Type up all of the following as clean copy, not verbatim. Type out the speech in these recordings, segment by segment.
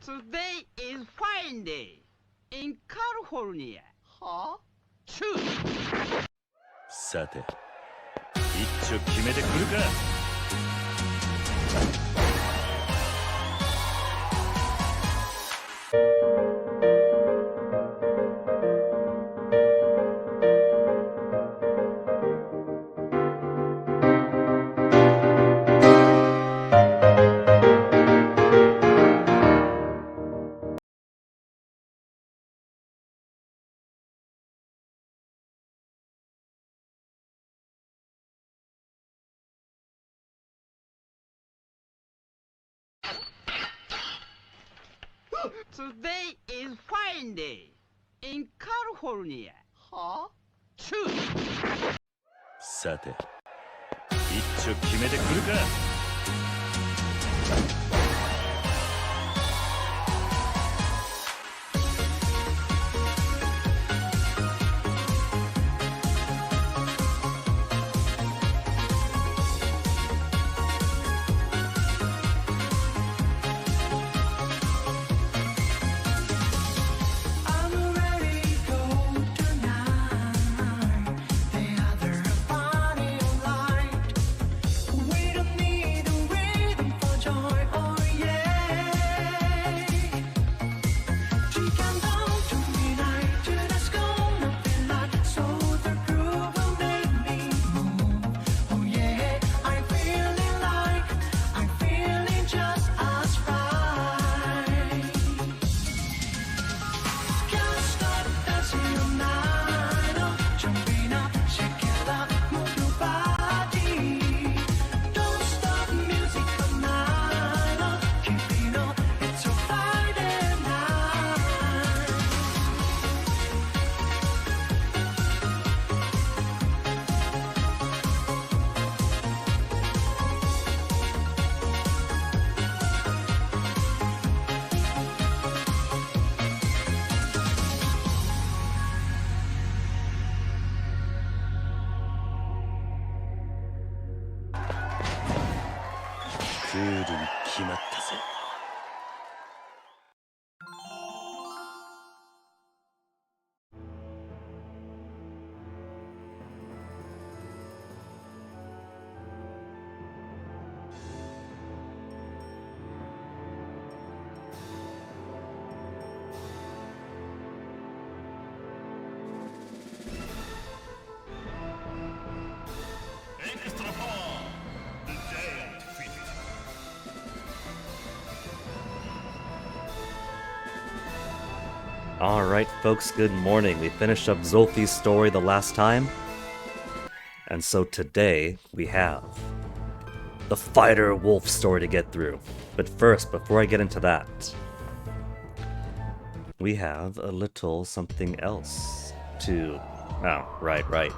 Today is fine day in California. Huh? Choose. さて、一丁決めてくるか。Today is fine day in California. Huh? Choose. さて、一丁決めてくるか。クールに決まったぜ。Alright folks, good morning. We finished up Zolfi's story the last time. And so today we have the Fighter Wolf story to get through. But first, before I get into that, we have a little something else to... Oh, right.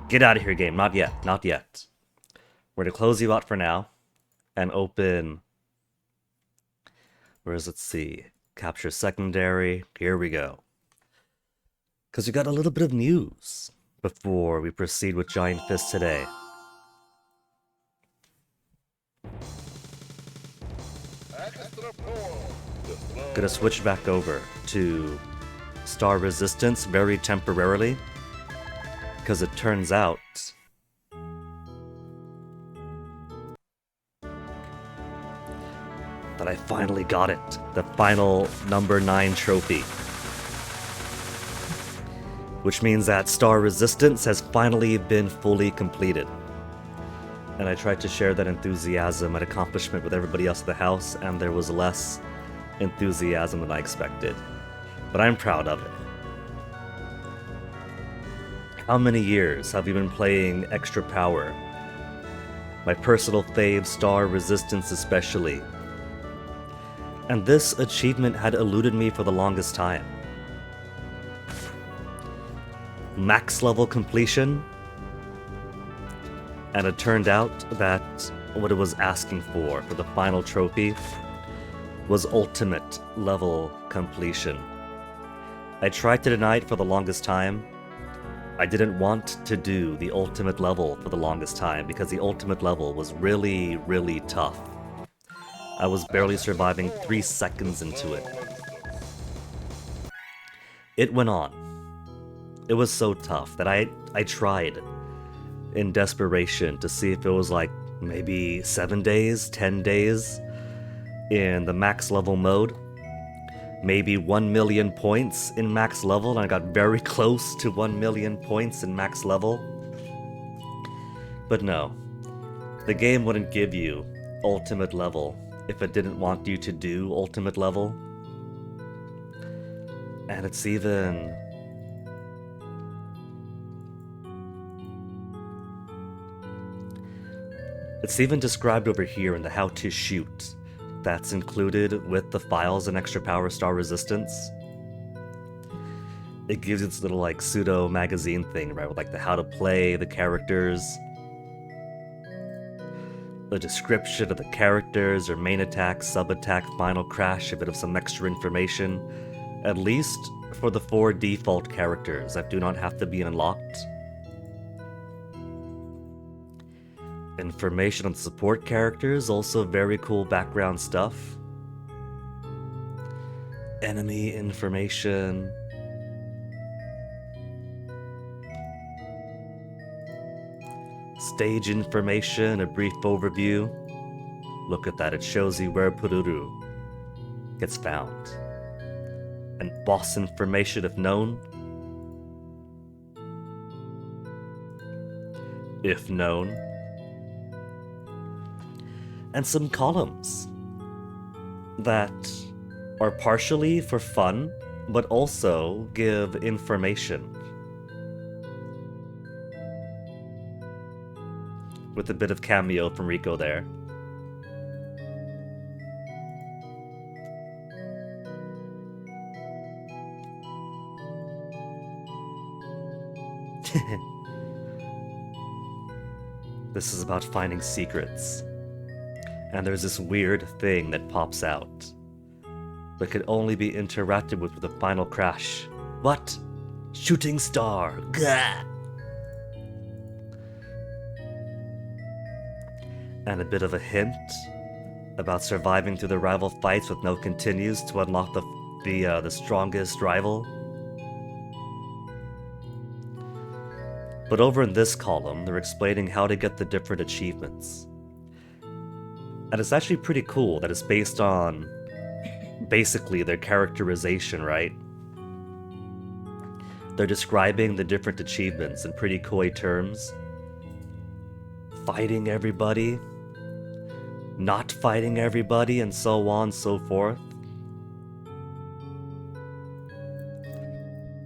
Get out of here, game. Not yet. We're going to close you out for now and open... Let's see... Capture secondary, here we go. Because we got a little bit of news before we proceed with Giant Fist today. Gonna switch back over to Star Resistance very temporarily. Because it turns out that I finally got it. The final number 9 trophy. Which means that Star Resistance has finally been fully completed. And I tried to share that enthusiasm and accomplishment with everybody else in the house, and there was less enthusiasm than I expected. But I'm proud of it. How many years have we been playing Extra Power? My personal fave, Star Resistance especially. And this achievement had eluded me for the longest time. Max level completion, and it turned out that what it was asking for the final trophy was ultimate level completion. I tried to deny it for the longest time. I didn't want to do the ultimate level for the longest time because the ultimate level was really, really tough. I was barely surviving 3 seconds into it. It went on. It was so tough that I tried in desperation to see if it was like maybe 7 days, 10 days in the max level mode. Maybe 1 million points in max level, and I got very close to 1 million points in max level. But no, the game wouldn't give you ultimate level if it didn't want you to do ultimate level. And it's even... It's even described over here in the how to shoot that's included with the files in Extra Power Star Resistance. It gives its little like pseudo magazine thing, right, with like the how to play, the characters, the description of the characters, or main attack, sub attack, final crash, a bit of some extra information, at least for the 4 default characters that do not have to be unlocked. Information on support characters, also very cool background stuff. Enemy information. Stage information, a brief overview. Look at that, it shows you where Pururu gets found. And boss information if known. If known. And some columns that are partially for fun, but also give information. With a bit of cameo from Rico there. This is about finding secrets. And there's this weird thing that pops out that could only be interacted with the final crash. What? Shooting star! Gah! And a bit of a hint about surviving through the rival fights with no continues to unlock the strongest rival. But over in this column, they're explaining how to get the different achievements. And it's actually pretty cool that it's based on basically their characterization, right? They're describing the different achievements in pretty coy terms. Fighting everybody, not fighting everybody, and so on and so forth.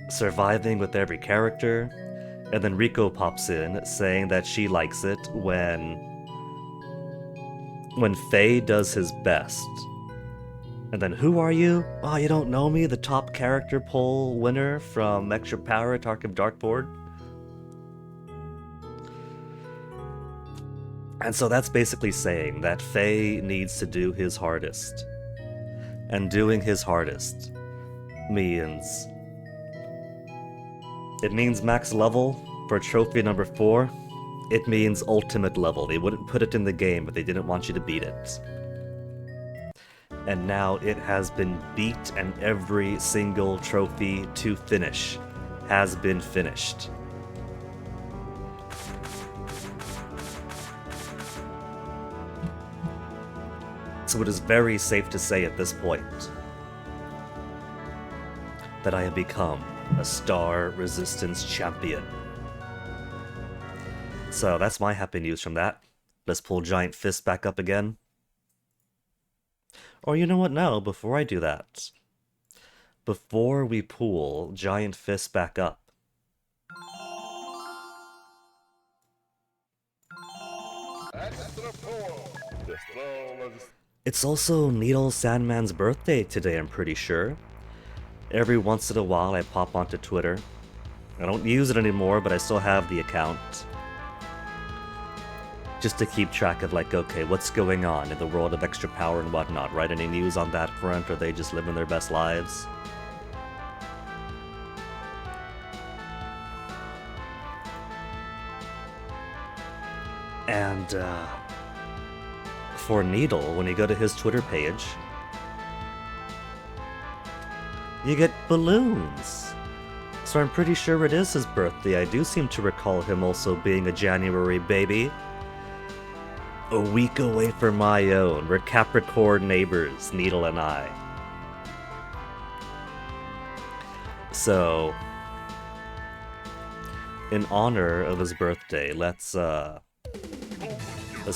Surviving with every character. And then Rico pops in saying that she likes it when Faye does his best. And then, who are you? Oh, you don't know me? The top character poll winner from Extra Power Tarkov Darkboard? And so that's basically saying that Faye needs to do his hardest. And doing his hardest means... It means max level for trophy number 4. It means ultimate level. They wouldn't put it in the game if they didn't want you to beat it. And now it has been beat, and every single trophy to finish has been finished. So it is very safe to say at this point that I have become a Star Resistance champion. So that's my happy news from that. Let's pull Giant Fist back up again. Or you know what, no, before I do that, before we pull Giant Fist back up, it's also Needle Sandman's birthday today, I'm pretty sure. Every once in a while I pop onto Twitter. I don't use it anymore, but I still have the account. Just to keep track of like, okay, what's going on in the world of Extra Power and whatnot, right? Any news on that front, or are they just living their best lives? And, for Needle, when you go to his Twitter page, you get balloons. So I'm pretty sure it is his birthday. I do seem to recall him also being a January baby. A week away from my own. We're Capricorn neighbors, Needle and I. So, in honor of his birthday, let's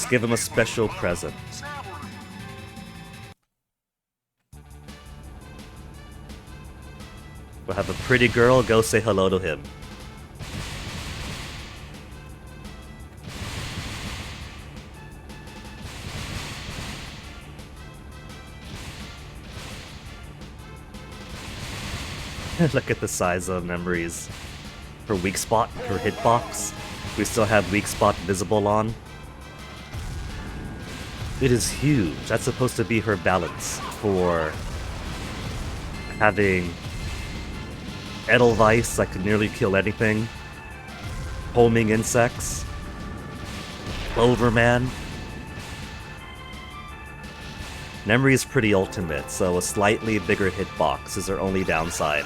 give him a special present. We'll have a pretty girl go say hello to him. Look at the size of memories. Her weak spot, her hitbox. We still have weak spot visible on. It is huge. That's supposed to be her balance for having Edelweiss that could nearly kill anything. Homing insects. Overman. Memory is pretty ultimate, so a slightly bigger hitbox is her only downside.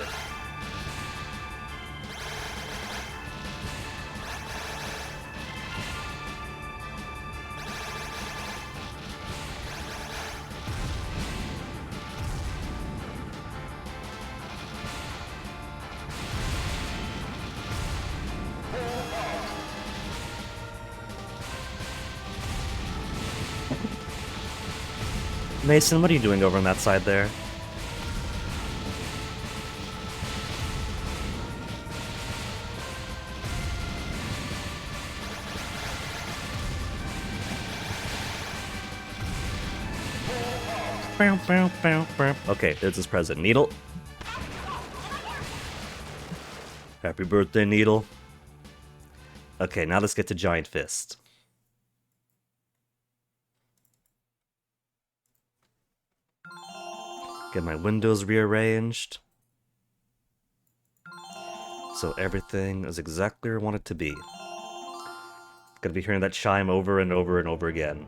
Mason, what are you doing over on that side there? Okay, there's his present. Needle. Happy birthday, Needle. Okay, now let's get to Giant Fist. Get my windows rearranged. So everything is exactly where I want it to be. Gonna be hearing that chime over and over and over again.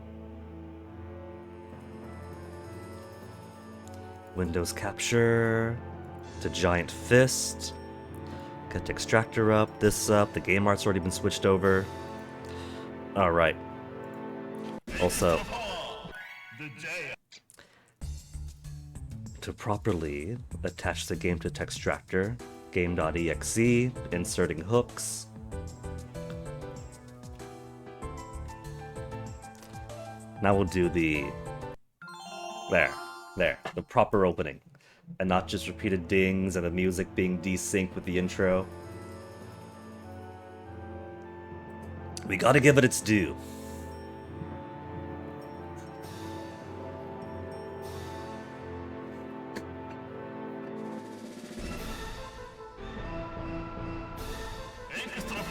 Windows capture. To Giant Fist. Get the extractor up, this up. The game art's already been switched over. Alright. Also, to properly attach the game to Textractor, game.exe, inserting hooks. Now we'll do the... There, the proper opening. And not just repeated dings and the music being desynced with the intro. We gotta give it its due.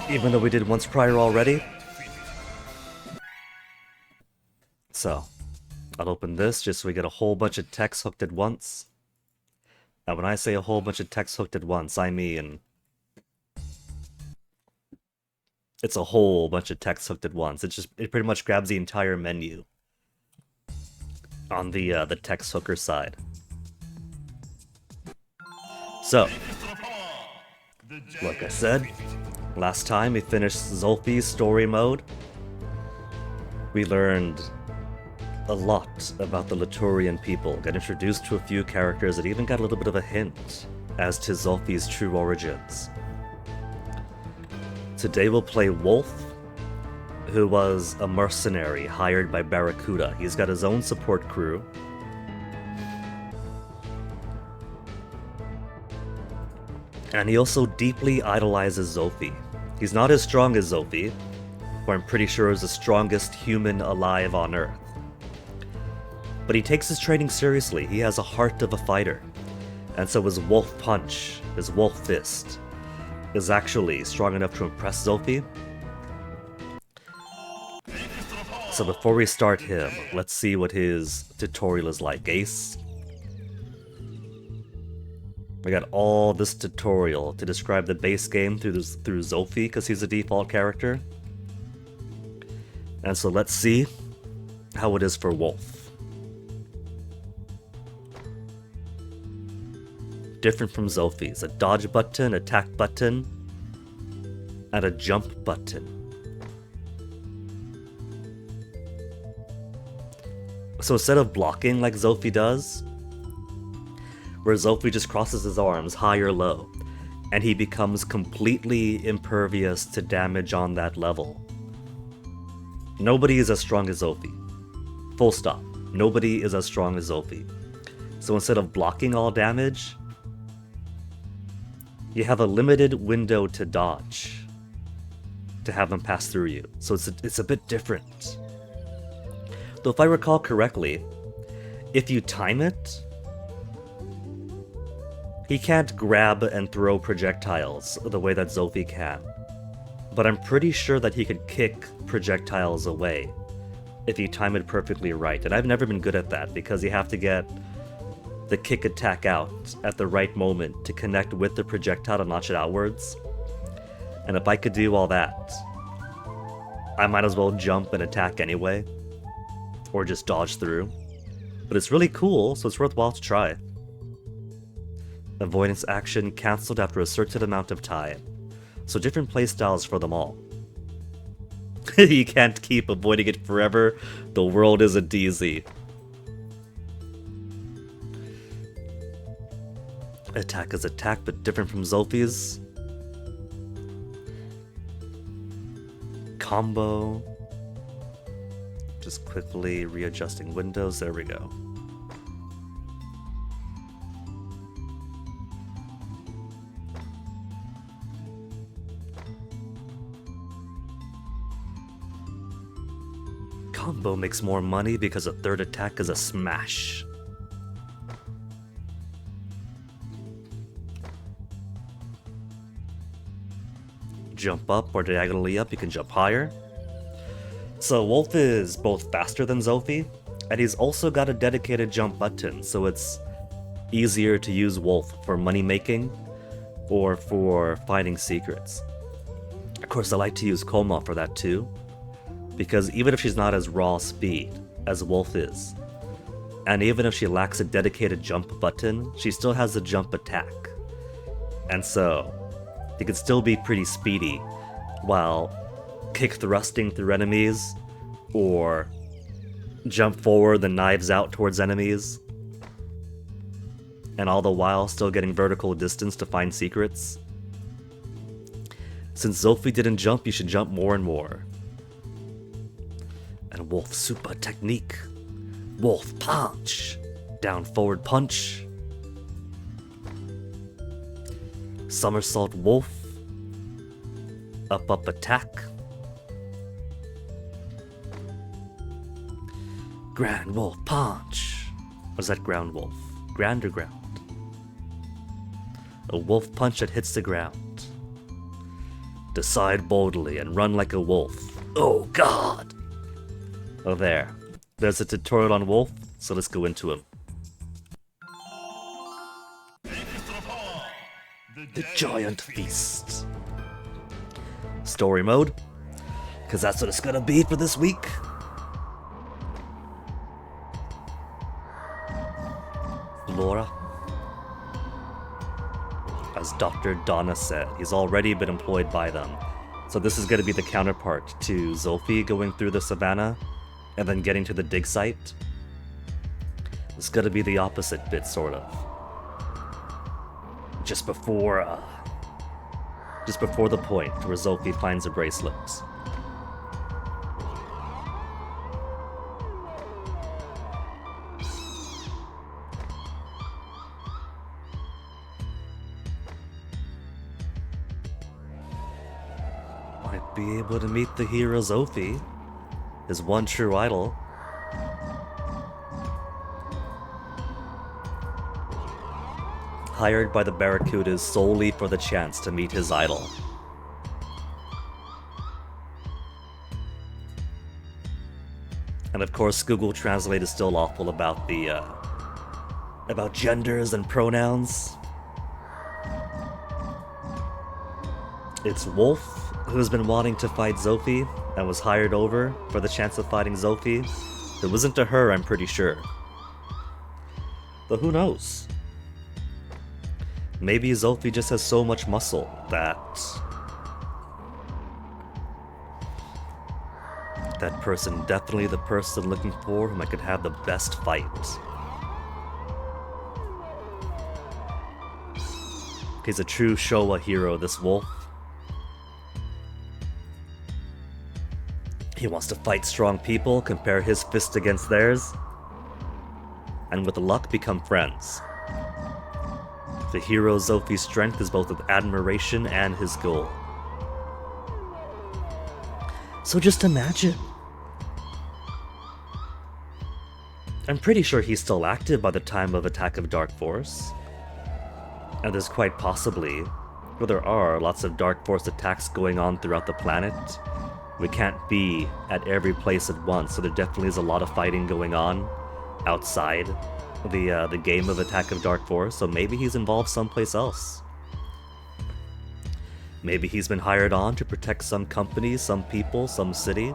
Even though we did once prior already. So, I'll open this just so we get a whole bunch of text hooked at once. Now when I say a whole bunch of text hooked at once, I mean... it's a whole bunch of text hooked at once. It pretty much grabs the entire menu. On the text hooker side. So, like I said, last time we finished Zolfi's story mode. We learned a lot about the Laturian people, got introduced to a few characters, and even got a little bit of a hint as to Zolfi's true origins. Today we'll play Wolf, who was a mercenary hired by Barracuda. He's got his own support crew. And he also deeply idolizes Zolfi. He's not as strong as Zolfi, who I'm pretty sure is the strongest human alive on Earth. But he takes his training seriously. He has a heart of a fighter. And so his Wolf Punch, his Wolf Fist, is actually strong enough to impress Zolfi. So before we start him, let's see what his tutorial is like. Ace. We got all this tutorial to describe the base game through Zolfi, because he's a default character. And so let's see how it is for Wolf. Different from Zophie's. A dodge button, attack button, and a jump button. So instead of blocking like Zophie does, where Zophie just crosses his arms high or low, and he becomes completely impervious to damage on that level. Nobody is as strong as Zophie. Full stop. Nobody is as strong as Zophie. So instead of blocking all damage, you have a limited window to dodge to have him pass through you. So it's a bit different. Though if I recall correctly, if you time it, he can't grab and throw projectiles the way that Zophie can. But I'm pretty sure that he could kick projectiles away if you time it perfectly right. And I've never been good at that because you have to get the kick attack out at the right moment to connect with the projectile to launch it outwards. And if I could do all that, I might as well jump and attack anyway. Or just dodge through. But it's really cool, so it's worthwhile to try. Avoidance action cancelled after a certain amount of time. So different playstyles for them all. You can't keep avoiding it forever. The world is a DZ. Attack is attack, but different from Zophie's. Combo. Just quickly readjusting windows. There we go. Combo makes more money because a third attack is a smash. Jump up or diagonally up, you can jump higher. So Wolf is both faster than Zophie, and he's also got a dedicated jump button, so it's easier to use Wolf for money making or for finding secrets. Of course, I like to use Koma for that too, because even if she's not as raw speed as Wolf is, and even if she lacks a dedicated jump button, she still has a jump attack. And so, he can still be pretty speedy while kick thrusting through enemies, or jump forward and knives out towards enemies, and all the while still getting vertical distance to find secrets. Since Zophie didn't jump, you should jump more and more. And Wolf super technique. Wolf punch. Down forward punch. Somersault Wolf. Up attack. Grand Wolf punch. Or is that Ground Wolf? Grand or ground? A wolf punch that hits the ground. Decide boldly and run like a wolf. Oh god! Oh there. There's a tutorial on Wolf, so let's go into him. The Giant Feast. Story mode, because that's what it's gonna be for this week. Laura. As Dr. Donna said, he's already been employed by them. So this is gonna be the counterpart to Zophie going through the savannah and then getting to the dig site. It's gonna be the opposite bit, sort of. Just before the point where Zophie finds a bracelet. Might be able to meet the hero Zophie, his one true idol. Hired by the Barracudas solely for the chance to meet his idol. And of course, Google Translate is still awful about the, about genders and pronouns. It's Wolf, who's been wanting to fight Zophie, and was hired over for the chance of fighting Zophie, It wasn't to her, I'm pretty sure. But who knows? Maybe Zolfi just has so much muscle that that person, definitely the person looking for whom I could have the best fight. He's a true Showa hero, this wolf. He wants to fight strong people, compare his fist against theirs, and with luck become friends. The hero Zolfi's strength is both his admiration and his goal. So just imagine. I'm pretty sure he's still active by the time of Attack of Dark Force. And there's quite possibly, well, there are lots of Dark Force attacks going on throughout the planet. We can't be at every place at once, so there definitely is a lot of fighting going on outside the game of Attack of Dark Force, so maybe he's involved someplace else. Maybe he's been hired on to protect some company, some people, some city.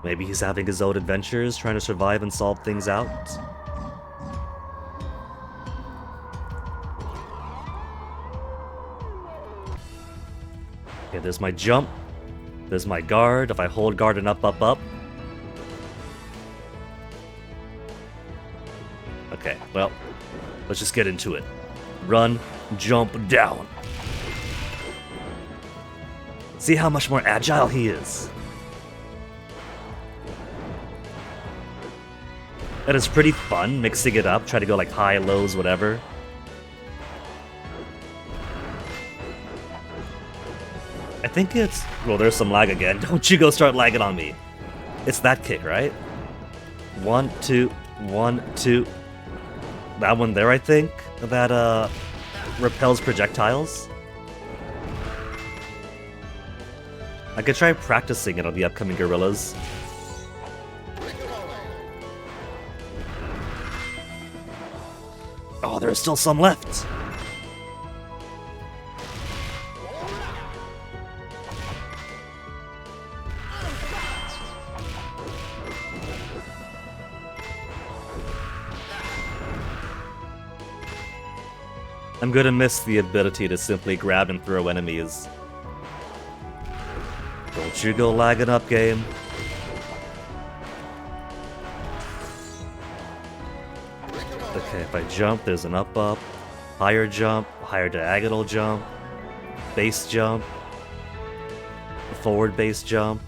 Maybe he's having his own adventures, trying to survive and solve things out. Okay, there's my jump. There's my guard. If I hold guard and up, up, up. Okay, well, let's just get into it. Run, jump, down. See how much more agile he is. And it's pretty fun mixing it up, try to go like high, lows, whatever. I think it's... well, there's some lag again. Don't you go start lagging on me. It's that kick, right? 1, 2, 1, 2. That one there, I think, that repels projectiles. I could try practicing it on the upcoming gorillas. Oh, there's still some left. I'm gonna miss the ability to simply grab and throw enemies. Don't you go lagging up, game. Okay, if I jump, there's an up, higher diagonal jump, base jump, forward base jump.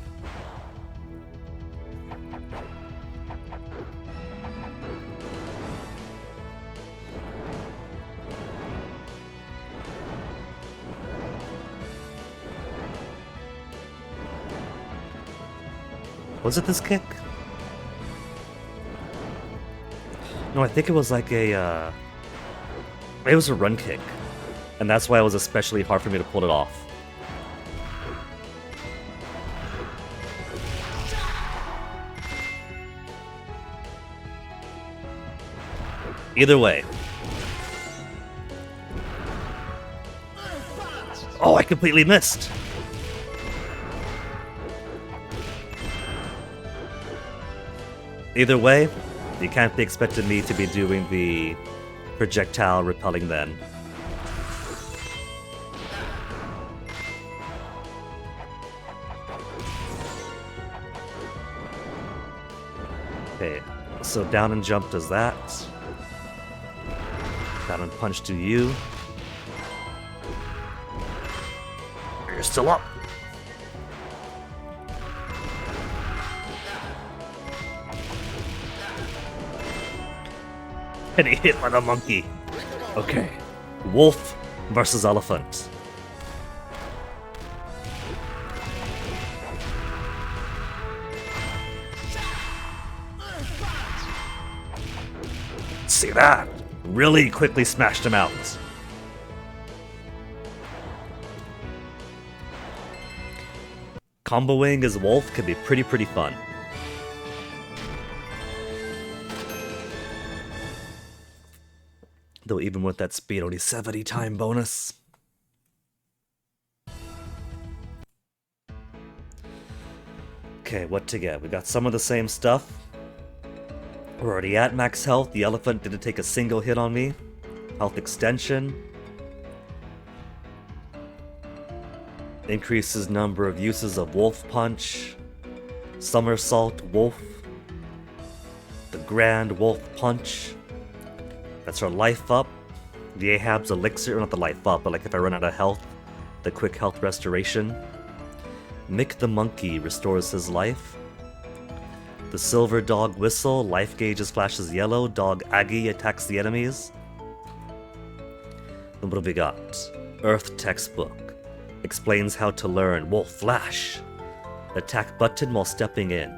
Was it this kick? No, I think it was like a, it was a run kick. And that's why it was especially hard for me to pull it off. Either way. Oh, I completely missed! Either way, you can't be expecting me to be doing the projectile repelling then. Okay, so down and jump does that. Down and punch to you. You're still up. And he hit by the monkey. Okay. Wolf versus elephant. See that? Really quickly smashed him out. Comboing as wolf can be pretty fun. Though even with that speed, only 70 time bonus. Okay, what to get? We got some of the same stuff. We're already at max health. The elephant didn't take a single hit on me. Health extension. Increases number of uses of Wolf Punch. Somersault Wolf. The Grand Wolf Punch. That's our life up. The Ahab's Elixir, not the life up, but like if I run out of health, the quick health restoration. Mick the Monkey restores his life. The Silver Dog Whistle, life gauges flashes yellow, Dog Aggie attacks the enemies. Then what have we got? Earth Textbook. Explains how to learn Wolf Flash. Attack button while stepping in.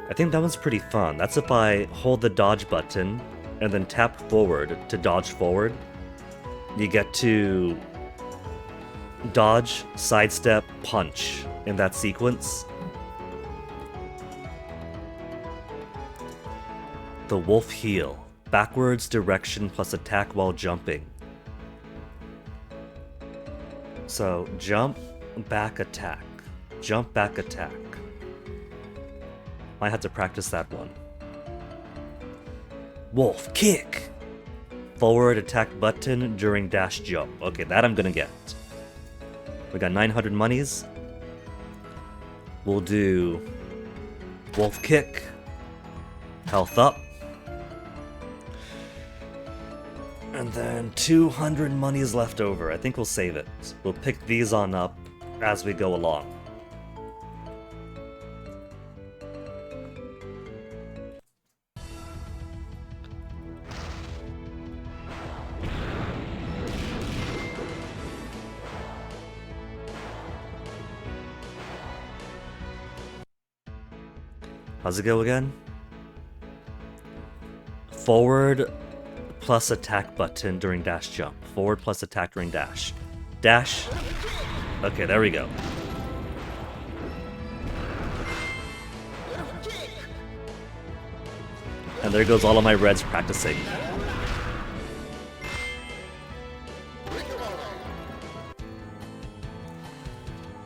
I think that one's pretty fun. That's if I hold the dodge button and then tap forward to dodge forward. You get to dodge, sidestep, punch in that sequence. The Wolf Heel. Backwards direction plus attack while jumping. So, jump, back attack. Jump, back attack. Might have to practice that one. Wolf Kick! Forward attack button during dash jump. Okay, that I'm gonna get. We got 900 monies. We'll do Wolf Kick. Health up. And then 200 monies left over. I think we'll save it. We'll pick these on up as we go along. How's it go again? Forward plus attack button during dash jump. Forward plus attack during dash. Dash. Okay, there we go. And there goes all of my reds practicing.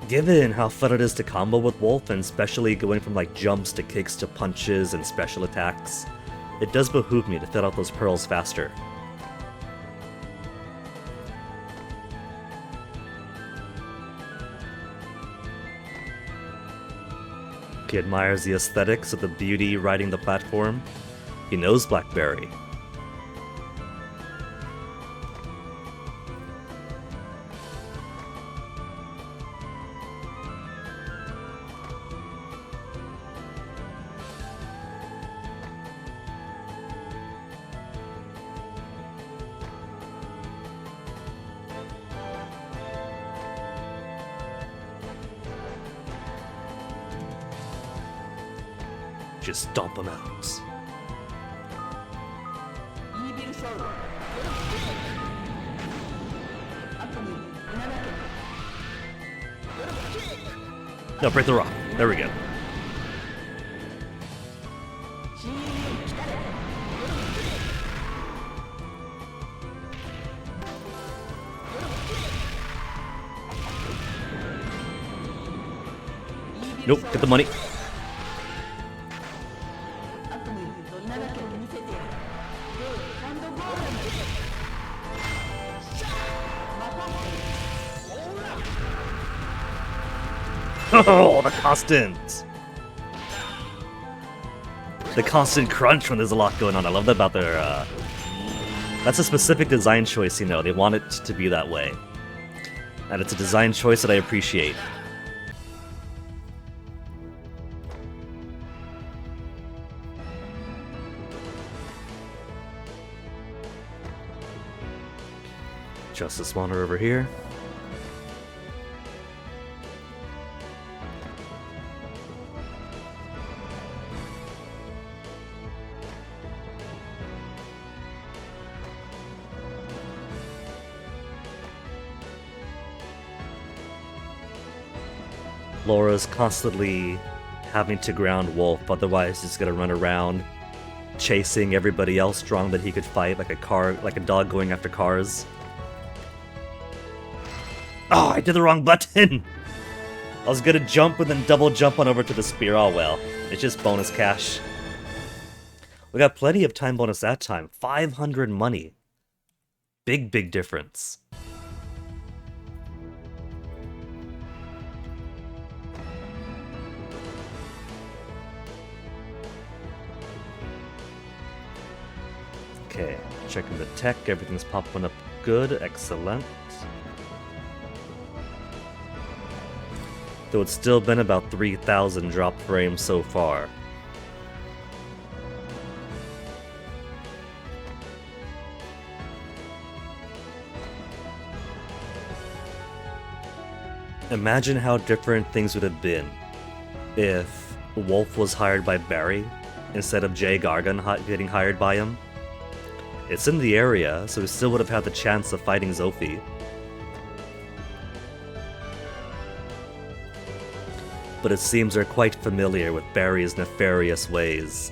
Given how fun it is to combo with Wolf, and especially going from like jumps to kicks to punches and special attacks, it does behoove me to fill out those pearls faster. He admires the aesthetics of the beauty riding the platform. He knows Blackberry. Just stomp him out. No, break the rock. There we go. Nope, get the money. Oh, the constant crunch when there's a lot going on. I love that about their, that's a specific design choice, you know, they want it to be that way. And it's a design choice that I appreciate. Justice Monitor over here. Laura's constantly having to ground Wolf, otherwise he's gonna run around chasing everybody else strong that he could fight, like a dog going after cars. Oh, I did the wrong button! I was gonna jump and then double jump on over to the spear. Oh well, it's just bonus cash. We got plenty of time bonus that time. 500 money. Big difference. Okay, checking the tech, everything's popping up good, excellent. Though it's still been about 3,000 drop frames so far. Imagine how different things would have been if Wolf was hired by Barry instead of Jay Gargan getting hired by him. It's in the area, so he still would have had the chance of fighting Zophie. But it seems they're quite familiar with Barry's nefarious ways.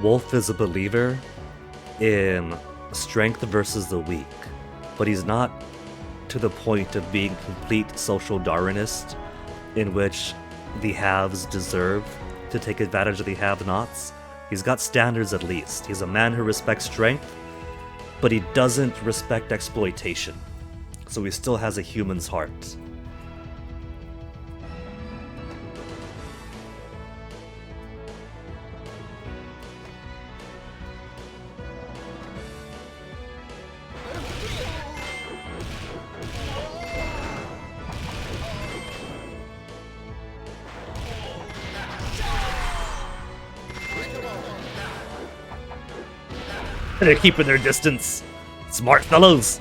Wolf is a believer in strength versus the weak, but he's not to the point of being complete social Darwinist, in which the haves deserve to take advantage of the have-nots. He's got standards at least. He's a man who respects strength, but he doesn't respect exploitation. So he still has a human's heart. They're keeping their distance. Smart fellows.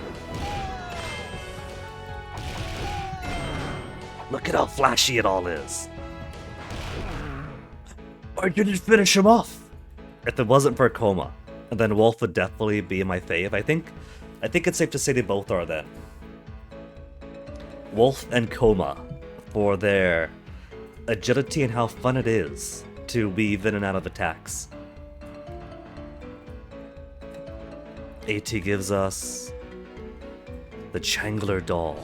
Look at how flashy it all is. I didn't finish him off. If it wasn't for Coma, then Wolf would definitely be my fave. I think it's safe to say they both are then. Wolf and Coma for their agility and how fun it is to weave in and out of attacks. AT gives us the Changler Doll.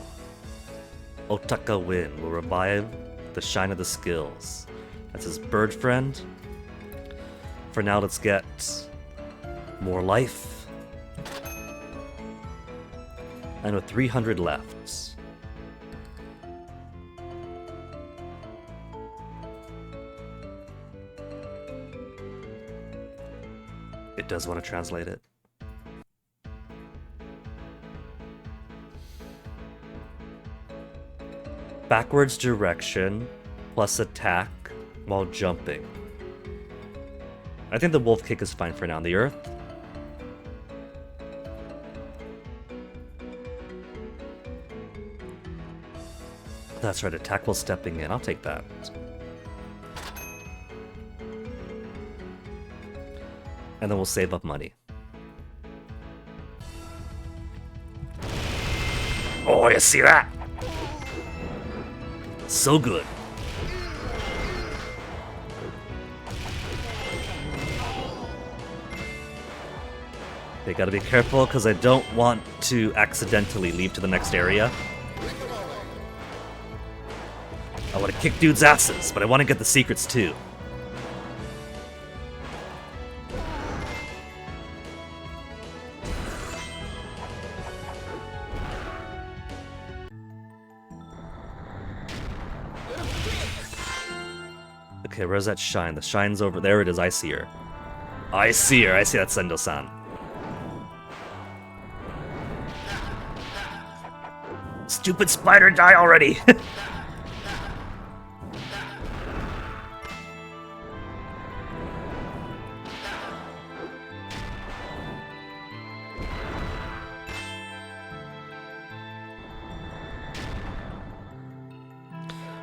Otaka Win will revive the shine of the skills. That's his bird friend. For now, let's get more life. And with 300 left. It does want to translate it. Backwards direction plus attack while jumping. I think the wolf kick is fine for now. The earth. That's right, attack while stepping in. I'll take that. And then we'll save up money. Oh, you see that? So good. Okay, gotta be careful because I don't want to accidentally leap to the next area. I want to kick dudes' asses, but I want to get the secrets too. Okay, where's that shine? The shine's over there. It is. I see her. I see her. I see that Sendo-san. Stupid spider, die already!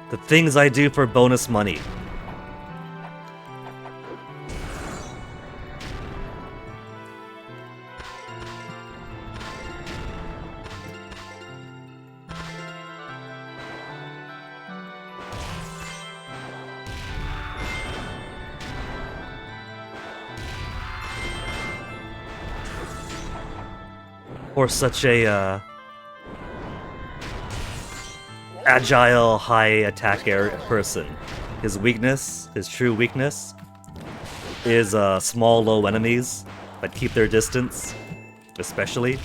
The things I do for bonus money. For such a agile, high attack person. His weakness, his true weakness, is small, low enemies that keep their distance, especially.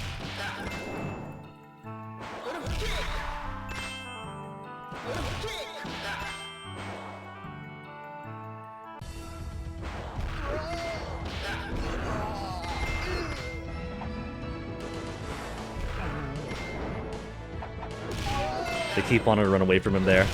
They keep wanting to run away from him there.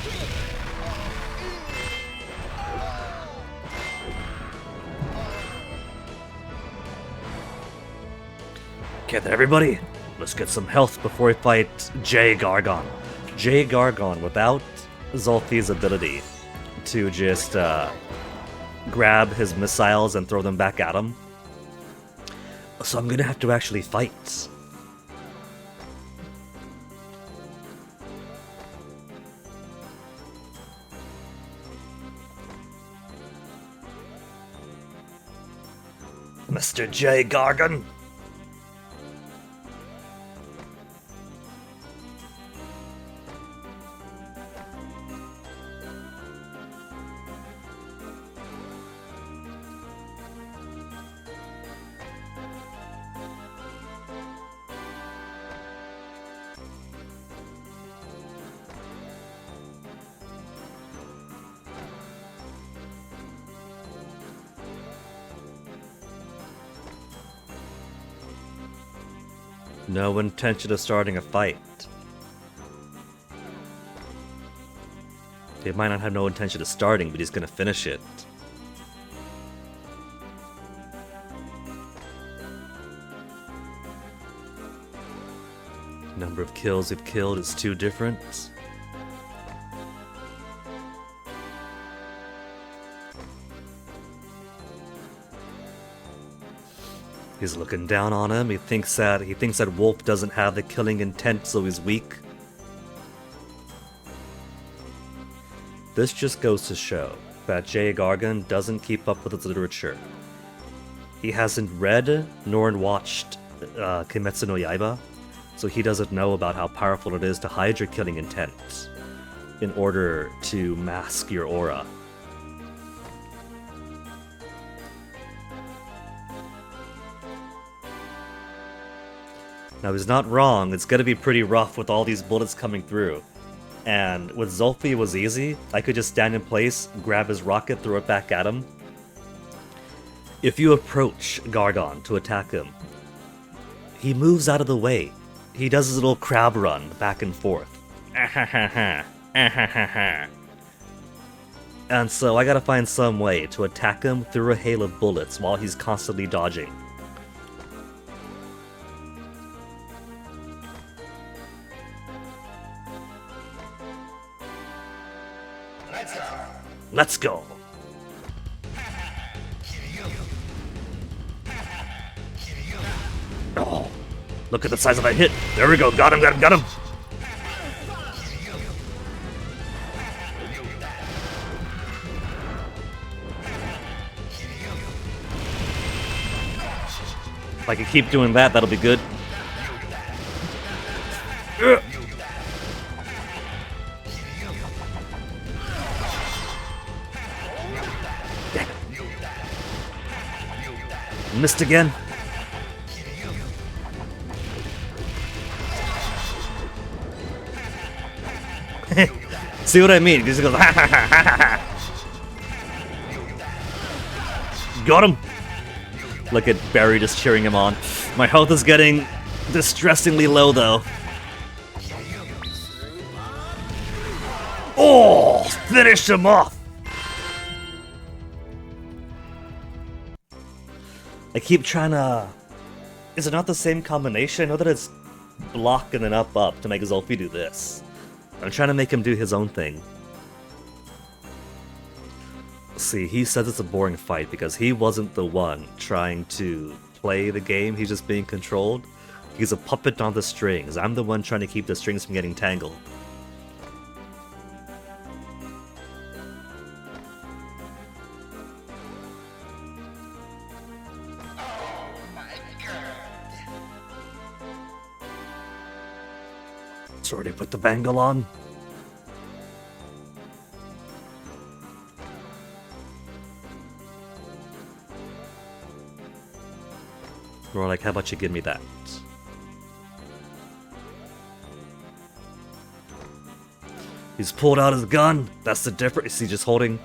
Okay then, everybody, let's get some health before we fight Jay Gargon. Jay Gargon, without Zolfi's ability to just grab his missiles and throw them back at him. So I'm gonna have to actually fight. Mr. J. Gargan. No intention of starting a fight. He might not have no intention of starting, but he's gonna finish it. Number of kills we've killed is too different. He's looking down on him. He thinks that Wolf doesn't have the killing intent, so he's weak. This just goes to show that Jay Gargan doesn't keep up with his literature. He hasn't read nor watched Kimetsu no Yaiba, so he doesn't know about how powerful it is to hide your killing intent in order to mask your aura. Now, he's not wrong, it's gonna be pretty rough with all these bullets coming through. And with Zolfi, it was easy. I could just stand in place, grab his rocket, throw it back at him. If you approach Gargon to attack him, he moves out of the way. He does his little crab run back and forth. And so I gotta find some way to attack him through a hail of bullets while he's constantly dodging. Let's go! Oh, look at the size of that hit! There we go, got him, got him, got him! If I can keep doing that, that'll be good. Missed again. See what I mean? He just goes, ha ha ha ha ha. Got him. Look at Barry just cheering him on. My health is getting distressingly low, though. Oh, finished him off. I keep trying to... Is it not the same combination? I know that it's block and then up to make Zolfi do this. I'm trying to make him do his own thing. See, he says it's a boring fight because he wasn't the one trying to play the game, he's just being controlled. He's a puppet on the strings. I'm the one trying to keep the strings from getting tangled. It's already put the bangle on. Or like, how about you give me that? He's pulled out his gun. That's the difference. Is he just holding...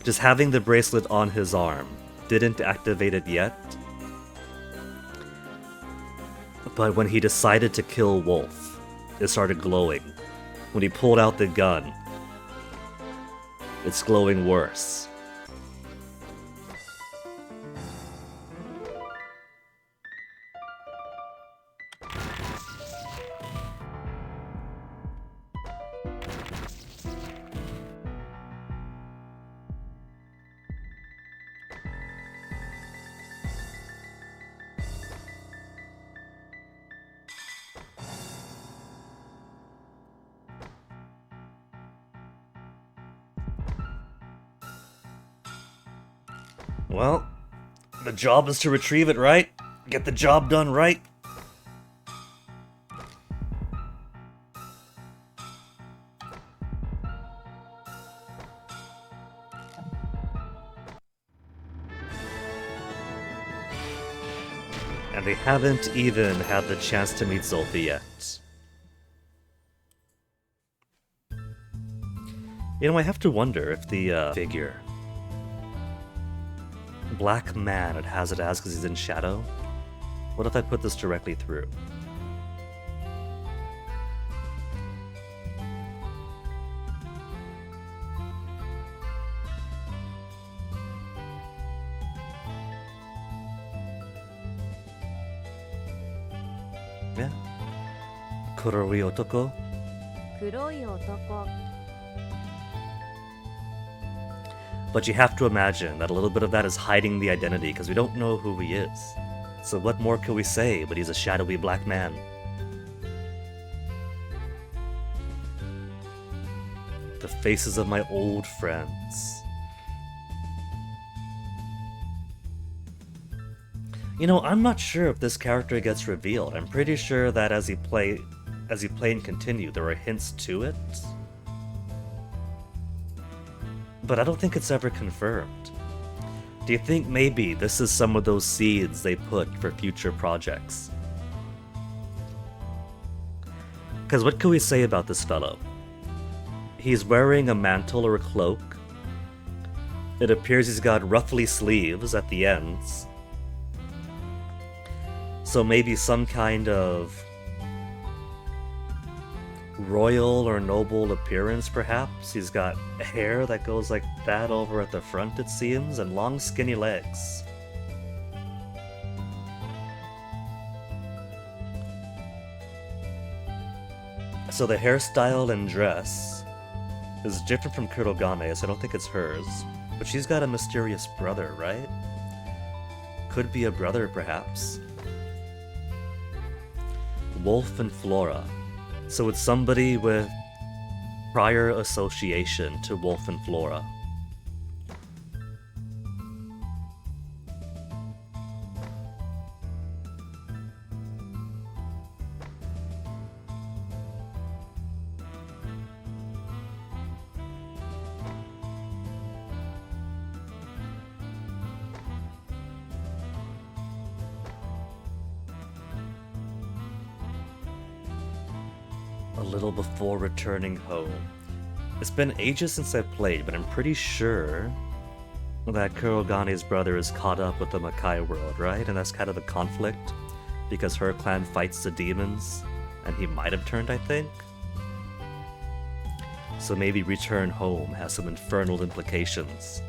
Just having the bracelet on his arm. Didn't activate it yet. But when he decided to kill Wolf, it started glowing. When he pulled out the gun, it's glowing worse. Well, the job is to retrieve it, right? Get the job done right. And they haven't even had the chance to meet Zolfi yet. You know, I have to wonder if the figure... Black Man, it has it as because he's in shadow. What if I put this directly through? Yeah. Kuroi otoko? 黒い男 But you have to imagine that a little bit of that is hiding the identity because we don't know who he is. So what more can we say but he's a shadowy black man? The faces of my old friends. You know, I'm not sure if this character gets revealed. I'm pretty sure that as you play and continue, there are hints to it. But I don't think it's ever confirmed. Do you think maybe this is some of those seeds they put for future projects? Because what can we say about this fellow? He's wearing a mantle or a cloak. It appears he's got ruffly sleeves at the ends. So maybe some kind of royal or noble appearance, perhaps. He's got hair that goes like that over at the front, it seems, and long skinny legs. So the hairstyle and dress is different from Kurogane's. I don't think it's hers. But she's got a mysterious brother, right? Could be a brother, perhaps. Wolf and Flora. So it's somebody with prior association to Wolf and Flora. A little before returning home. It's been ages since I played, but I'm pretty sure that Kurogane's brother is caught up with the Makai world, right? And that's kind of the conflict, because her clan fights the demons, and he might have turned, I think. So maybe return home has some infernal implications.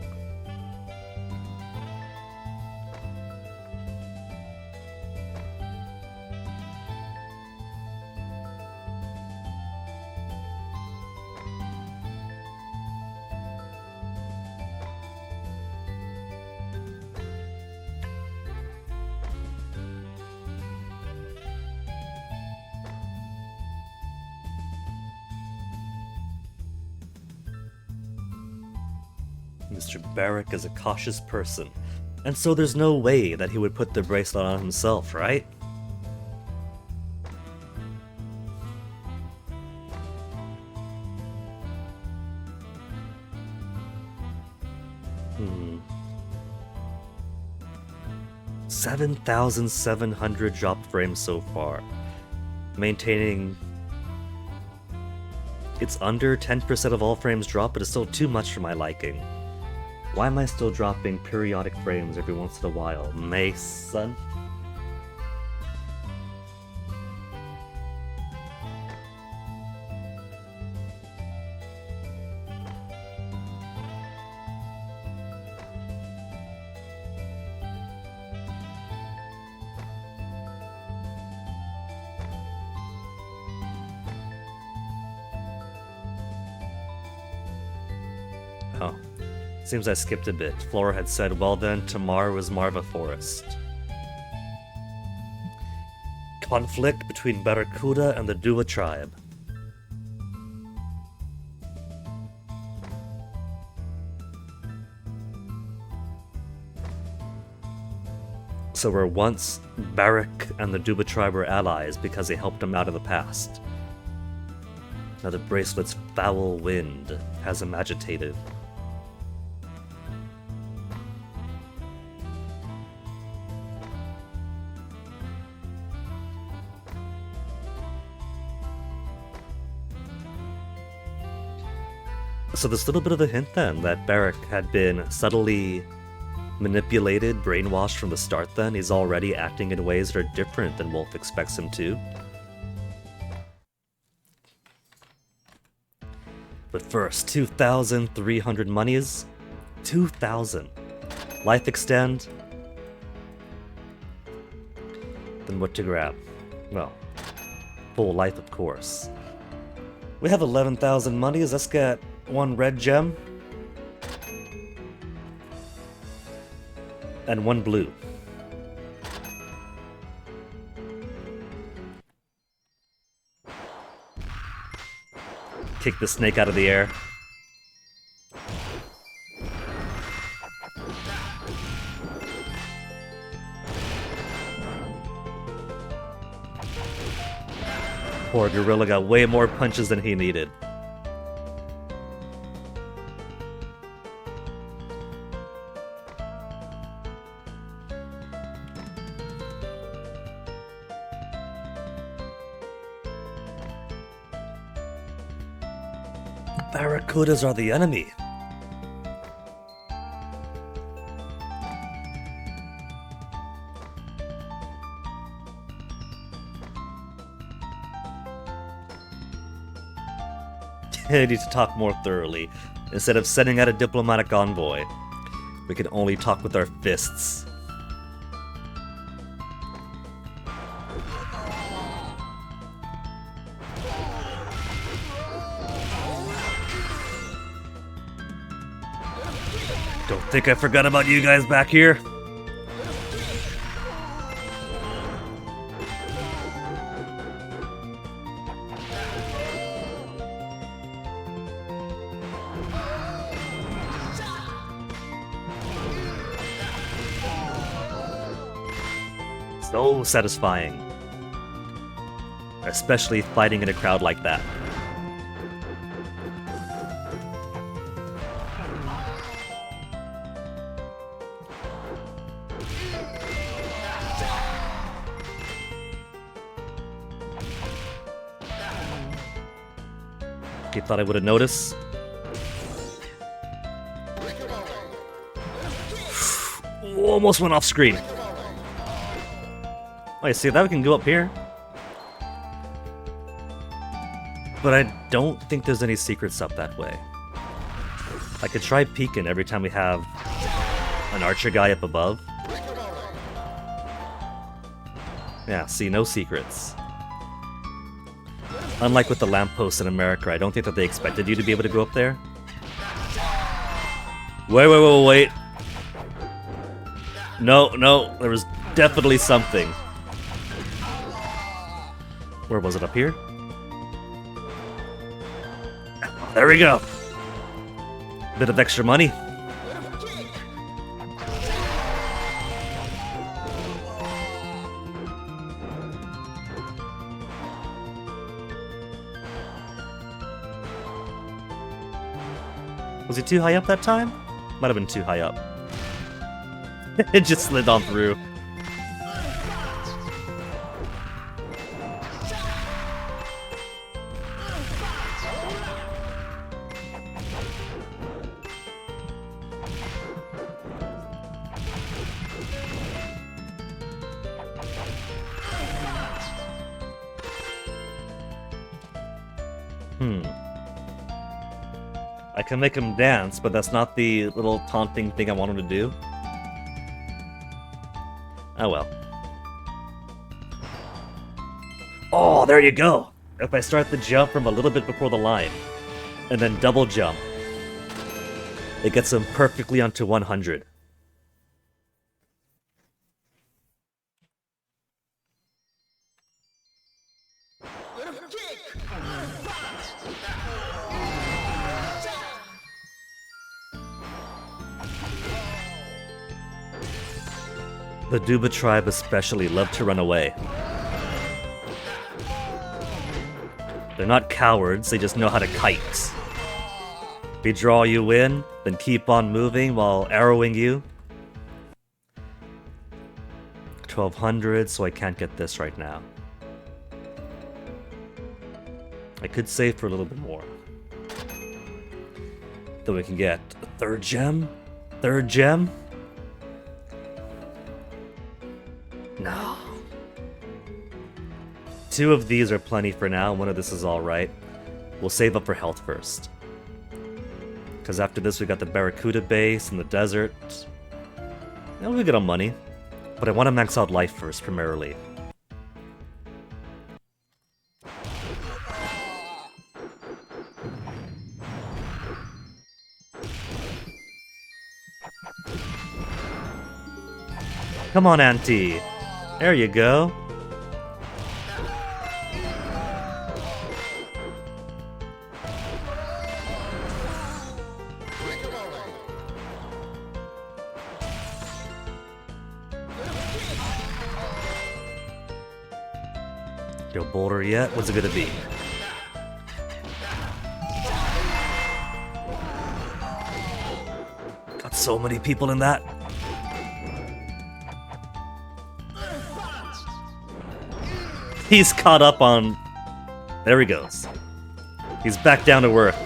Mr. Barrick is a cautious person, and so there's no way that he would put the bracelet on himself, right? 7,700 dropped frames so far. Maintaining... It's under 10% of all frames dropped, but it's still too much for my liking. Why am I still dropping periodic frames every once in a while? Mason? Oh. Seems I skipped a bit. Flora had said, well then, tomorrow is Marva Forest. Conflict between Barracuda and the Dua tribe. So where once Barak and the Dua tribe were allies because they helped him out in the past. Now the bracelet's foul wind has him agitated. So there's a little bit of a hint then that Barak had been subtly manipulated, brainwashed from the start then. He's already acting in ways that are different than Wolf expects him to. But first, 2,300 monies. 2,000. Life extend. Then what to grab? Well, full life of course. We have 11,000 monies. Let's get one red gem. And one blue. Kick the snake out of the air. Poor gorilla got way more punches than he needed. Barracudas are the enemy. I need to talk more thoroughly. Instead of sending out a diplomatic envoy, we can only talk with our fists. Don't think I forgot about you guys back here. So satisfying. Especially fighting in a crowd like that. You thought I would have noticed? Almost went off screen. Oh, you see that? We can go up here. But I don't think there's any secrets up that way. I could try peeking every time we have an archer guy up above. Yeah, see, no secrets. Unlike with the lampposts in America, I don't think that they expected you to be able to go up there. Wait. No, there was definitely something. Where was it, up here? There we go. Bit of extra money. Was he too high up that time? Might have been too high up. It just slid on through. I can make him dance, but that's not the little taunting thing I want him to do. Oh well. Oh, there you go! If I start the jump from a little bit before the line, and then double jump, it gets him perfectly onto 100. The Duba tribe especially love to run away. They're not cowards, they just know how to kite. They draw you in, then keep on moving while arrowing you. 1200, so I can't get this right now. I could save for a little bit more. Then we can get a third gem? Third gem? No. 2 of these are plenty for now, one of this is alright. We'll save up for health first. Because after this we got the Barracuda base and the desert. And we'll get on money. But I want to max out life first, primarily. Come on, Auntie. There you go. No boulder yet? What's it gonna be? Got so many people in that. He's caught up on... There he goes. He's back down to earth.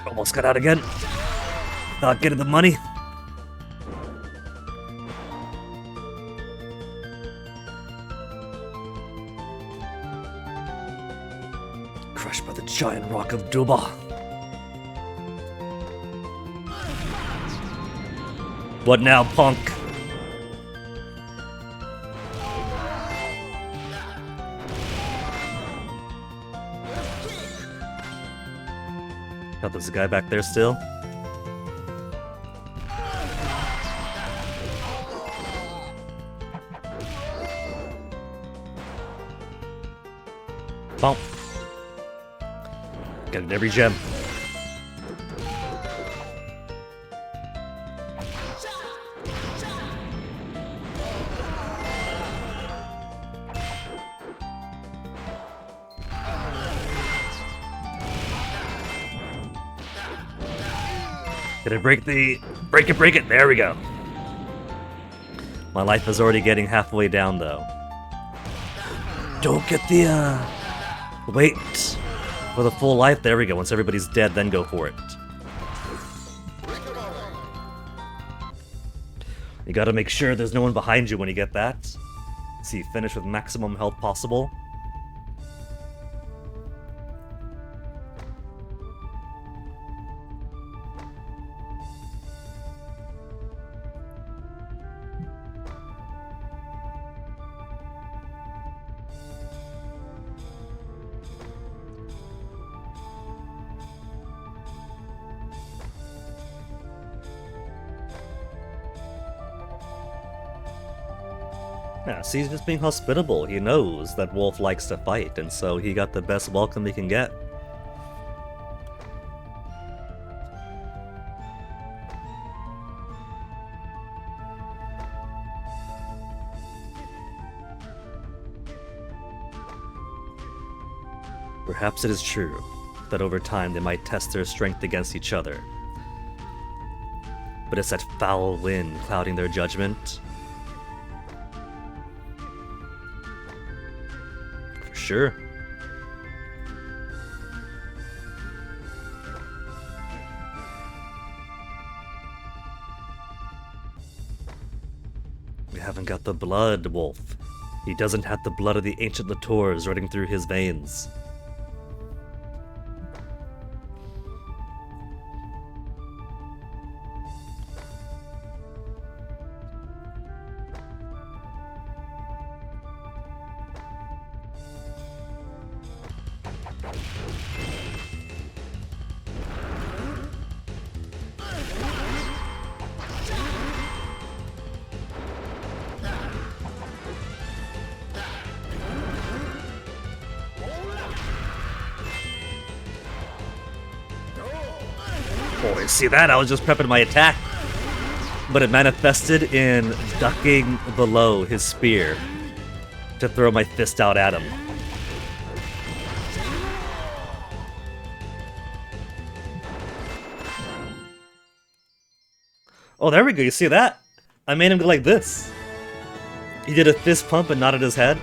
Almost got out again. Not getting the money. Crushed by the giant rock of Duba. What now, punk? Oh, there's a guy back there still. Bump. Got it every gem. Did I break the... Break it, there we go. My life is already getting halfway down, though. Don't get the, wait for the full life. There we go. Once everybody's dead, then go for it. You gotta make sure there's no one behind you when you get that. See, finish with maximum health possible. Yeah, see, he's just being hospitable. He knows that Wolf likes to fight, and so he got the best welcome he can get. Perhaps it is true that over time they might test their strength against each other. But it's that foul wind clouding their judgment. Sure. We haven't got the blood, Wolf. He doesn't have the blood of the ancient Latours running through his veins. Oh, you see that? I was just prepping my attack. But it manifested in ducking below his spear to throw my fist out at him. Oh, there we go. You see that? I made him go like this. He did a fist pump and nodded his head.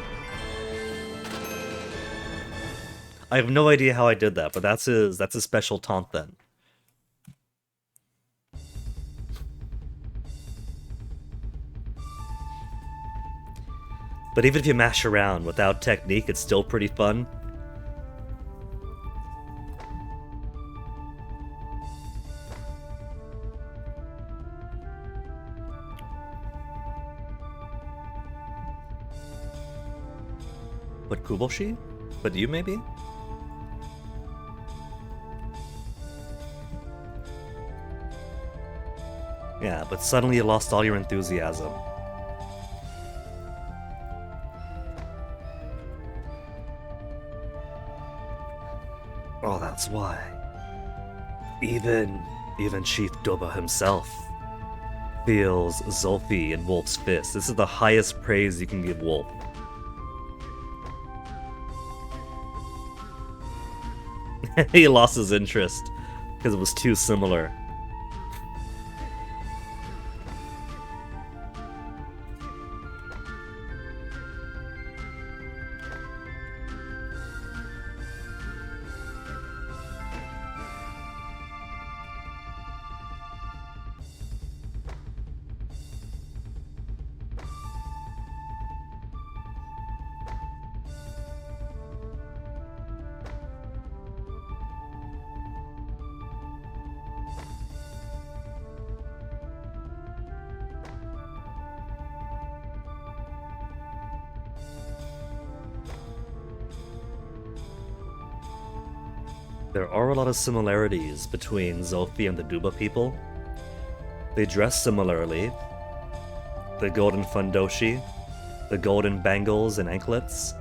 I have no idea how I did that, but that's his special taunt then. But even if you mash around without technique, it's still pretty fun. But Kuboshi? But you maybe? Yeah, but suddenly you lost all your enthusiasm. Oh, that's why. Even Chief Doba himself feels Zulfi in Wolf's fist. This is the highest praise you can give Wolf. He lost his interest because it was too similar. There are a lot of similarities between Zulfi and the Duba people. They dress similarly. The golden fundoshi, the golden bangles and anklets,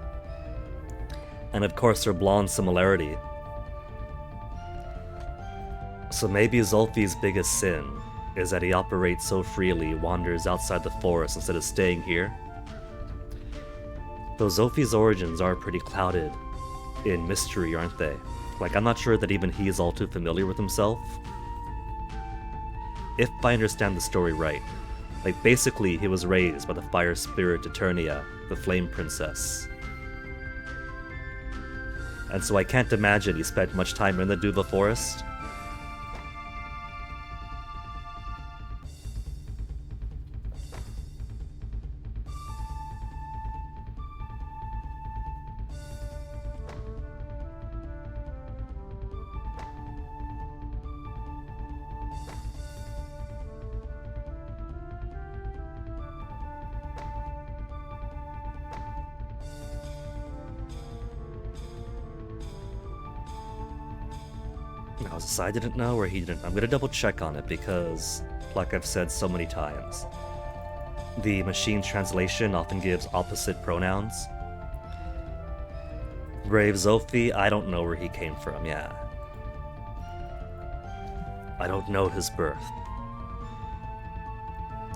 and of course their blonde similarity. So maybe Zulfi's biggest sin is that he operates so freely, wanders outside the forest instead of staying here. Though Zulfi's origins are pretty clouded in mystery, aren't they? Like, I'm not sure that even he is all too familiar with himself. If I understand the story right. Like, basically, he was raised by the fire spirit Eternia, the flame princess. And so I can't imagine he spent much time in the Duba forest. I didn't know or he didn't. I'm gonna double check on it because, like I've said so many times, the machine translation often gives opposite pronouns. Brave Zulfi, I don't know where he came from, yeah. I don't know his birth.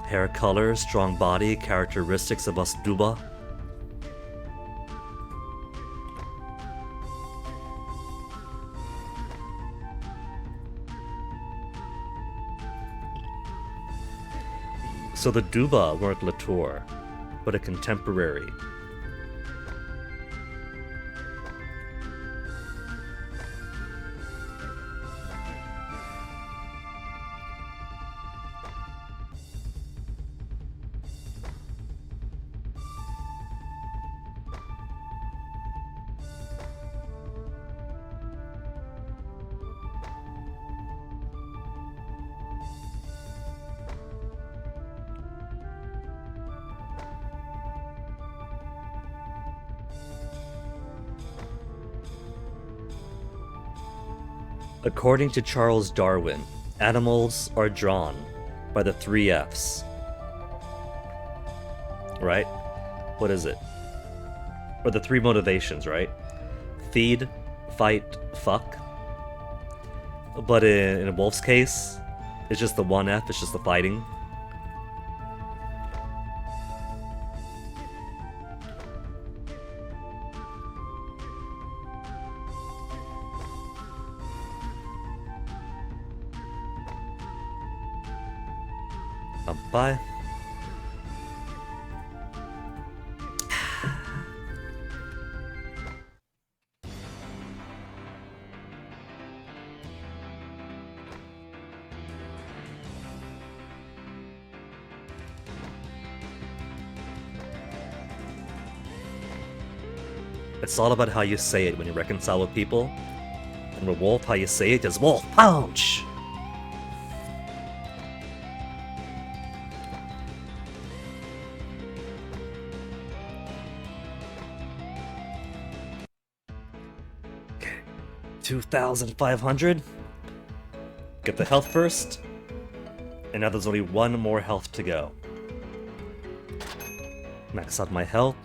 Hair color, strong body, characteristics of us Duba. So the Duba weren't Latour, but a contemporary. According to Charles Darwin, animals are drawn by the 3 F's. Right? What is it? Or the 3 motivations, right? Feed, fight, fuck. But in a wolf's case, it's just the 1 F, it's just the fighting. Bye. It's all about how you say it when you reconcile with people. And with Wolf, how you say it is Wolf Punch! Okay. 2,500. Get the health first. And now there's only 1 more health to go. Max out my health.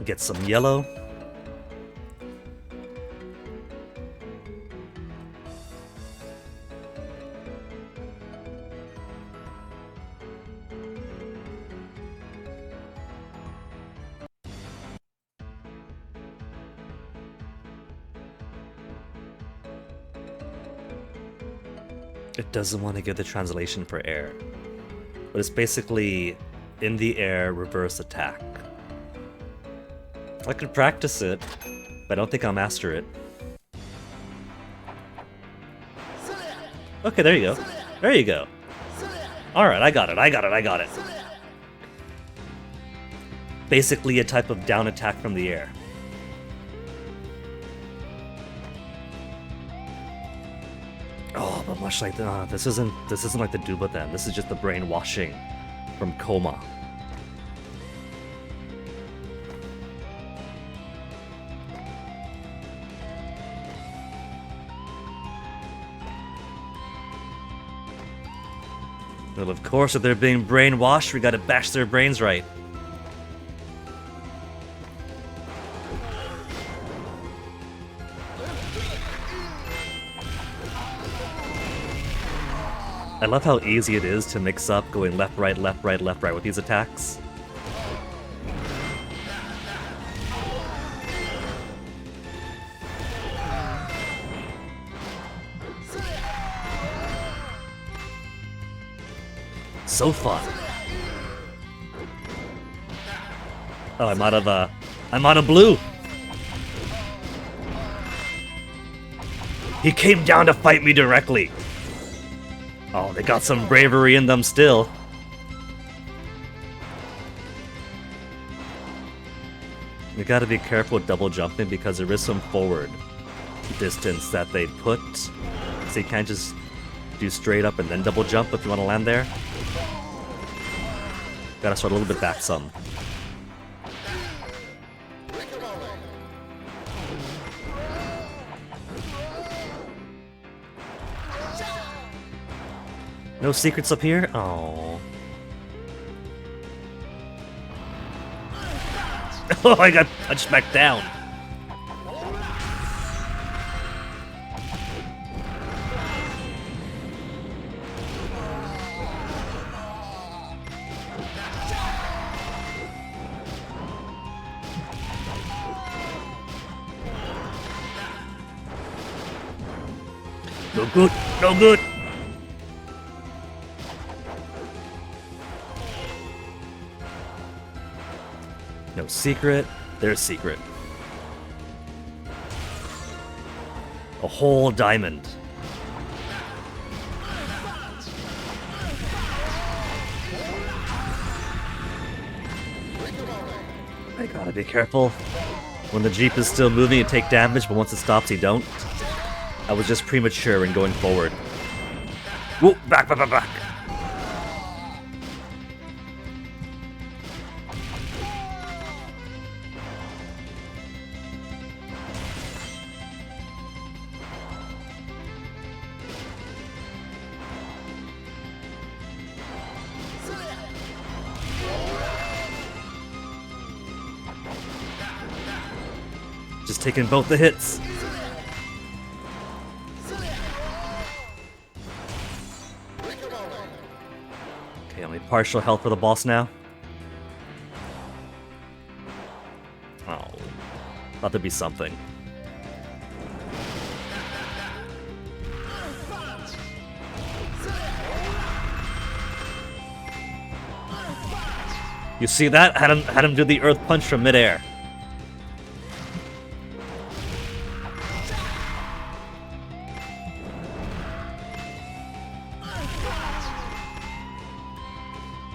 Get some yellow. It doesn't want to give the translation for air, but it's basically in the air reverse attack. I could practice it, but I don't think I'll master it. Okay, there you go. There you go. Alright, I got it. Basically a type of down attack from the air. Oh, but much like this isn't like the Duba then. This is just the brainwashing from coma. Well, of course, if they're being brainwashed, we gotta bash their brains right. I love how easy it is to mix up going left, right with these attacks. So fun. Oh, I'm out of blue. He came down to fight me directly. Oh, they got some bravery in them still. You gotta be careful with double jumping because there is some forward distance that they put. So you can't just do straight up and then double jump if you want to land there. Gotta start a little bit back some. No secrets up here? Oh. Oh, I got punched back down. No good, no good. No secret, there's secret. A whole diamond. I gotta be careful. When the Jeep is still moving, you take damage, but once it stops, you don't. I was just premature in going forward. Whoa, back. Just taking both the hits. Okay, only partial health for the boss now. Oh, thought there'd be something. You see that? Had him do the earth punch from midair.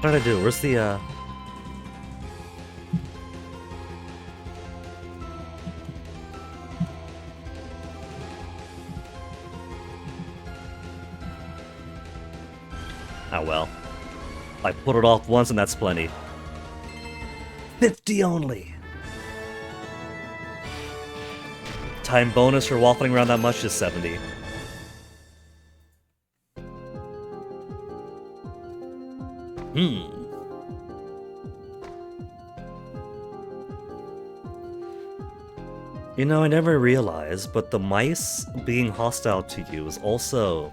What did I do? Where's the Oh well. I pulled it off once and that's plenty. 50 only! Time bonus for waffling around that much is 70. You know, I never realized, but the mice being hostile to you is also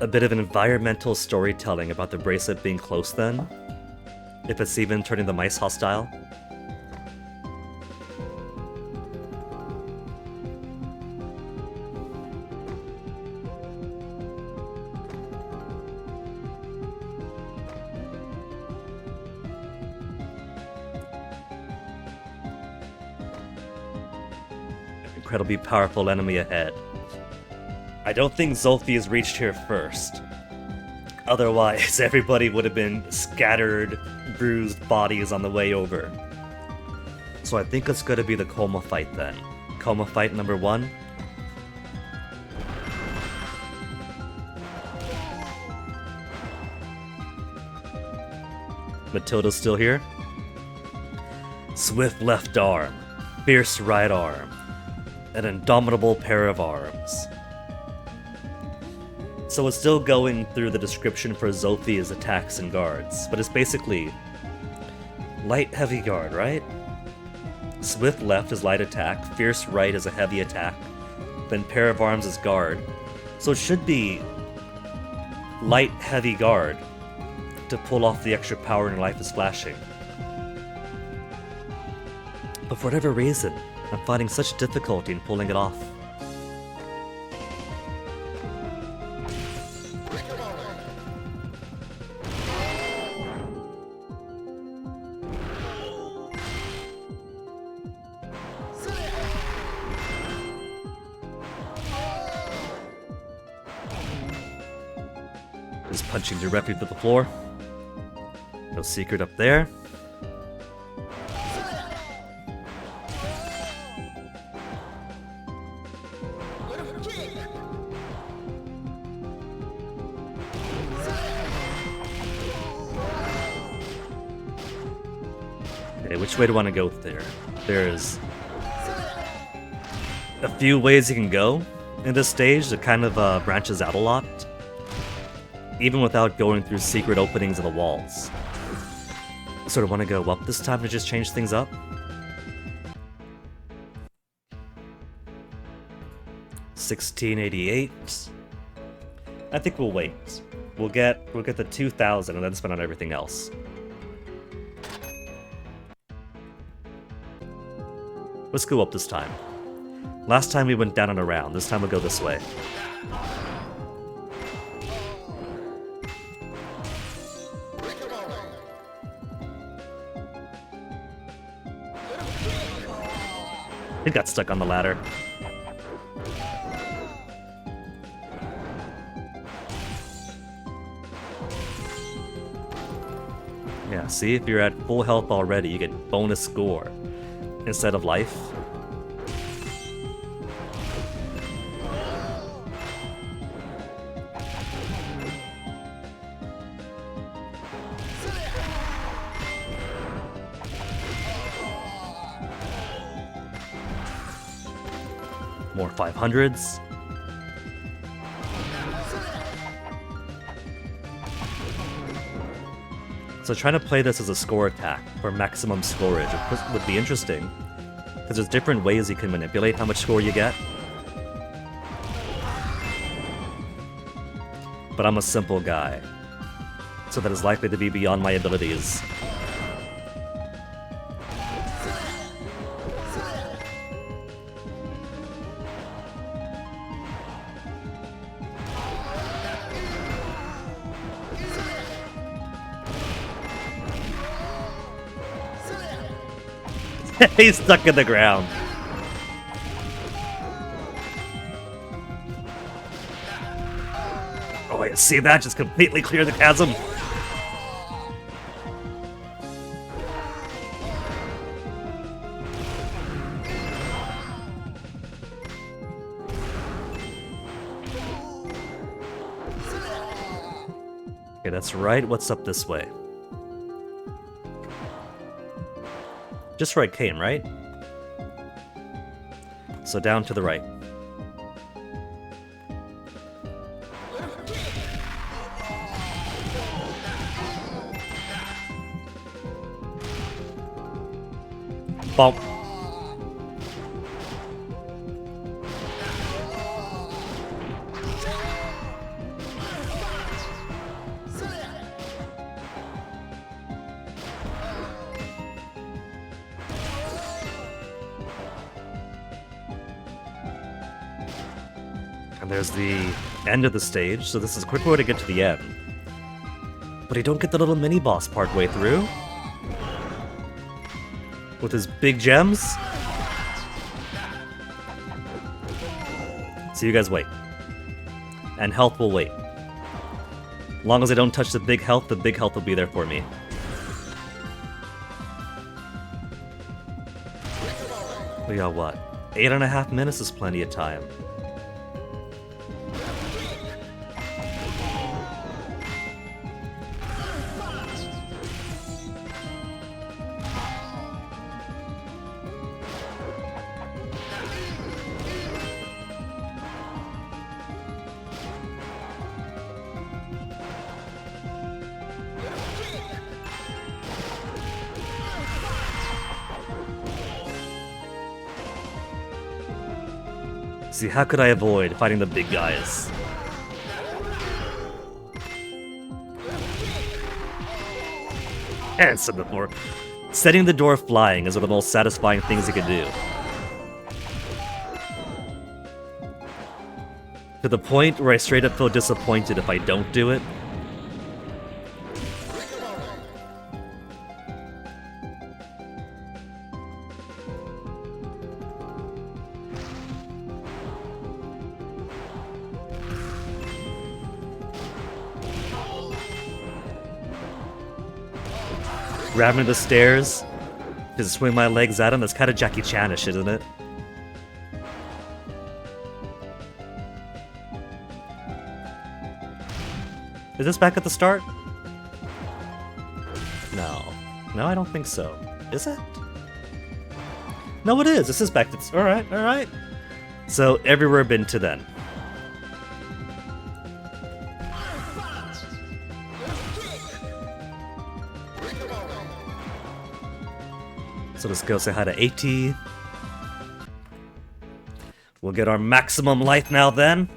a bit of an environmental storytelling about the bracelet being close then. If it's even turning the mice hostile. Incredibly powerful enemy ahead. I don't think Zolfi has reached here first. Otherwise, everybody would have been scattered, bruised bodies on the way over. So I think it's going to be the Coma fight then. Coma fight number 1. Matilda's still here. Swift left arm, fierce right arm, an indomitable pair of arms. So it's still going through the description for Zolfi's attacks and guards, but it's basically light heavy guard, right? Swift left is light attack, fierce right is a heavy attack, then pair of arms is guard. So it should be light heavy guard to pull off the extra power and life is flashing. But for whatever reason, I'm finding such difficulty in pulling it off. Just punching directly to the floor. No secret up there. Okay, which way do I want to go there? There's a few ways you can go in this stage that kind of branches out a lot, even without going through secret openings of the walls. Sort of want to go up this time to just change things up. $1688. I think we'll wait. We'll get the 2,000 and then spend on everything else. Let's go up this time. Last time we went down and around. This time we'll go this way. It got stuck on the ladder. Yeah, see, if you're at full health already, you get bonus score instead of life. More 500s. So trying to play this as a score attack for maximum scoreage would be interesting. Because there's different ways you can manipulate how much score you get. But I'm a simple guy, so that is likely to be beyond my abilities. He's stuck in the ground. Oh, wait, see that? Just completely clear the chasm. Okay, that's right. What's up this way? Just where I came, right? So down to the right. Bump. And there's the end of the stage, so this is a quick way to get to the end. But I don't get the little mini-boss partway through. With his big gems. So you guys wait. And health will wait. As long as I don't touch the big health will be there for me. We got what? 8.5 minutes is plenty of time. See, how could I avoid fighting the big guys? And said before, setting the door flying is one of the most satisfying things you can do. To the point where I straight up feel disappointed if I don't do it. Grabbing the stairs, just swing my legs at him. That's kind of Jackie Chan-ish, isn't it? Is this back at the start? No. No, I don't think so. Is it? No, it is. This is back to... Alright, alright. So, everywhere been to then. So let's go say hi to AT. We'll get our maximum life now then.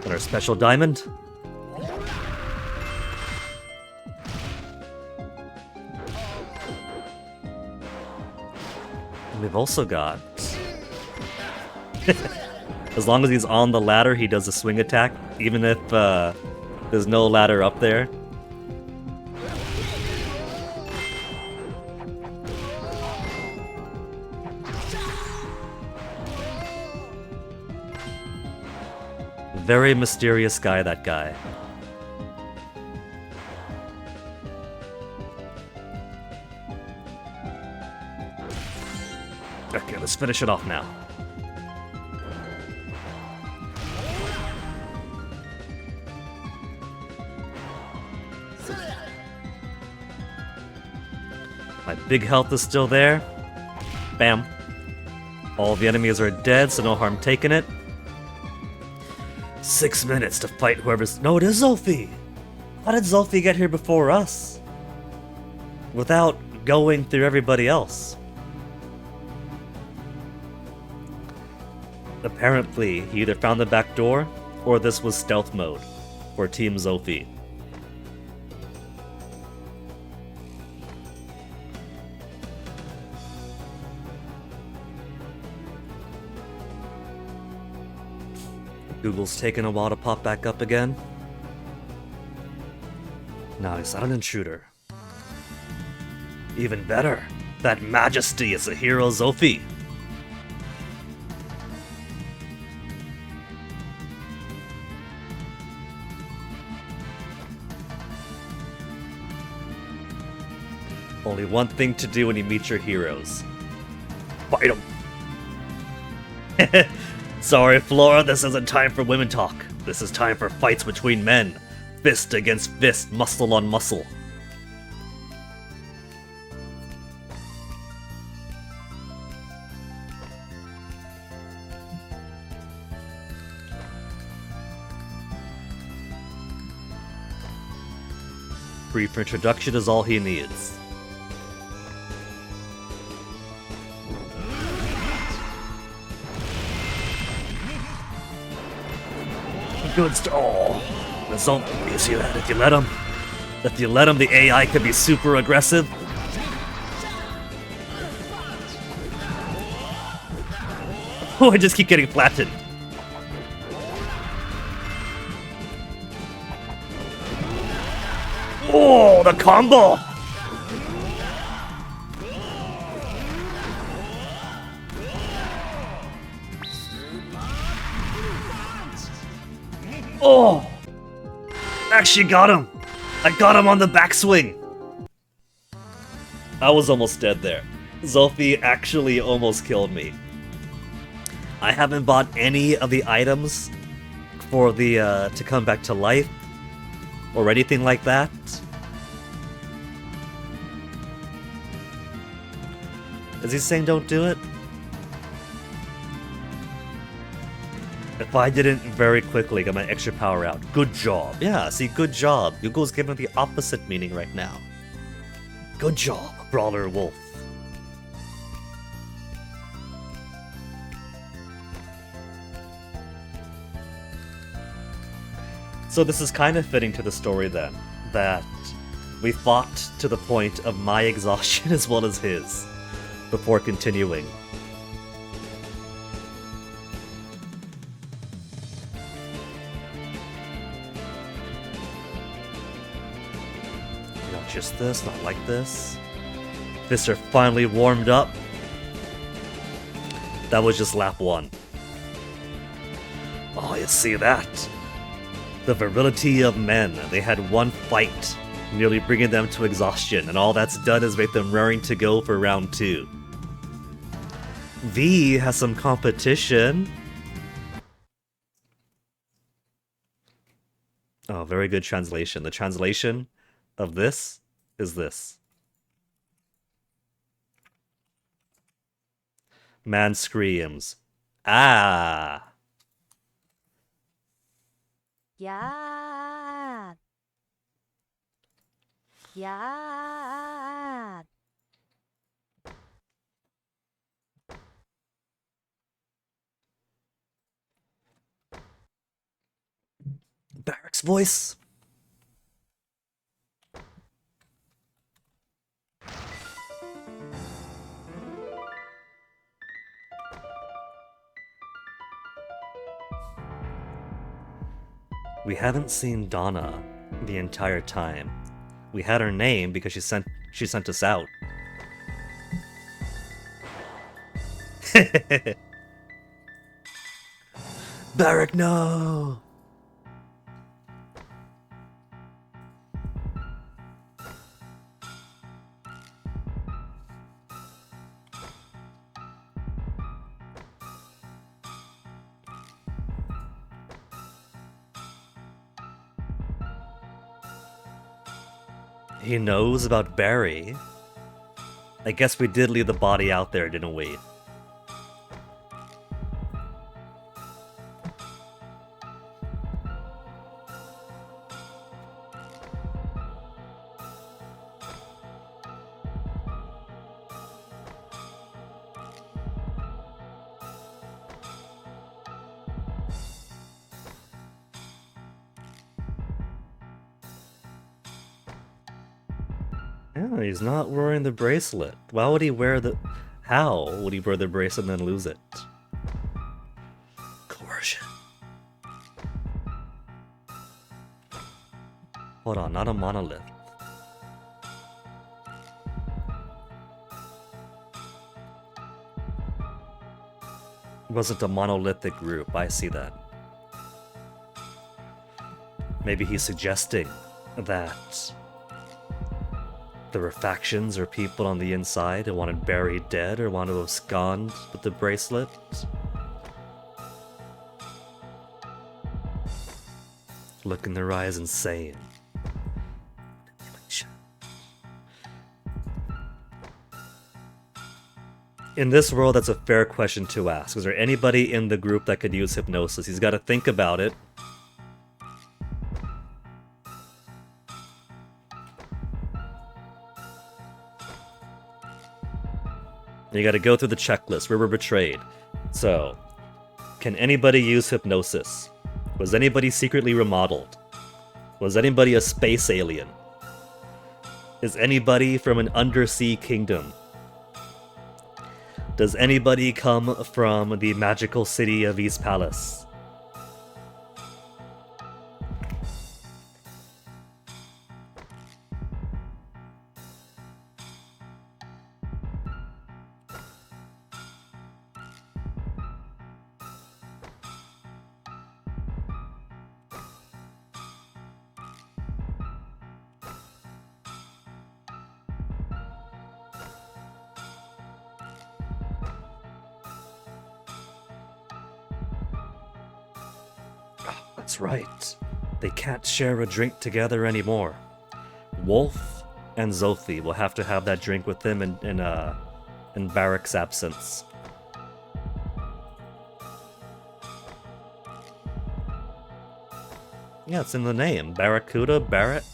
And our special diamond. And we've also got... As long as he's on the ladder, he does a swing attack, even if there's no ladder up there. Very mysterious guy, that guy. Okay, let's finish it off now. My big health is still there. Bam. All the enemies are dead, so no harm taking it. 6 minutes to fight whoever's... No, it is Zolfi! How did Zolfi get here before us? Without going through everybody else. Apparently, he either found the back door, or this was stealth mode for Team Zolfi. Google's taking a while to pop back up again. Now he's not an intruder. Even better, that majesty is the hero Zolfi. Only one thing to do when you meet your heroes. Fight them. Sorry, Flora, this isn't time for women talk. This is time for fights between men. Fist against fist, muscle on muscle. Brief introduction is all he needs. Good oh, you see that? If you let him, the AI could be super aggressive. Oh, I just keep getting flattened. Oh, the combo! Oh! Actually got him! I got him on the backswing! I was almost dead there. Zolfi actually almost killed me. I haven't bought any of the items for the, to come back to life, or anything like that. Is he saying don't do it? If I didn't very quickly get my extra power out. Good job. Yeah, see, good job. Google's giving it the opposite meaning right now. Good job, Brawler Wolf. So this is kind of fitting to the story then, that we fought to the point of my exhaustion as well as his, before continuing. Not just this, not like this. Fists are finally warmed up. That was just lap 1. Oh, you see that? The virility of men. They had one fight, nearly bringing them to exhaustion, and all that's done is make them raring to go for round 2. V has some competition. Oh, very good translation. The translation of this is this. Man screams, "Ah!" Yeah. Yeah. Barrack's voice. We haven't seen Donna the entire time. We had her name because she sent us out. Barrack, no! He knows about Barry. I guess we did leave the body out there, didn't we? Yeah, he's not wearing the bracelet. Why would he wear the... How would he wear the bracelet and then lose it? Coercion. Hold on, not a monolith. It wasn't a monolithic group, I see that. Maybe he's suggesting that there were factions or people on the inside who wanted buried dead or want to abscond with the bracelet. Look in their eyes insane. In this world, that's a fair question to ask. Is there anybody in the group that could use hypnosis? He's got to think about it. You got to go through the checklist. We were betrayed. So, can anybody use hypnosis? Was anybody secretly remodeled? Was anybody a space alien? Is anybody from an undersea kingdom? Does anybody come from the magical city of East Palace? That's right. They can't share a drink together anymore. Wolf and Zothi will have to have that drink with them in Barak's absence. Yeah, it's in the name. Barracuda, Barak.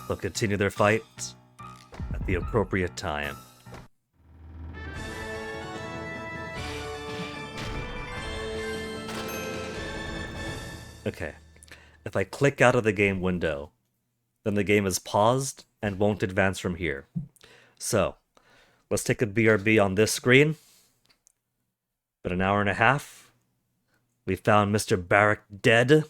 They'll continue their fight at the appropriate time. Okay. If I click out of the game window, then the game is paused and won't advance from here. So, let's take a BRB on this screen. But an hour and a half. We found Mr. Barak dead.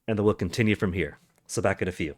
And then we'll continue from here. So back in a few.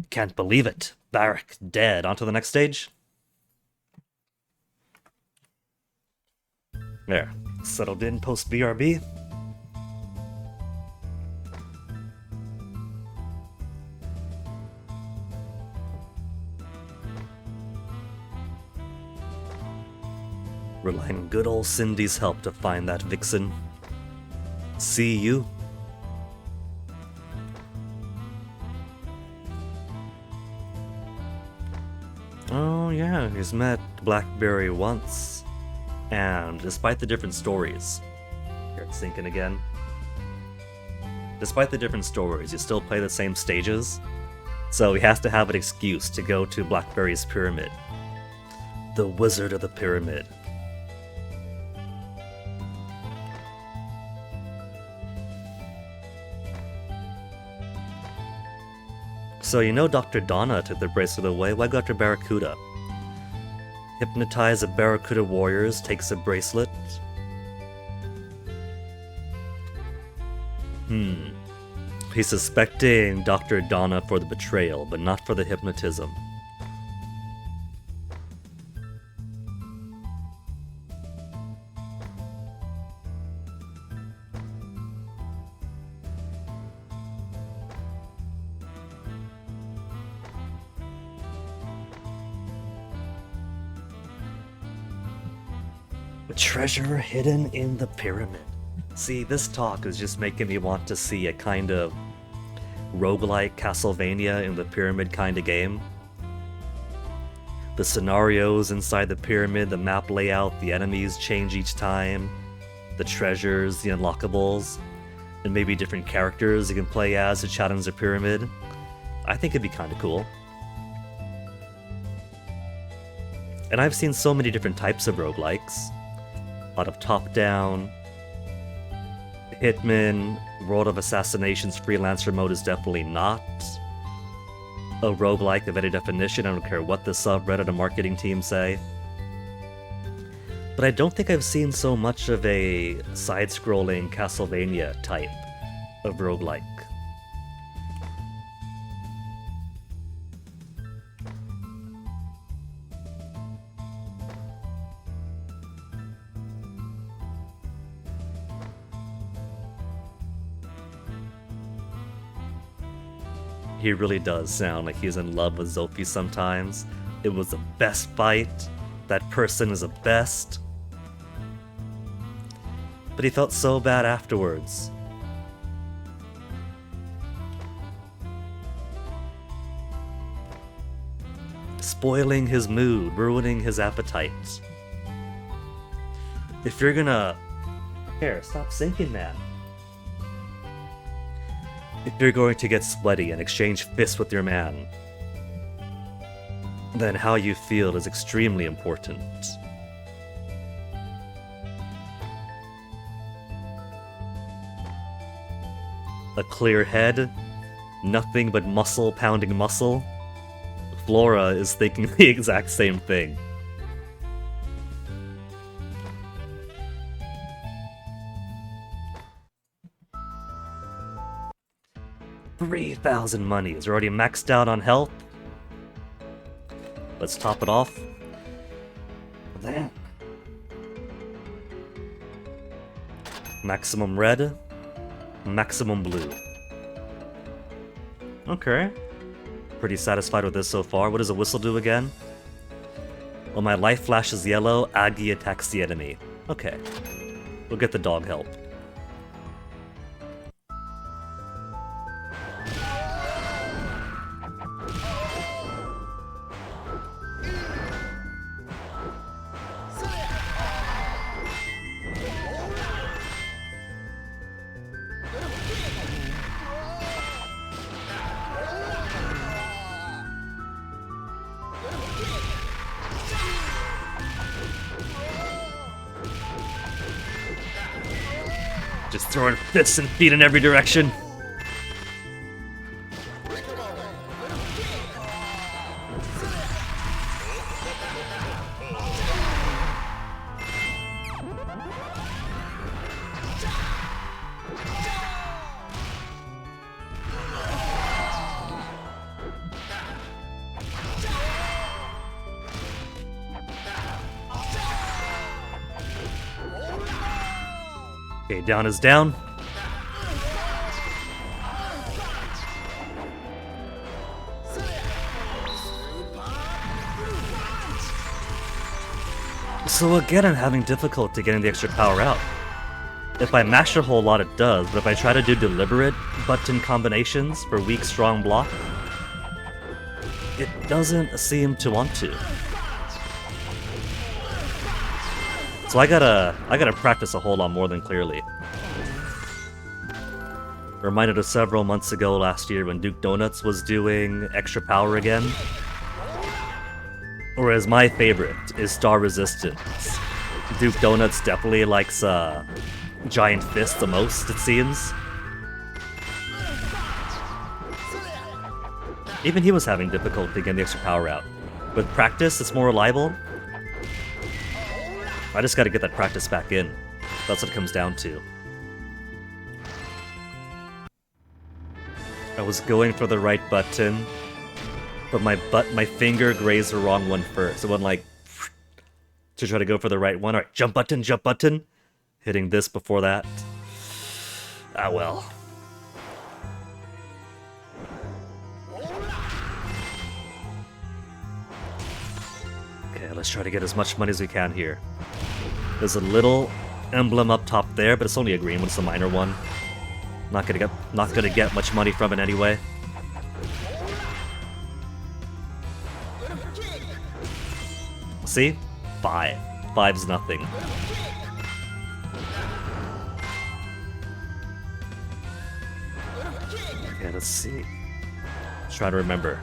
Can't believe it. Barak dead. On to the next stage. There. Settled in post BRB. Relying on good old Cindy's help to find that vixen. See you. Oh yeah, he's met Blackberry once. And despite the different stories... Here, it's sinking again. Despite the different stories, you still play the same stages. So he has to have an excuse to go to Blackberry's pyramid. The Wizard of the Pyramid. So you know Dr. Donna took the bracelet away, why go after Barracuda? Hypnotize the Barracuda warriors, takes a bracelet. He's suspecting Dr. Donna for the betrayal, but not for the hypnotism. A treasure hidden in the pyramid. See, this talk is just making me want to see a kind of roguelike Castlevania in the pyramid kind of game. The scenarios inside the pyramid, the map layout, the enemies change each time, the treasures, the unlockables, and maybe different characters you can play as to challenge the pyramid. I think it'd be kind of cool. And I've seen so many different types of roguelikes. A lot of top-down, Hitman, World of Assassinations Freelancer mode is definitely not a roguelike of any definition. I don't care what the subreddit and marketing team say. But I don't think I've seen so much of a side-scrolling Castlevania type of roguelike. He really does sound like he's in love with Zophie sometimes. It was the best fight. That person is the best. But he felt so bad afterwards. Spoiling his mood, ruining his appetite. If you're gonna... Here, stop sinking, man. If you're going to get sweaty and exchange fists with your man, then how you feel is extremely important. A clear head, nothing but muscle pounding muscle. Flora is thinking the exact same thing. $3,000 money. Is already maxed out on health. Let's top it off. Then maximum red, maximum blue. Okay. Pretty satisfied with this so far. What does a whistle do again? When my life flashes yellow, Aggie attacks the enemy. Okay. We'll get the dog help. Just throwing fists and feet in every direction. Okay, down is down. So again, I'm having difficulty getting the extra power out. If I mash a whole lot, it does, but if I try to do deliberate button combinations for weak, strong block, it doesn't seem to want to. So I gotta practice a whole lot more than clearly. Reminded of several months ago last year when Duke Donuts was doing extra power again. Whereas my favorite is Star Resistance. Duke Donuts definitely likes Giant Fist the most, it seems. Even he was having difficulty getting the extra power out. With practice, it's more reliable. I just gotta get that practice back in. That's what it comes down to. I was going for the right button, but my finger grazed the wrong one first. It went like to try to go for the right one. Alright, jump button, jump button. Hitting this before that. Ah well. Okay, let's try to get as much money as we can here. There's a little emblem up top there, but it's only a green one, it's a minor one. Not gonna get much money from it anyway. See? 5. 5's nothing. Okay, let's see. Let's try to remember.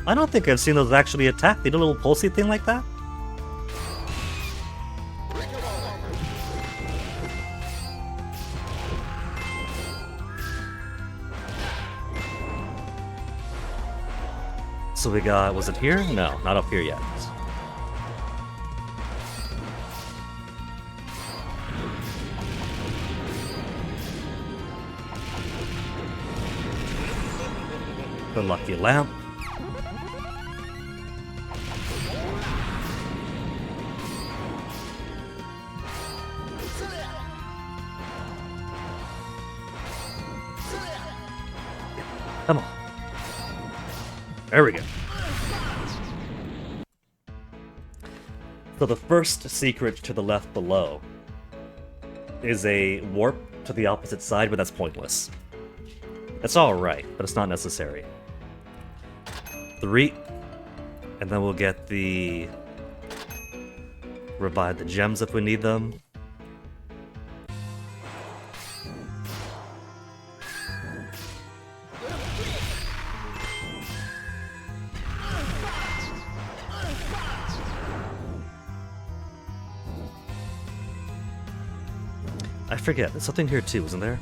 I don't think I've seen those actually attack. They do a little pulsey thing like that. So we got, was it here? No, not up here yet. The lucky lamp. Come on. There we go. So the first secret to the left below is a warp to the opposite side, but that's pointless. It's alright, but it's not necessary. 3. And then we'll get the... revive the gems if we need them. I forget, there's something here too, isn't there?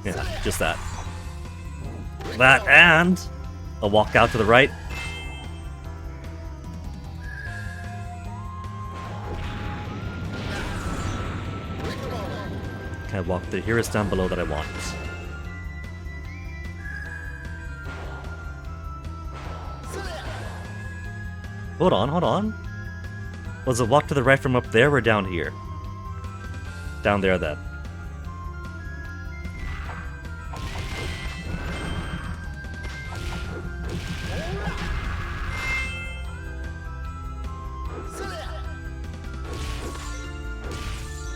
Yeah, just that. That and a walk out to the right. Can I walk through? Here is down below that I want. Hold on, hold on. Was it walk to the right from up there or down here? Down there, then.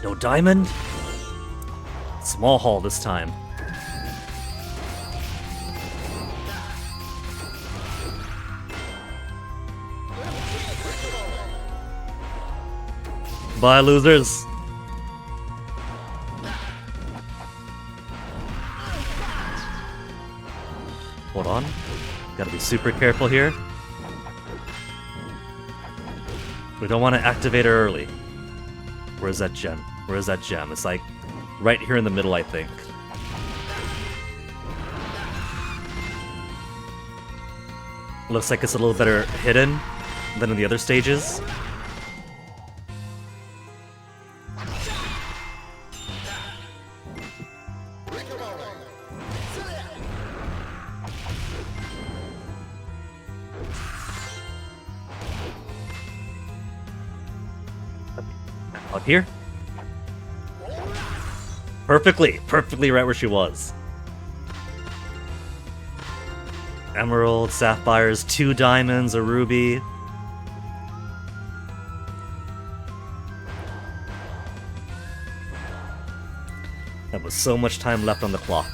No diamond? Small haul this time. Bye, losers. Hold on. Gotta be super careful here. We don't want to activate her early. Where's that gem? Where's that gem? It's like right here in the middle, I think. Looks like it's a little better hidden than in the other stages. Out here. Perfectly right where she was. Emerald, sapphires, 2 diamonds, a ruby. That was so much time left on the clock.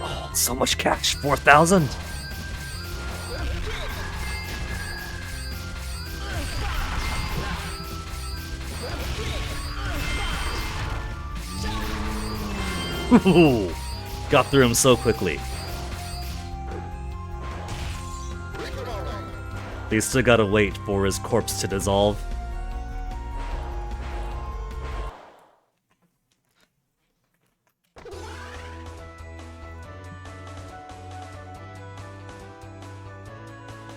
Oh, so much cash, 4,000. Ooh, got through him so quickly. They still gotta wait for his corpse to dissolve.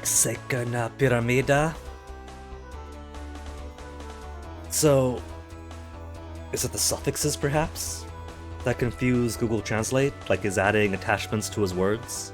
Second Pyramida. So, is it the suffixes perhaps that confuse Google Translate, like is adding attachments to his words?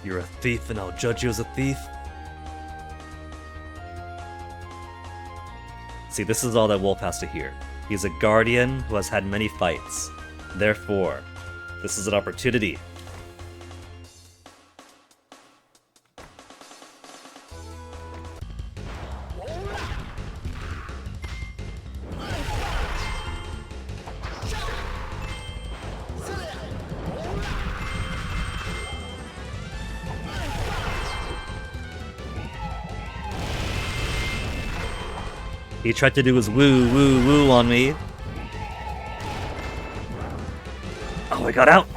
You're a thief and I'll judge you as a thief? See, this is all that Wolf has to hear. He's a guardian who has had many fights. Therefore, this is an opportunity. He tried to do his woo, woo, woo on me. Oh, I got out!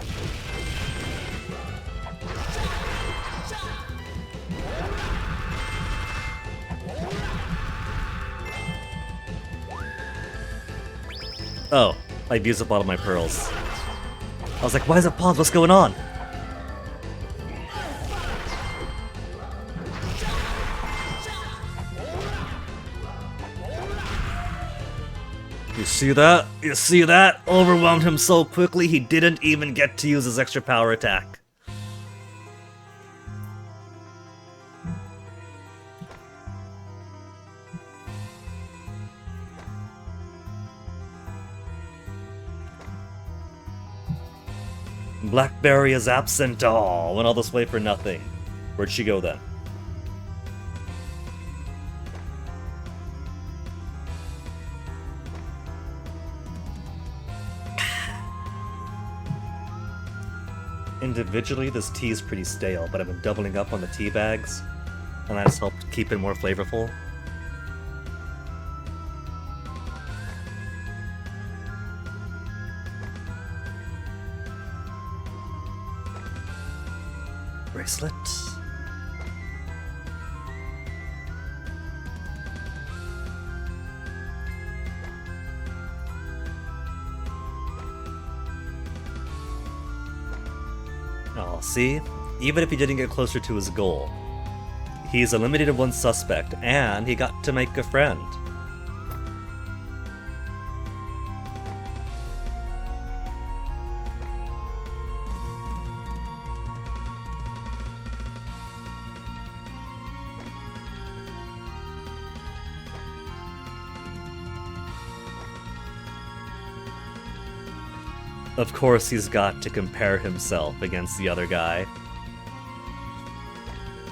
Oh, I've used up all of my pearls. I was like, why is it paused? What's going on? You see that? You see that? Overwhelmed him so quickly he didn't even get to use his extra power attack. Blackberry is absent. Oh, went all this way for nothing. Where'd she go then? Individually, this tea is pretty stale, but I've been doubling up on the tea bags, and that's helped keep it more flavorful. Bracelet. Oh, see? Even if he didn't get closer to his goal, he's eliminated one suspect, and he got to make a friend. Of course he's got to compare himself against the other guy.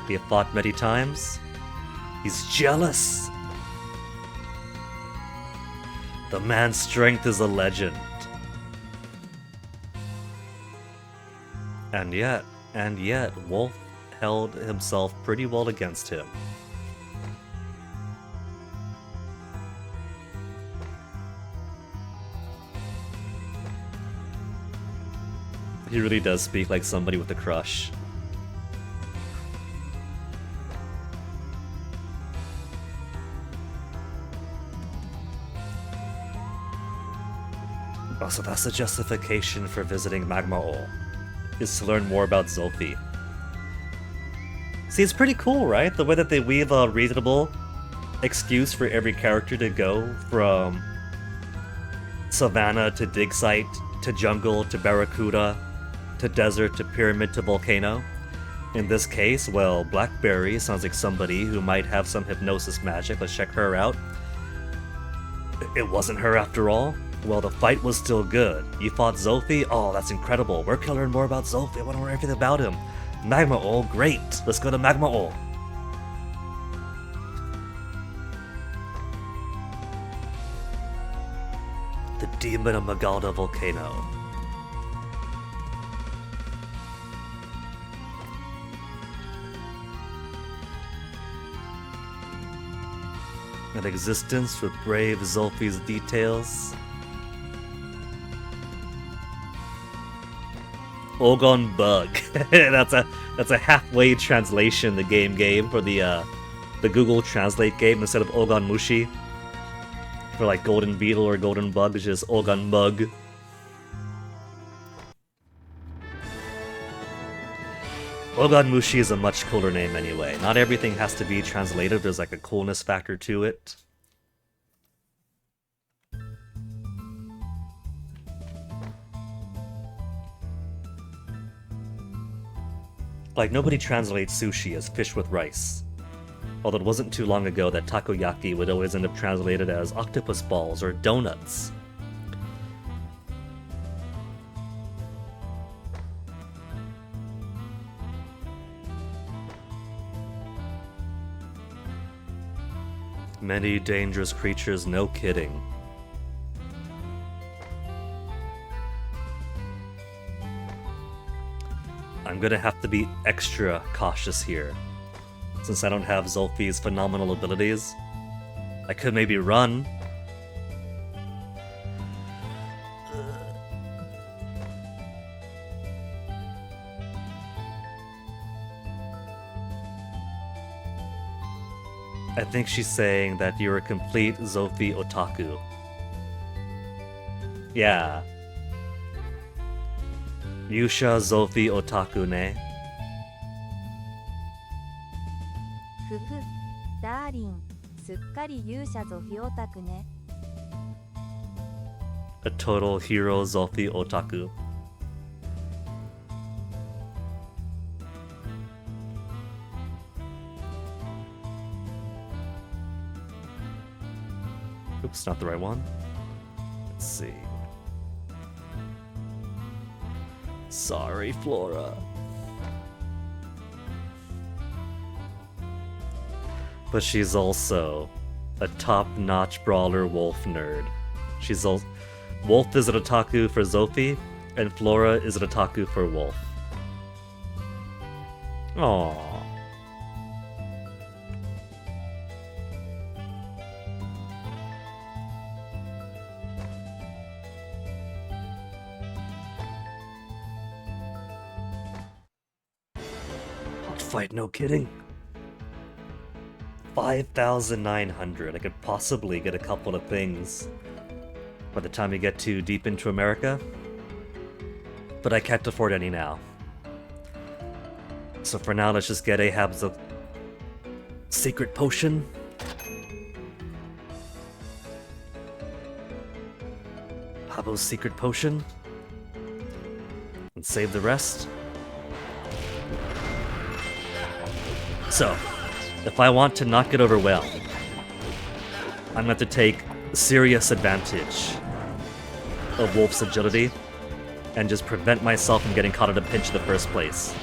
They have fought many times. He's jealous. The man's strength is a legend. And yet, Wolf held himself pretty well against him. He really does speak like somebody with a crush. Oh, so that's the justification for visiting Magma Ol, is to learn more about Zolfi. See, it's pretty cool, right? The way that they weave a reasonable excuse for every character to go from savannah to dig site to jungle to barracuda to desert to pyramid to volcano. In this case, well, Blackberry sounds like somebody who might have some hypnosis magic. Let's check her out. It wasn't her after all. Well, the fight was still good. You fought Zolfi? Oh, that's incredible. Where can I learn more about Zolfi? I want to learn everything about him. Magma Ol, great. Let's go to Magma Ol. The Demon of Magalda Volcano. An existence with brave Zolfi's details. Ogon Bug. that's a halfway translation the game gave for the Google Translate game. Instead of Ogon Mushi for like Golden Beetle or Golden Bug, it's just Ogon Bug. Ogon Mushi is a much cooler name anyway. Not everything has to be translated, there's like a coolness factor to it. Like, nobody translates sushi as fish with rice. Although it wasn't too long ago that takoyaki would always end up translated as octopus balls or donuts. Many dangerous creatures, no kidding. I'm gonna have to be extra cautious here, since I don't have Zolfi's phenomenal abilities. I could maybe run. I think she's saying that you're a complete Zolfi otaku. Yeah. Yusha Zolfi otaku ne. ふふ、ダーリン、すっかり勇者ゾフィオタクね。A total hero Zolfi otaku. Oops, not the right one. Let's see. Sorry, Flora. But she's also a top-notch brawler wolf nerd. Wolf is an otaku for Zolfi, and Flora is an otaku for Wolf. Aww. Fight, no kidding. 5,900. I could possibly get a couple of things by the time we get too deep into America, but I can't afford any now. So for now, let's just get Ahab's secret potion. Habo's secret potion. And save the rest. So, if I want to not get overwhelmed, I'm going to have to take serious advantage of Wolf's agility and just prevent myself from getting caught in a pinch in the first place.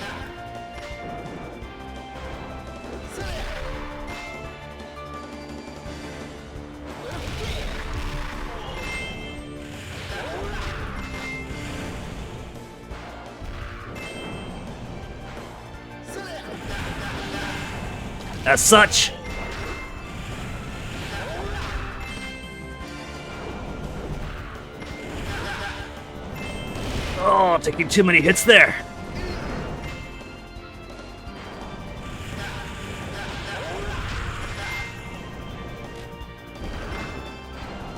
as such. Oh, taking too many hits there.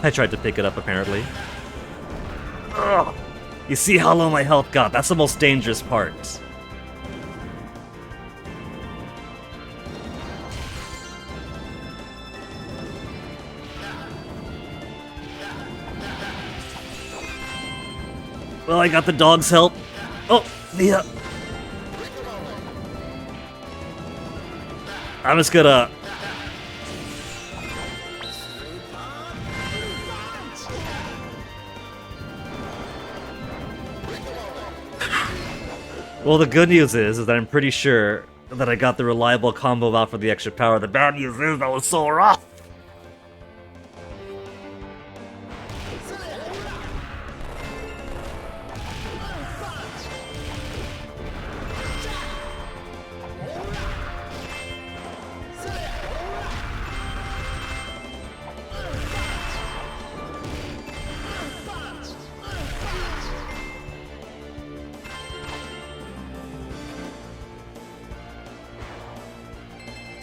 I tried to pick it up, apparently. Ugh. You see how low my health got? That's the most dangerous part. Well, I got the dog's help. Oh, yeah. I'm just gonna... Well, the good news is that I'm pretty sure that I got the reliable combo out for the extra power. The bad news is that was so rough.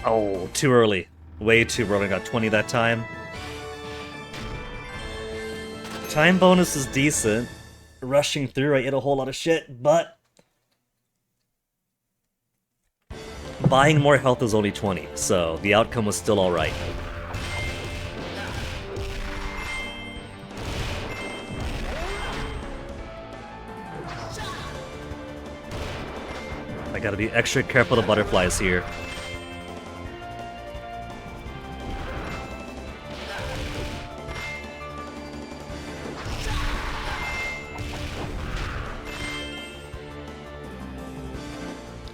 Oh, too early. Way too early. I got 20 that time. Time bonus is decent. Rushing through, I ate a whole lot of shit, but... buying more health is only 20, so the outcome was still alright. I gotta be extra careful of butterflies here.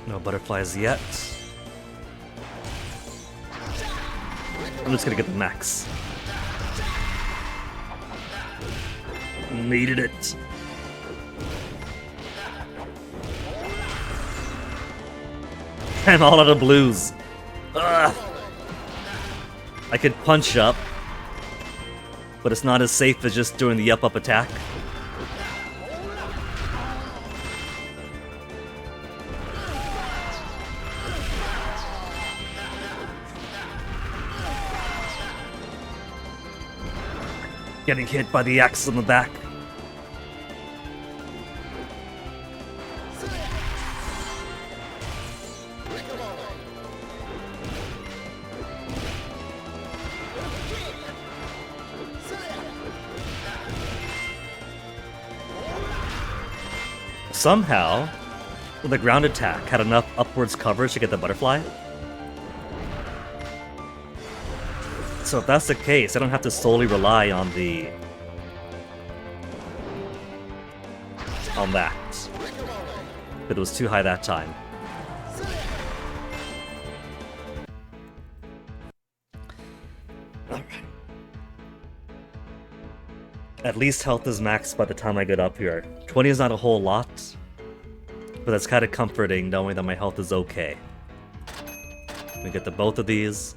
No butterflies yet. I'm just gonna get the max. Needed it. I'm all out of blues. Ugh. I could punch up, but it's not as safe as just doing the up attack. Getting hit by the axe on the back. Somehow, the ground attack had enough upwards coverage to get the butterfly. So if that's the case, I don't have to solely rely on that. But it was too high that time. Alright. At least health is maxed by the time I get up here. 20 is not a whole lot, but that's kind of comforting knowing that my health is okay. We get to both of these.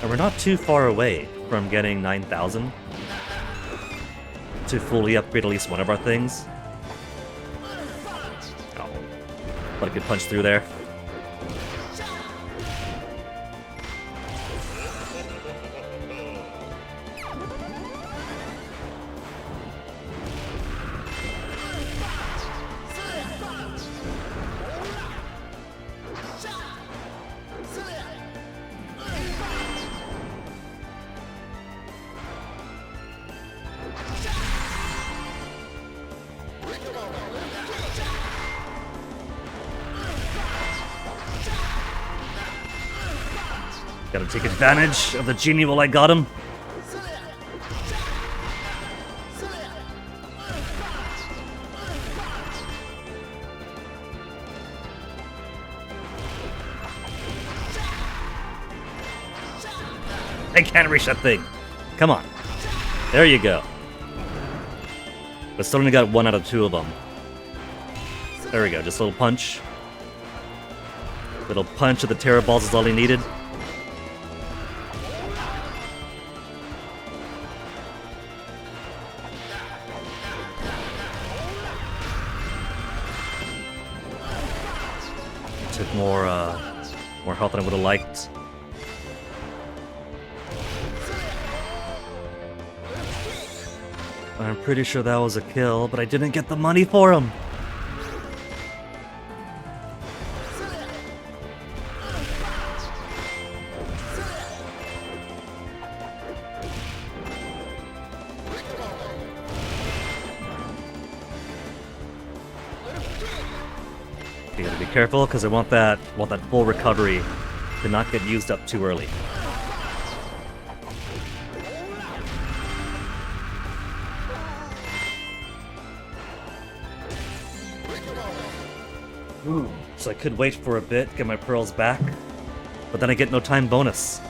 And we're not too far away from getting 9,000 to fully upgrade at least one of our things. Oh, but I could punch through there. Gotta take advantage of the genie while I got him. I can't reach that thing. Come on. There you go. But still only got 1 out of 2 of them. There we go, just a little punch. Little punch of the Terror Balls is all he needed. Took more health than I would have liked. I'm pretty sure that was a kill, but I didn't get the money for him. You gotta be careful because I want that full recovery to not get used up too early. Ooh, so I could wait for a bit, get my pearls back, but then I get no time bonus.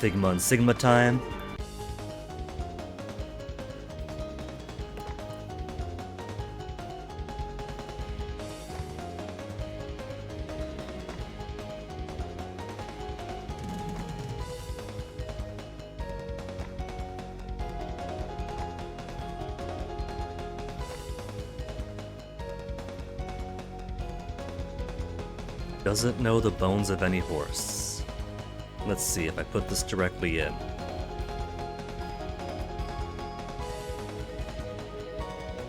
Figma and Sigma time. Doesn't know the bones of any horse. Let's see if I put this directly in.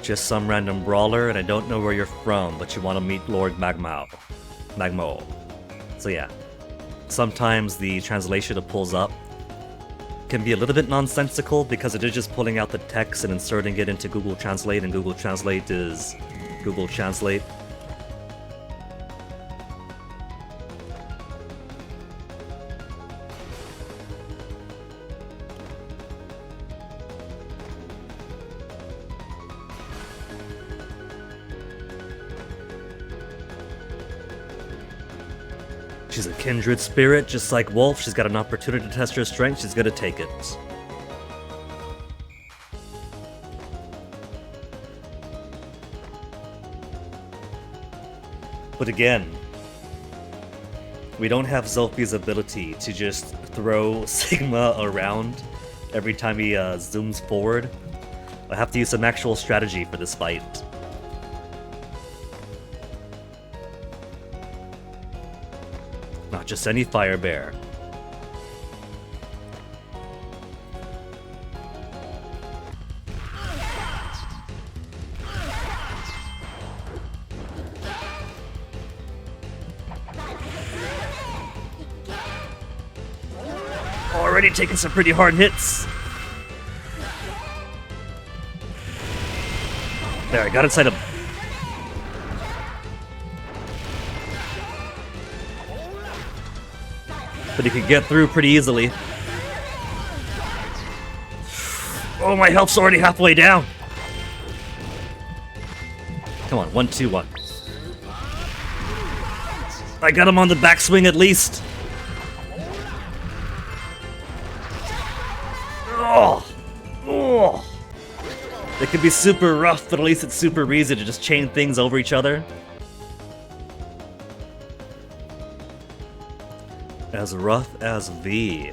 Just some random brawler, and I don't know where you're from, but you want to meet Lord Magmao. So yeah, sometimes the translation it pulls up can be a little bit nonsensical because it is just pulling out the text and inserting it into Google Translate, and Google Translate is Google Translate. She's a kindred spirit, just like Wolf. She's got an opportunity to test her strength. She's gonna take it. But again, we don't have Zolfi's ability to just throw Sigma around every time he zooms forward. I have to use some actual strategy for this fight. Not just any fire bear. Already taking some pretty hard hits. There, I got inside him. But he could get through pretty easily. Oh, my health's already halfway down. Come on, 1, 2, 1. I got him on the backswing at least. Oh, oh. It can be super rough, but at least it's super easy to just chain things over each other. As rough as V.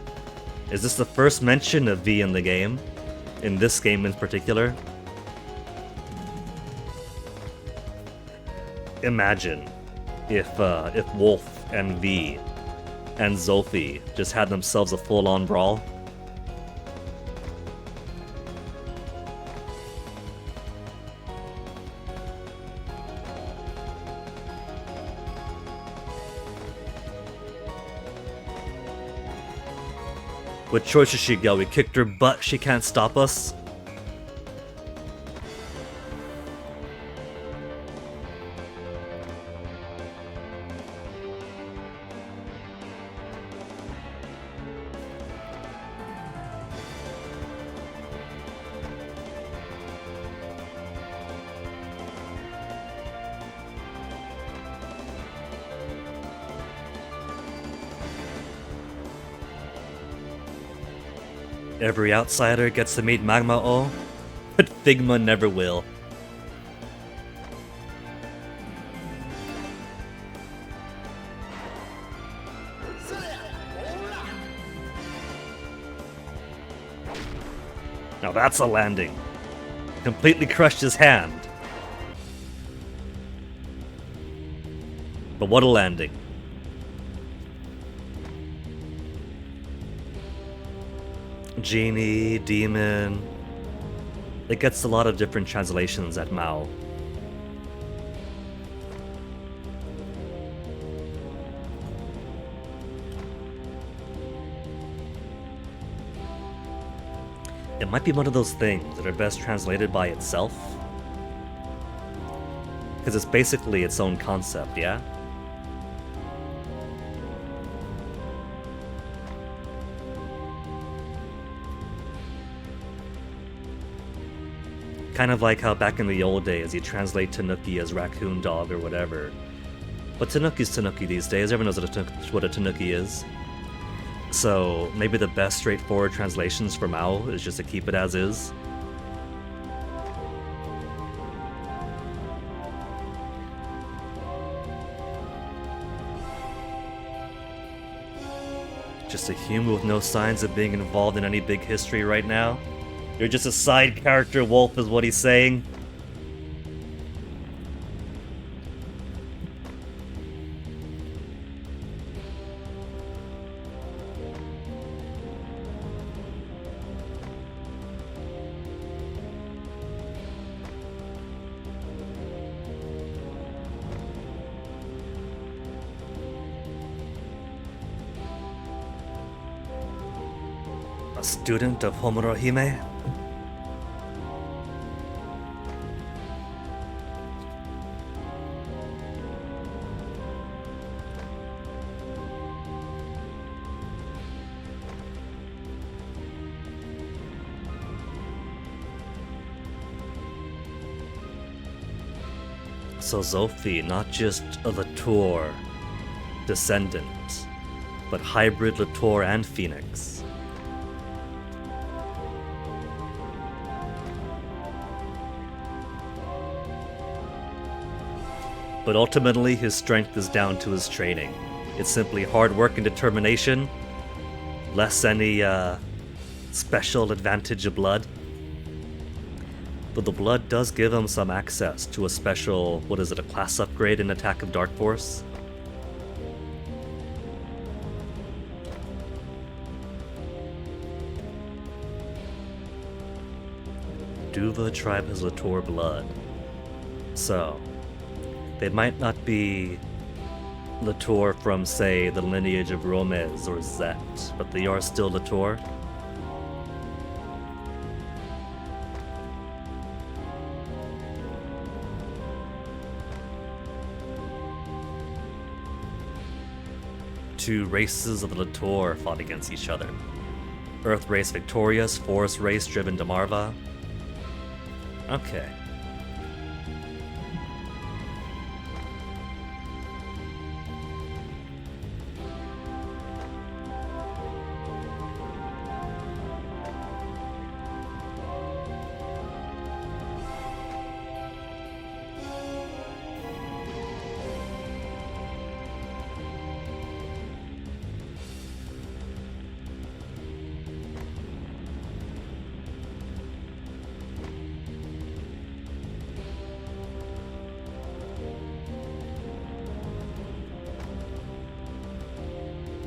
Is this the first mention of V in the game? In this game in particular? Imagine if Wolf and V and Zolfi just had themselves a full-on brawl. What choice does she go? We kicked her butt, she can't stop us. Every outsider gets to meet Magmao, but Figma never will. Now that's a landing. Completely crushed his hand. But what a landing. Genie, demon. It gets a lot of different translations at Mao. It might be one of those things that are best translated by itself. Because it's basically its own concept, yeah? Kind of like how back in the old days you translate Tanuki as raccoon dog or whatever. But Tanuki's Tanuki these days, everyone knows what a Tanuki is. So maybe the best straightforward translations for Mao is just to keep it as is. Just a human with no signs of being involved in any big history right now. You're just a side character, Wolf, is what he's saying. A student of Homorohime? So Zophie, not just a Latour descendant, but hybrid Latour and Phoenix. But ultimately, his strength is down to his training. It's simply hard work and determination, less any special advantage of blood. But the blood does give him some access to a special, what is it, a class upgrade in Attack of Dark Force? Duva tribe has Latour blood. So, they might not be Latour from, say, the lineage of Romez or Zet, but they are still Latour. Two races of the Latour fought against each other. Earth race victorious, Forest race driven to Marva. Okay.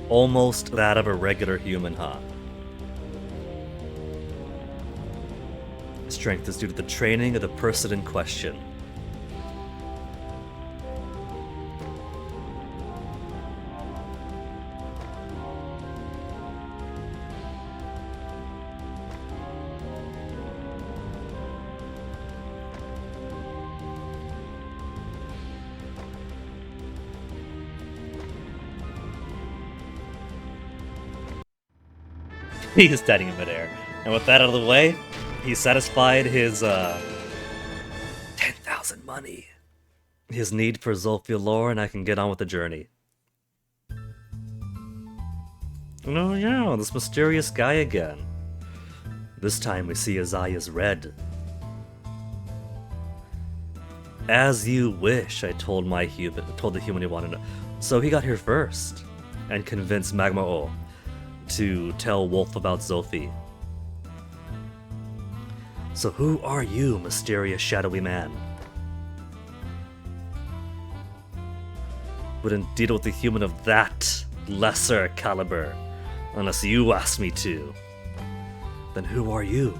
Almost that of a regular human, huh? Strength is due to the training of the person in question. He's standing in midair. And with that out of the way, he satisfied his 10,000 money. His need for Zolfia lore, and I can get on with the journey. Oh yeah, this mysterious guy again. This time we see his eye is red. As you wish, I told the human he wanted to know. So he got here first, and convinced Magma O to tell Wolf about Zophie. So who are you, mysterious shadowy man? Wouldn't deal with a human of that lesser caliber unless you ask me to. Then who are you?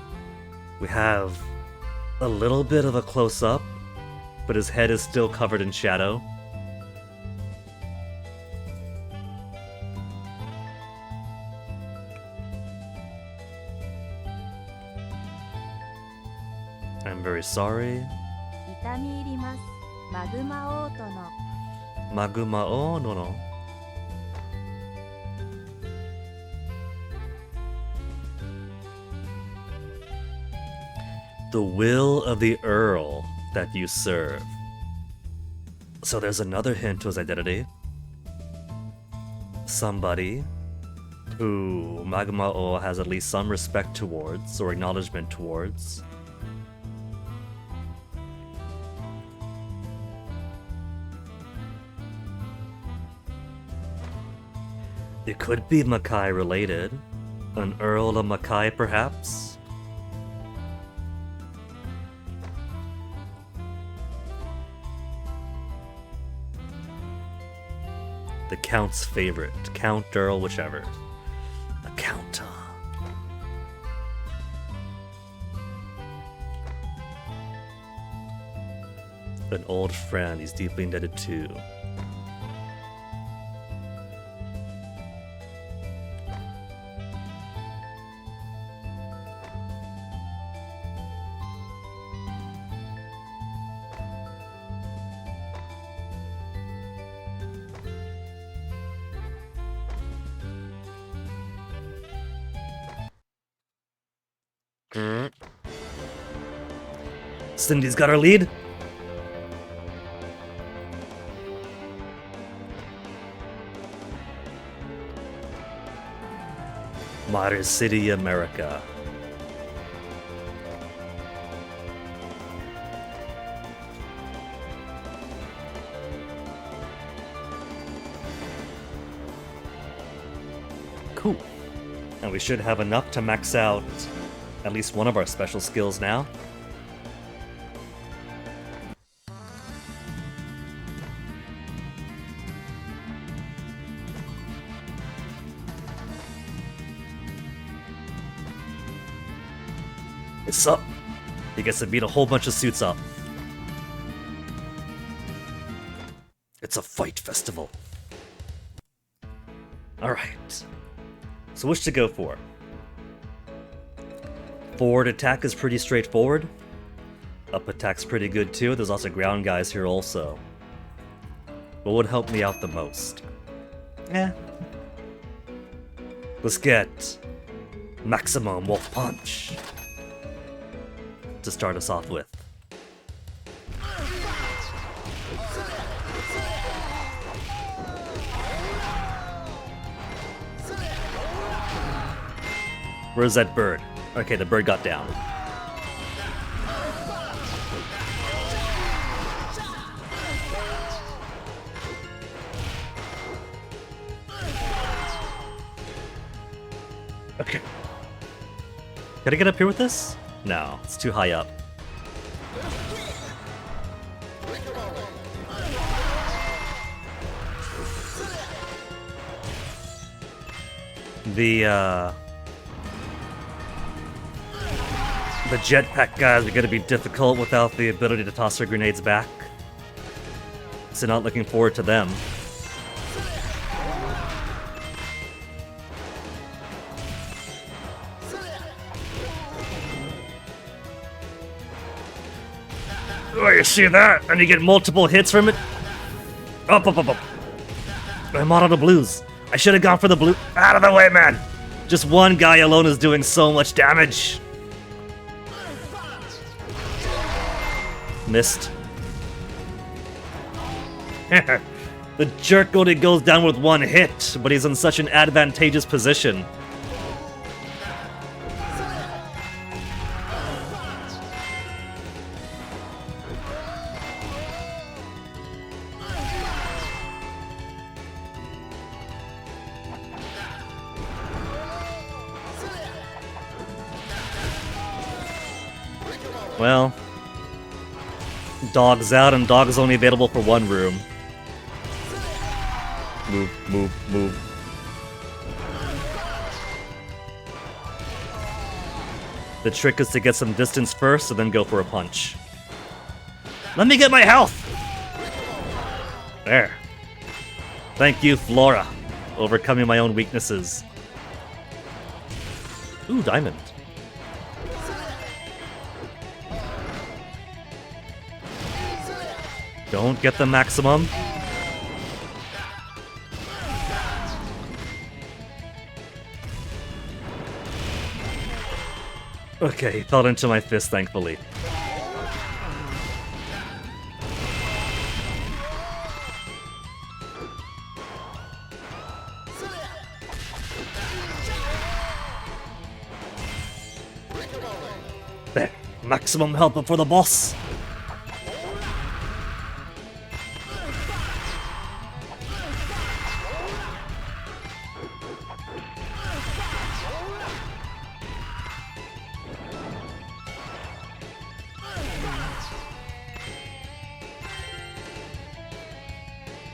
We have a little bit of a close-up, but his head is still covered in shadow. I'm very sorry. 痛み入ります。マグマオートの Maguma o no no. The will of the Earl that you serve. So there's another hint to his identity. Somebody who Maguma O has at least some respect towards or acknowledgement towards. It could be Makai related. An Earl of Makai, perhaps? The Count's favorite. Count, Earl, whichever. The Count, huh? An old friend he's deeply indebted to. Cindy's got her lead. Motor City, America. Cool. And we should have enough to max out at least one of our special skills now. It's up. He gets to beat a whole bunch of suits up. It's a fight festival. Alright. So which to go for? Forward attack is pretty straightforward. Up attack's pretty good too. There's lots of ground guys here also. What would help me out the most? Let's get Maximum Wolf Punch to start us off with. Where's that bird? Okay, the bird got down. Okay. Can I get up here with this? No, it's too high up. The jetpack guys are gonna be difficult without the ability to toss their grenades back. So not looking forward to them. Oh, you see that? And you get multiple hits from it? Up. I'm out of the blues. I should have gone for the blue. Out of the way, man! Just one guy alone is doing so much damage. Missed. The jerk only goes down with one hit, but he's in such an advantageous position. Well, dog's out and dog's only available for one room. Move, move, move. The trick is to get some distance first and then go for a punch. Let me get my health! There. Thank you, Flora. Overcoming my own weaknesses. Ooh, diamond. Don't get the maximum. Okay, he fell into my fist, thankfully. There, maximum health before the boss.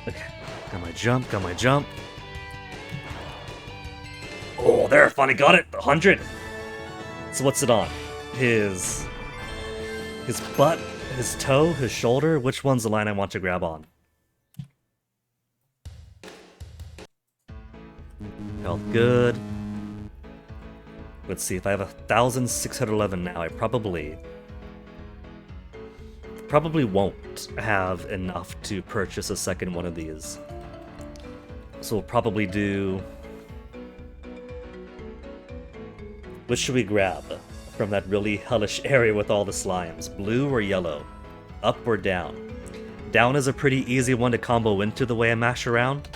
Okay, got my jump. Oh, there, finally got it, 100. So what's it on? His butt, his toe, his shoulder? Which one's the line I want to grab on? Felt good. Let's see, if I have 1,611 now, I probably won't have enough to purchase a second one of these. So we'll probably do... Which should we grab from that really hellish area with all the slimes? Blue or yellow? Up or down? Down is a pretty easy one to combo into the way I mash around.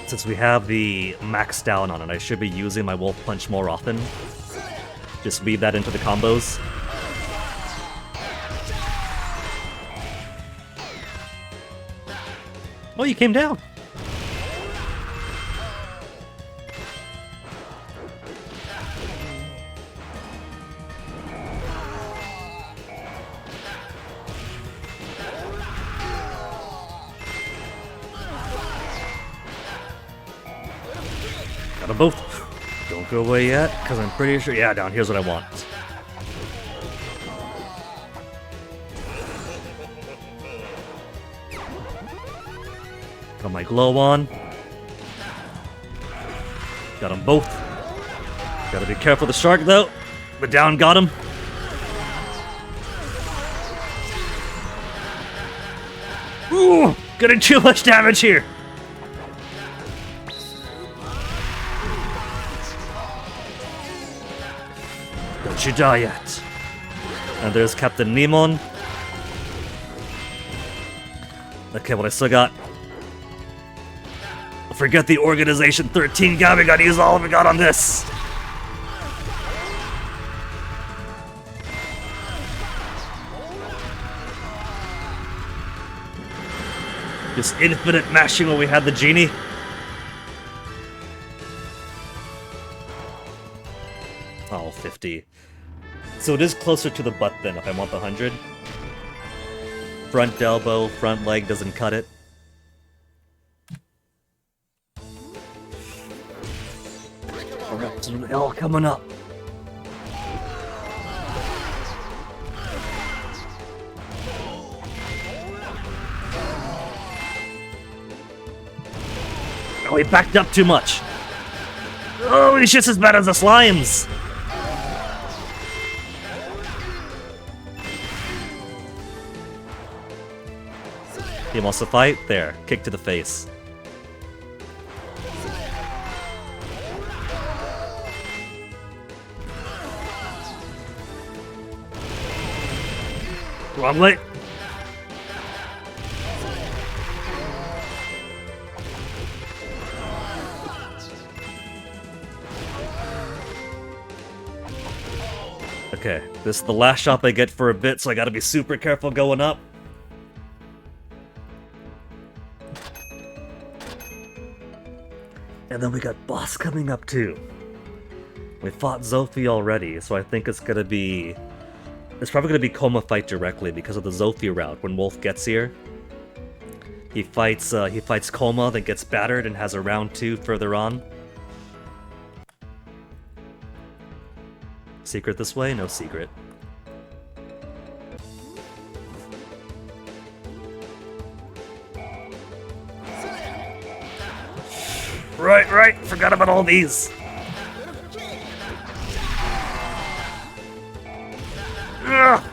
Since we have the max down on it, I should be using my Wolf Punch more often. Just weave that into the combos. Oh, you came down! Got them both. Don't go away yet, because I'm pretty sure... Yeah, down here's what I want. Got my glow on. Got them both. Gotta be careful of the shark, though. But down got him. Ooh! Getting too much damage here! Don't you die yet. And there's Captain Nemon. Okay, well I still got... Forget the Organization 13 guy, we gotta use all we got on this! Just infinite mashing when we had the genie. Oh, 50. So it is closer to the butt then if I want the 100. Front elbow, front leg doesn't cut it. Alright, L coming up. Oh, he backed up too much. Oh, he's just as bad as the slimes. He wants to fight? There, kick to the face. Wrong way. Okay, this is the last shop I get for a bit, so I gotta be super careful going up. And then we got boss coming up too. We fought Zophie already, so I think it's gonna be... It's probably gonna be Coma fight directly because of the Zophie route. When Wolf gets here, he fights Coma, then gets battered and has a round 2 further on. Secret this way? No secret. Right, forgot about all these. Ugh,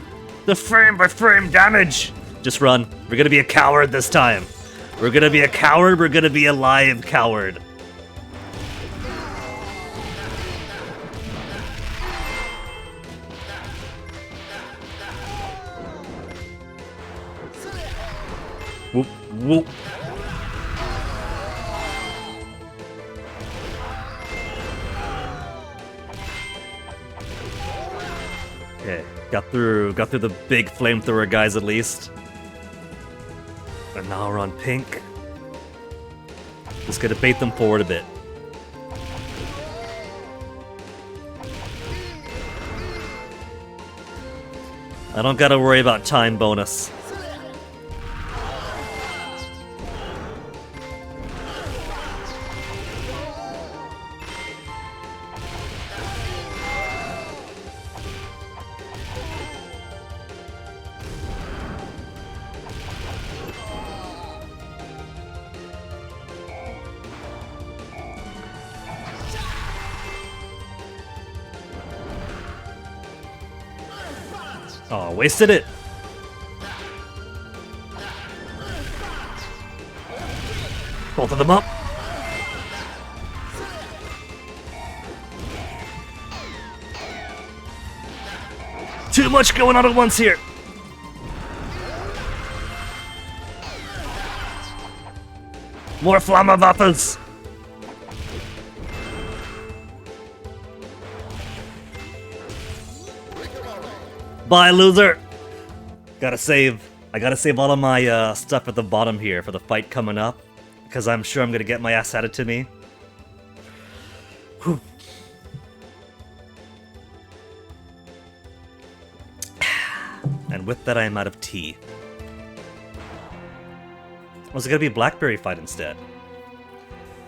the frame by frame damage. Just run. We're gonna be a coward this time. We're gonna be a coward, we're gonna be a live coward. Whoop, whoop. Okay, got through the big flamethrower guys at least. And now we're on pink. Just gonna bait them forward a bit. I don't gotta worry about time bonus. Oh, wasted it. Both of them up. Too much going on at once here. More Flammenwaffels. Bye, loser! Gotta save. I gotta save all of my stuff at the bottom here for the fight coming up, because I'm sure I'm gonna get my ass handed to me. Whew. And with that, I am out of tea. Was it gonna be a Blackberry fight instead?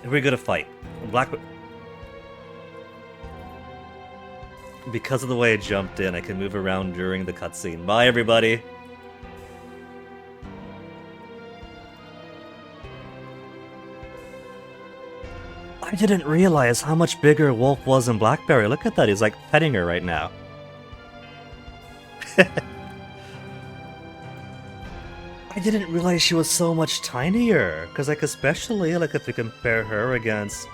If we're gonna fight, because of the way I jumped in, I can move around during the cutscene. Bye, everybody! I didn't realize how much bigger Wolf was in Blackberry. Look at that, he's like petting her right now. I didn't realize she was so much tinier. Because, like, especially, like, if you compare her against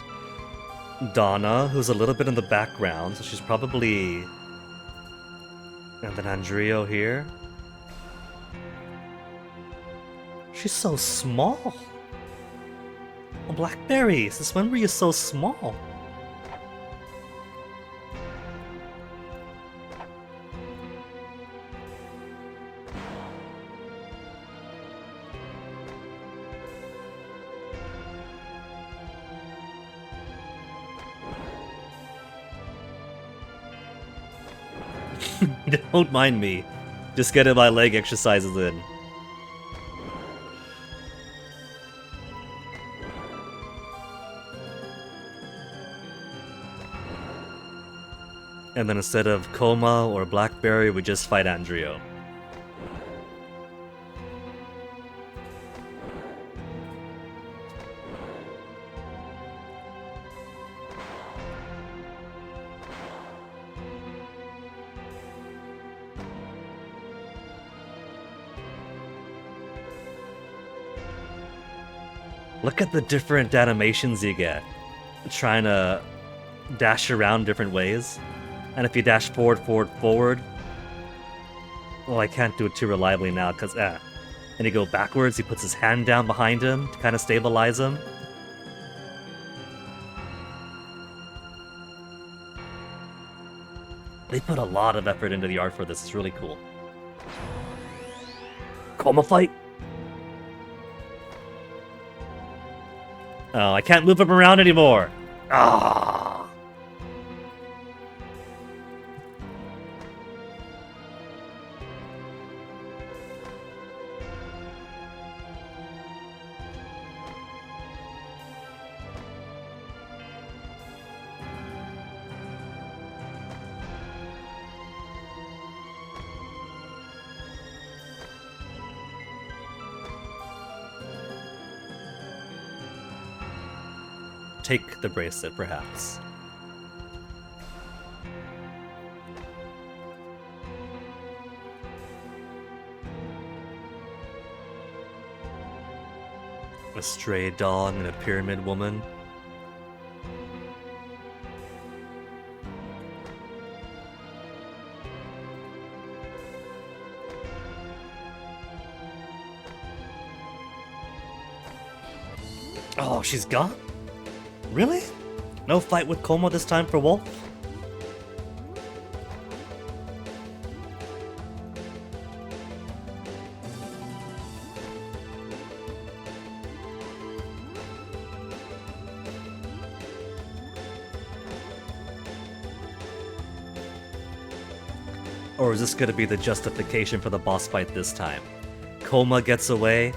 Donna, who's a little bit in the background, so she's probably... And then Andrio here. She's so small. Oh, Blackberry, since when were you so small? Don't mind me. Just getting my leg exercises in. And then instead of Coma or Blackberry, we just fight Andrio. Look at the different animations you get. Trying to dash around different ways. And if you dash forward, well, I can't do it too reliably now, because, And you go backwards, he puts his hand down behind him to kind of stabilize him. They put a lot of effort into the art for this. It's really cool. Coma fight? Oh, I can't move him around anymore. Ah. Take the bracelet, perhaps. A stray dog and a pyramid woman. Oh, she's gone? Really? No fight with Coma this time for Wolf? Or is this gonna be the justification for the boss fight this time? Coma gets away,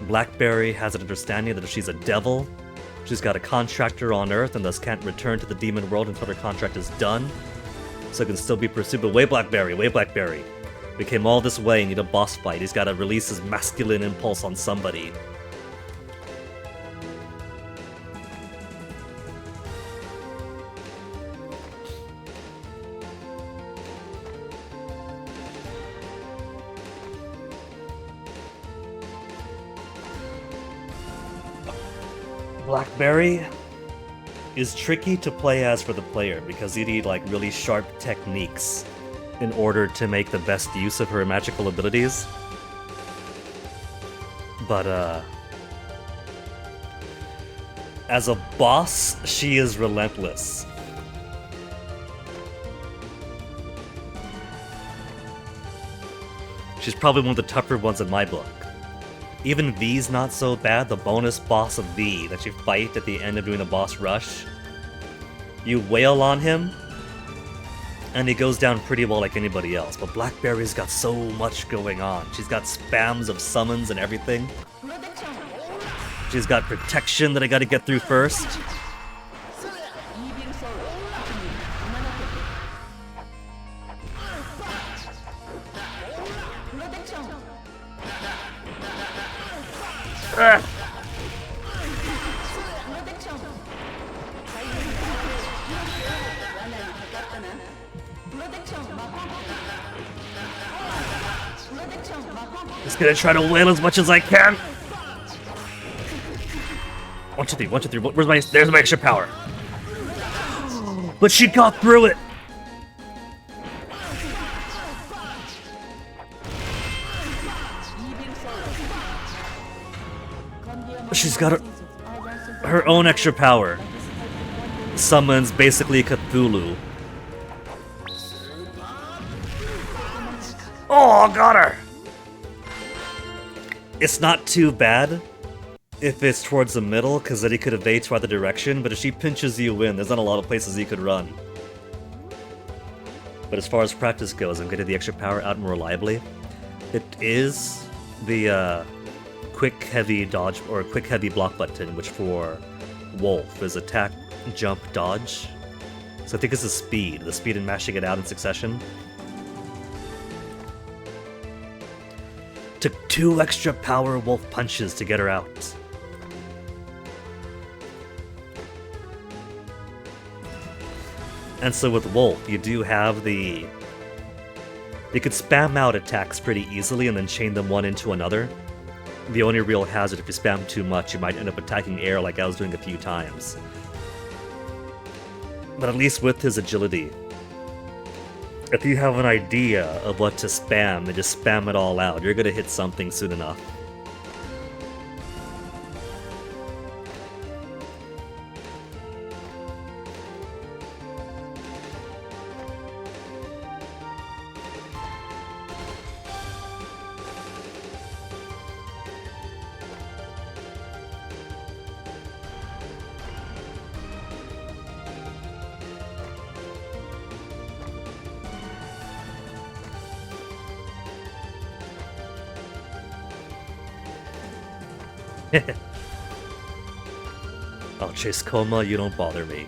Blackberry has an understanding that if she's a devil, she's got a contractor on Earth and thus can't return to the demon world until her contract is done. So it can still be pursued, but wait Blackberry, wait Blackberry. We came all this way and need a boss fight. He's gotta release his masculine impulse on somebody. Blackberry is tricky to play as for the player because you need like really sharp techniques in order to make the best use of her magical abilities. But as a boss, she is relentless. She's probably one of the tougher ones in my book. Even V's not so bad, the bonus boss of V that you fight at the end of doing a boss rush. You wail on him, and he goes down pretty well like anybody else, but Blackberry's got so much going on. She's got spams of summons and everything. She's got protection that I gotta get through first. Just gonna try to wail as much as I can. 1, 2, 3, 1, 2, 3. Where's my? There's my extra power. But she got through it. She's got her own extra power. Summons basically Cthulhu. Oh, got her! It's not too bad if it's towards the middle, because then he could evade to either direction, but if she pinches you in, there's not a lot of places you could run. But as far as practice goes, I'm getting the extra power out more reliably. It is the quick heavy dodge or quick heavy block button, which for Wolf is attack, jump, dodge. So I think it's the speed in mashing it out in succession. Took 2 extra power Wolf punches to get her out. And so with Wolf, you do have the... You could spam out attacks pretty easily and then chain them one into another. The only real hazard, if you spam too much, you might end up attacking air like I was doing a few times. But at least with his agility, if you have an idea of what to spam and just spam it all out, you're gonna hit something soon enough. I'll chase coma, you don't bother me.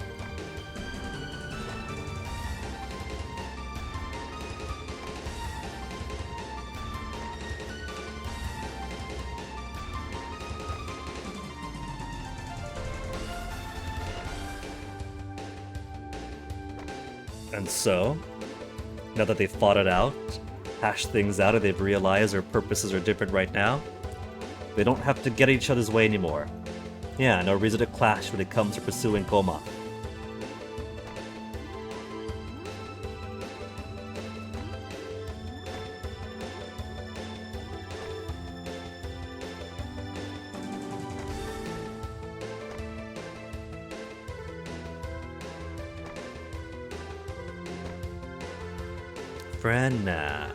And so, now that they've fought it out, hashed things out, and they've realized their purposes are different right now, they don't have to get each other's way anymore. Yeah, no reason to clash when it comes to pursuing Koma. Frenna.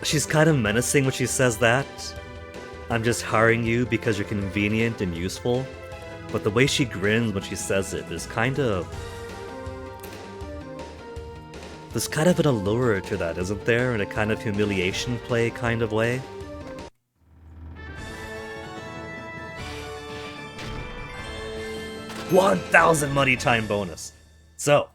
She's kind of menacing when she says that. I'm just hiring you because you're convenient and useful. But the way she grins when she says it is kind of... There's kind of an allure to that, isn't there? In a kind of humiliation play kind of way. $1,000 money time bonus. So,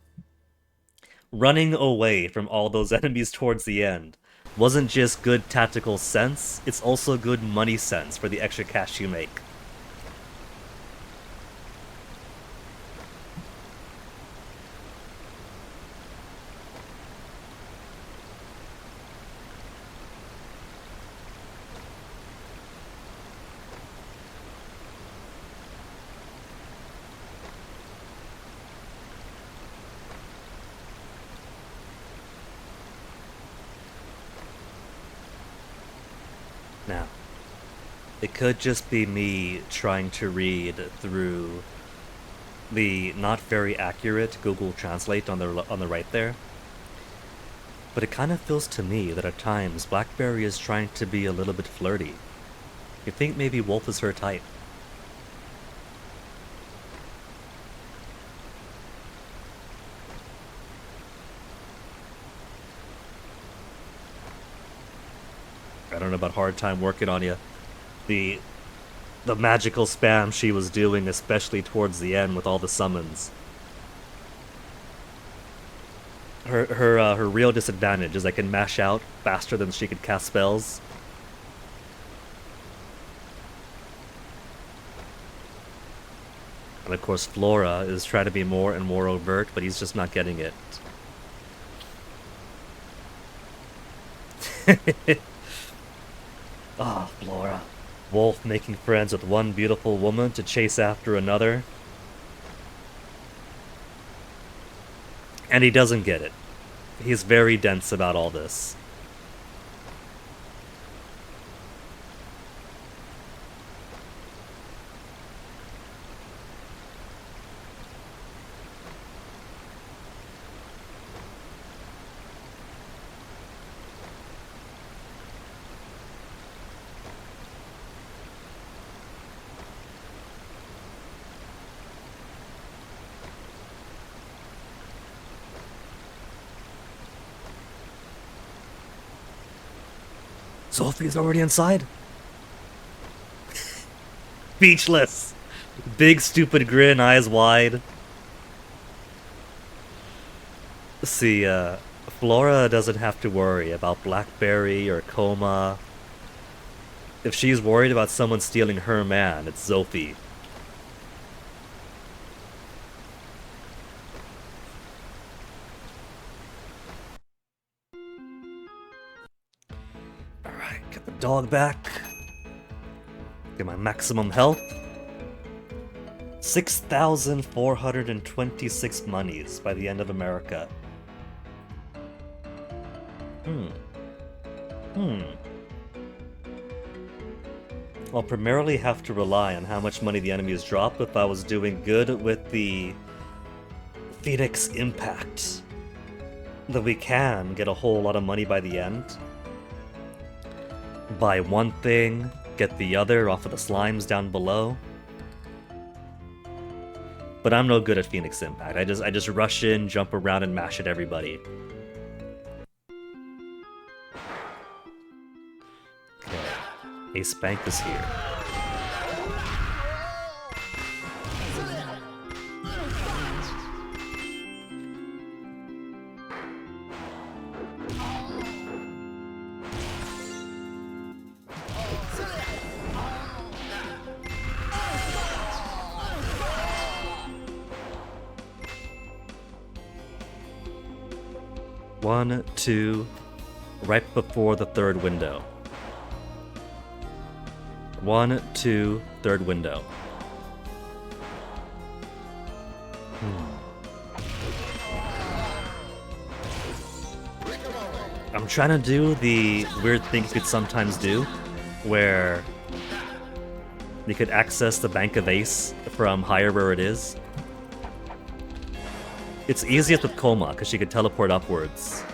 running away from all those enemies towards the end wasn't just good tactical sense, it's also good money sense for the extra cash you make. Now, it could just be me trying to read through the not very accurate Google Translate on the right there, but it kind of feels to me that at times Blackberry is trying to be a little bit flirty. You think maybe Wolf is her type? I don't know about hard time working on you. The magical spam she was doing, especially towards the end with all the summons. Her real disadvantage is I can mash out faster than she could cast spells. And of course Flora is trying to be more and more overt, but he's just not getting it. Ah, Flora. Wolf making friends with one beautiful woman to chase after another. And he doesn't get it. He's very dense about all this. Sophie's already inside? Speechless. Big stupid grin, eyes wide. See, Flora doesn't have to worry about Blackberry or Coma. If she's worried about someone stealing her man, it's Sophie. Get the dog back. Get my maximum health. 6,426 monies by the end of America. I'll primarily have to rely on how much money the enemies drop if I was doing good with the Phoenix Impact. That we can get a whole lot of money by the end. Buy one thing, get the other off of the slimes down below. But I'm no good at Phoenix Impact. I just rush in, jump around, and mash at everybody. Ace Bank is here. One, two, right before the third window. 1, 2, third window. I'm trying to do the weird thing you could sometimes do, where you could access the Bank of Ace from higher where it is. It's easiest with Koma, because she could teleport upwards.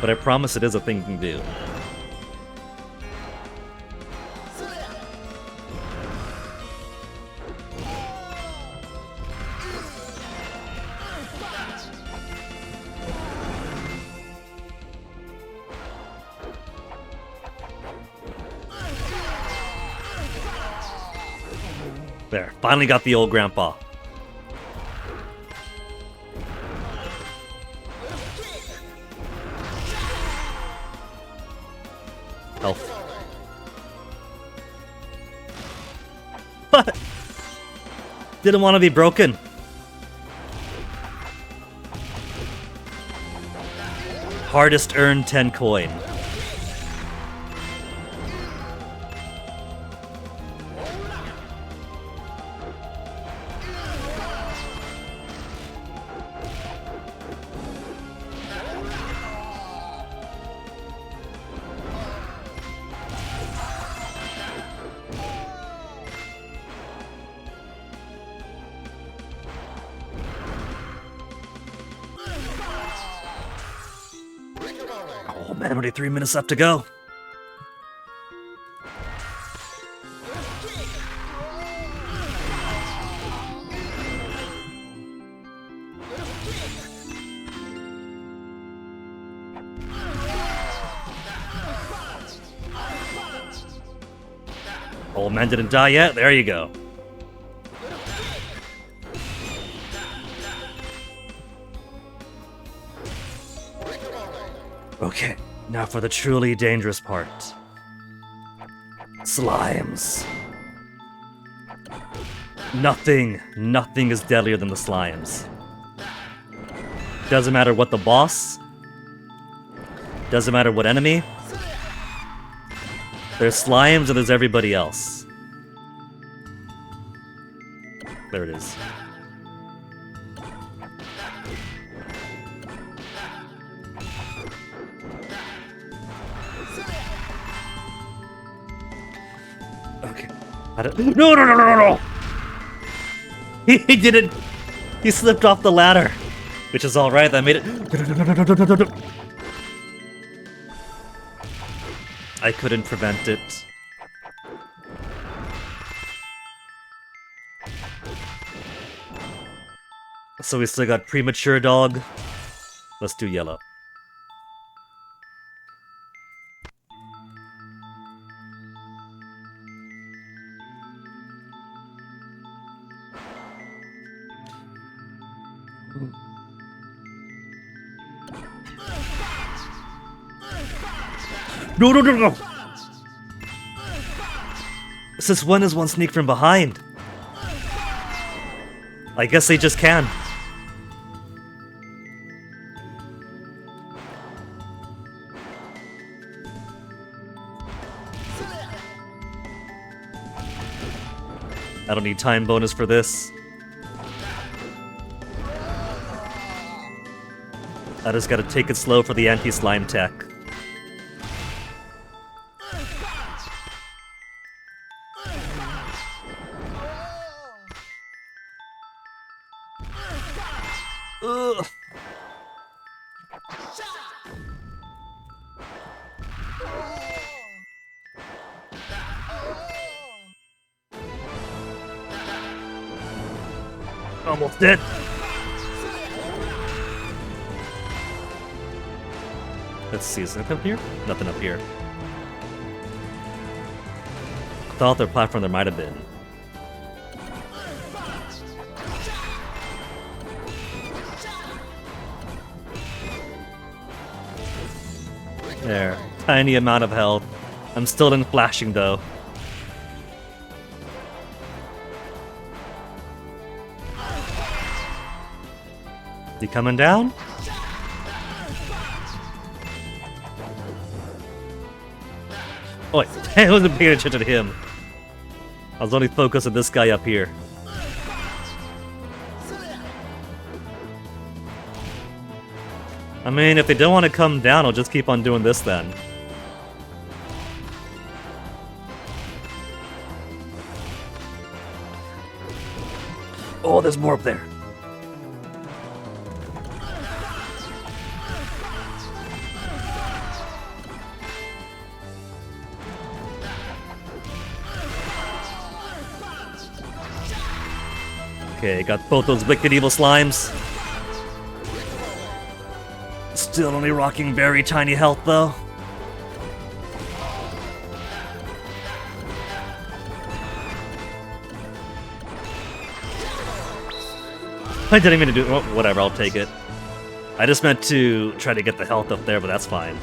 But I promise it is a thing you can do. There, finally got the old grandpa. Health. What? Didn't want to be broken. Hardest earned 10 coin. Oh man, only 3 minutes left to go. Old man didn't die yet? There you go. Okay, now for the truly dangerous part. Slimes. Nothing is deadlier than the slimes. Doesn't matter what the boss. Doesn't matter what enemy. There's slimes and there's everybody else. There it is. Okay. No! He didn't. He slipped off the ladder, which is all right. That made it. I couldn't prevent it. So we still got premature dog. Let's do yellow. No! Since when is one sneak from behind? I guess they just can. I don't need time bonus for this. I just gotta take it slow for the anti-slime tech. Ugh. Almost dead. Let's see, is anything up here? Nothing up here. Thought their platform there might have been. There. Tiny amount of health. I'm still in flashing though. Is he coming down? Oh wait, I wasn't paying attention to him. I was only focused on this guy up here. I mean, if they don't want to come down, I'll just keep on doing this then. Oh, there's more up there. Okay, got both those wicked evil slimes. Still only rocking very tiny health though. I didn't mean to do it. Well, whatever, I'll take it. I just meant to try to get the health up there, but that's fine.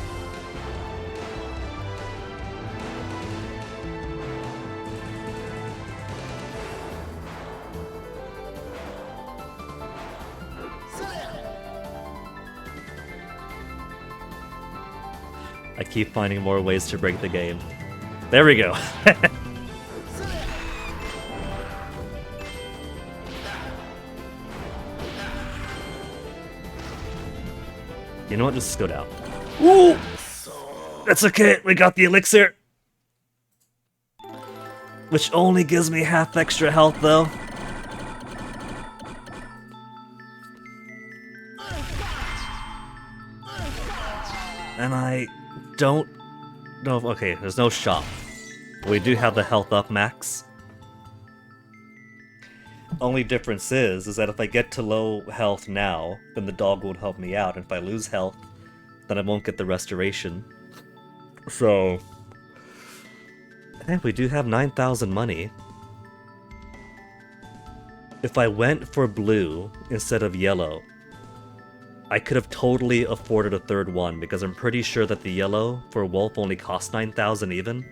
I keep finding more ways to break the game. There we go. You know what? Just go down. Ooh! That's okay. We got the elixir. Which only gives me half extra health, though. And I don't know if... Okay, there's no shop. We do have the health up max. Only difference is that if I get to low health now, then the dog won't help me out. And if I lose health, then I won't get the restoration. So... And we do have 9,000 money. If I went for blue instead of yellow, I could have totally afforded a third one, because I'm pretty sure that the yellow for Wolf only costs 9,000 even.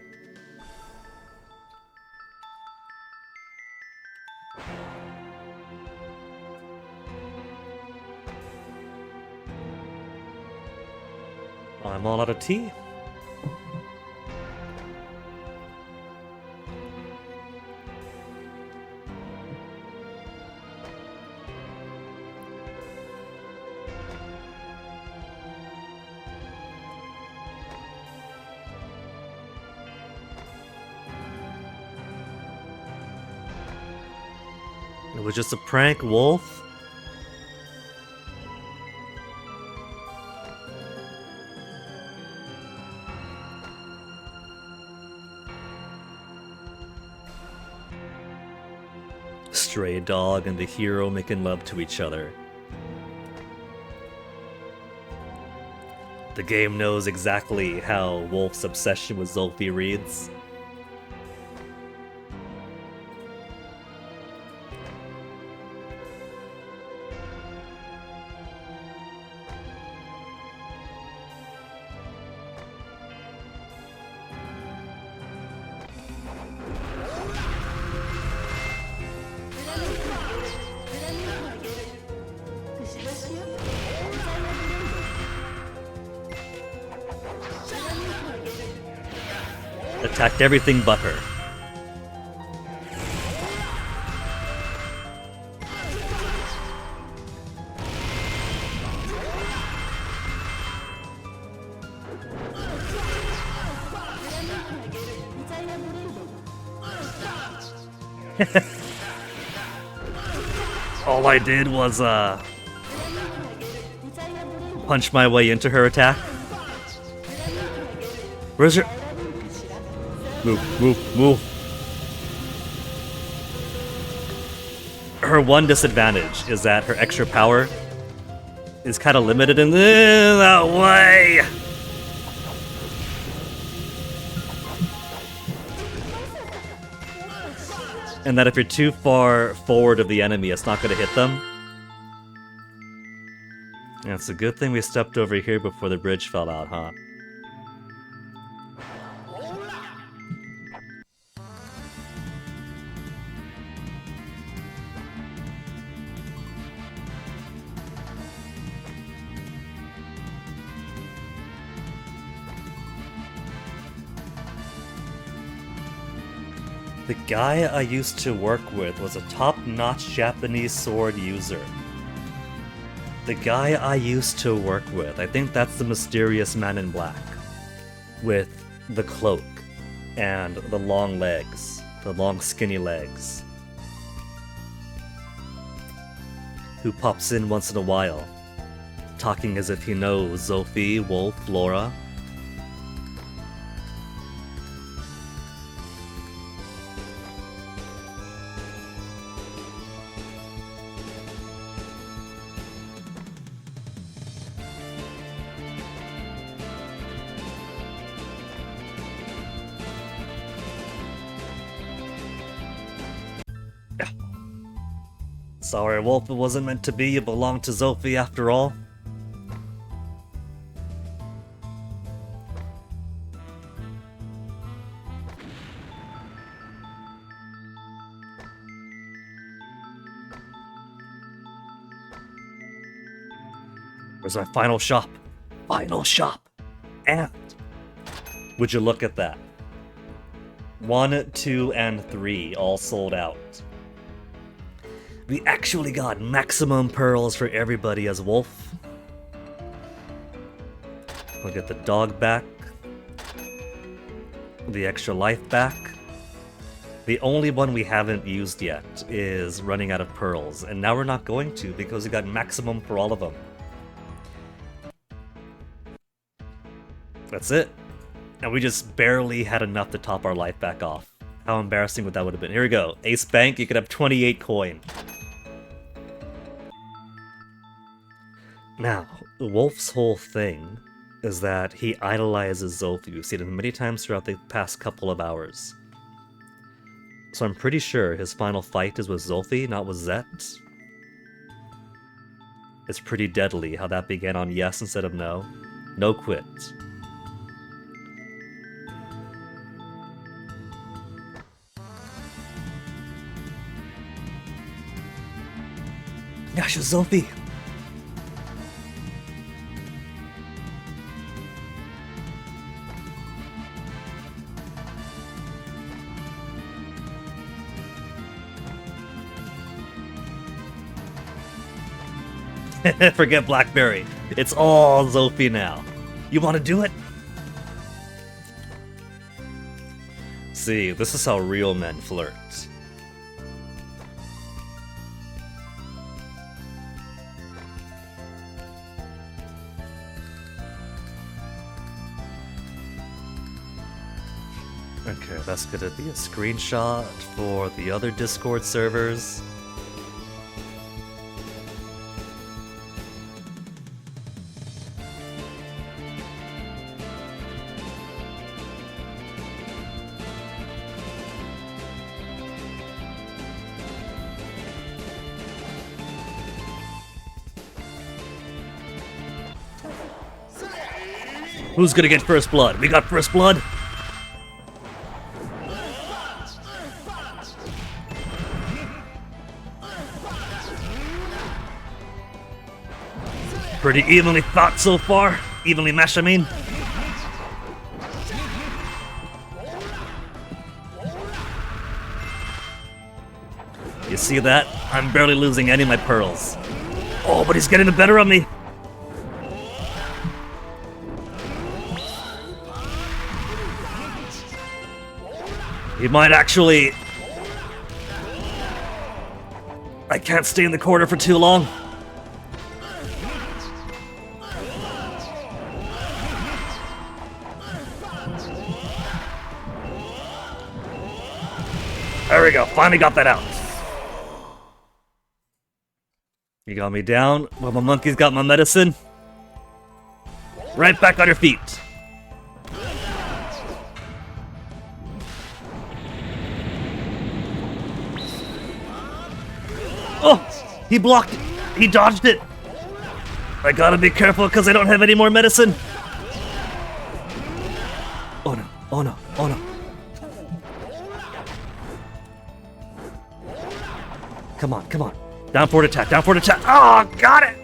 I'm all out of tea. It was just a prank, Wolf. Stray dog and the hero making love to each other. The game knows exactly how Wolf's obsession with Zolfi reads. Attacked everything but her. All I did was punch my way into her attack. Where's your... Move, move, move. Her one disadvantage is that her extra power is kind of limited in that way. And that if you're too far forward of the enemy, it's not going to hit them. Yeah, it's a good thing we stepped over here before the bridge fell out, huh? The guy I used to work with was a top-notch Japanese sword user. The guy I used to work with, I think that's the mysterious man in black. With the cloak and the long legs, the long skinny legs. Who pops in once in a while, talking as if he knows Sophie, Wolf, Laura. Sorry, Wolf, it wasn't meant to be. You belong to Sophie after all. Where's my final shop? Final shop! And would you look at that? 1, 2, and 3 all sold out. We actually got maximum pearls for everybody as Wolf. We'll get the dog back. The extra life back. The only one we haven't used yet is running out of pearls, and now we're not going to because we got maximum for all of them. That's it. And we just barely had enough to top our life back off. How embarrassing would that would have been. Here we go. Ace Bank, you could have 28 coin. Now, Wolf's whole thing is that he idolizes Sophie. We've seen it many times throughout the past couple of hours. So I'm pretty sure his final fight is with Sophie, not with Zet. It's pretty deadly how that began on yes instead of no. No quit. Gosh, Sophie! Forget Blackberry. It's all Sophie now. You want to do it? See, this is how real men flirt. Okay, that's gonna be a screenshot for the other Discord servers. Who's gonna get first blood? We got first blood? Pretty evenly fought so far. Evenly meshed, I mean. You see that? I'm barely losing any of my pearls. Oh, but he's getting the better of me. He might actually... I can't stay in the corner for too long. There we go, finally got that out. You got me down. Well, my monkey's got my medicine. Right back on your feet. Oh! He blocked it! He dodged it! I gotta be careful because I don't have any more medicine! Oh no, oh no, oh no. Come on, come on. Down forward attack, down forward attack. Oh, got it!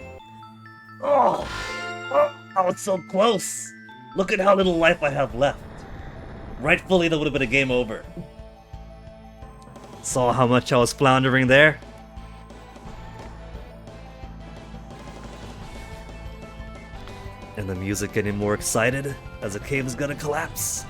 Oh, oh, it's so close. Look at how little life I have left. Rightfully, that would have been a game over. Saw how much I was floundering there? And the music getting more excited as the cave is gonna collapse.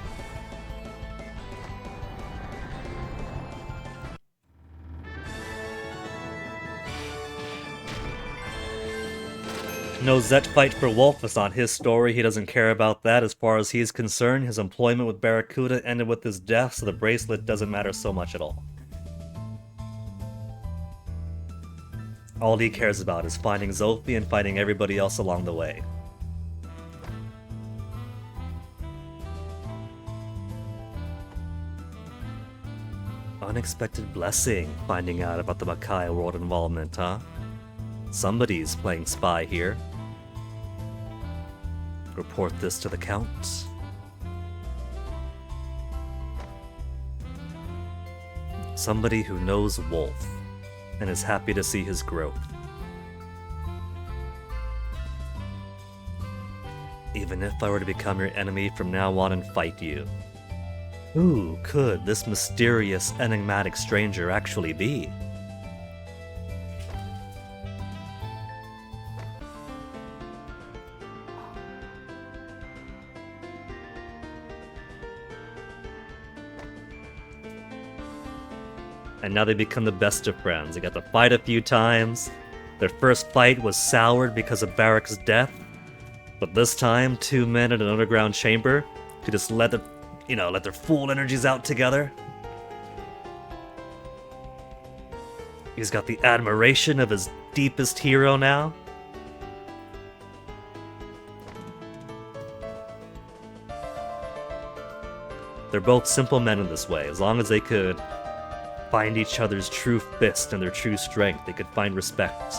No Zet fight for Wolf. It's not his story. He doesn't care about that. As far as he's concerned, his employment with Barracuda ended with his death, so the bracelet doesn't matter so much at all. All he cares about is finding Zolfi and finding everybody else along the way. Unexpected blessing, finding out about the Makai world involvement, huh? Somebody's playing spy here. Report this to the Count. Somebody who knows Wolf and is happy to see his growth. Even if I were to become your enemy from now on and fight you, who could this mysterious, enigmatic stranger actually be? And now they become the best of friends. They got to fight a few times. Their first fight was soured because of Barrack's death. But this time, two men in an underground chamber to just let their full energies out together. He's got the admiration of his deepest hero now. They're both simple men in this way. As long as they could find each other's true fist and their true strength, they could find respect.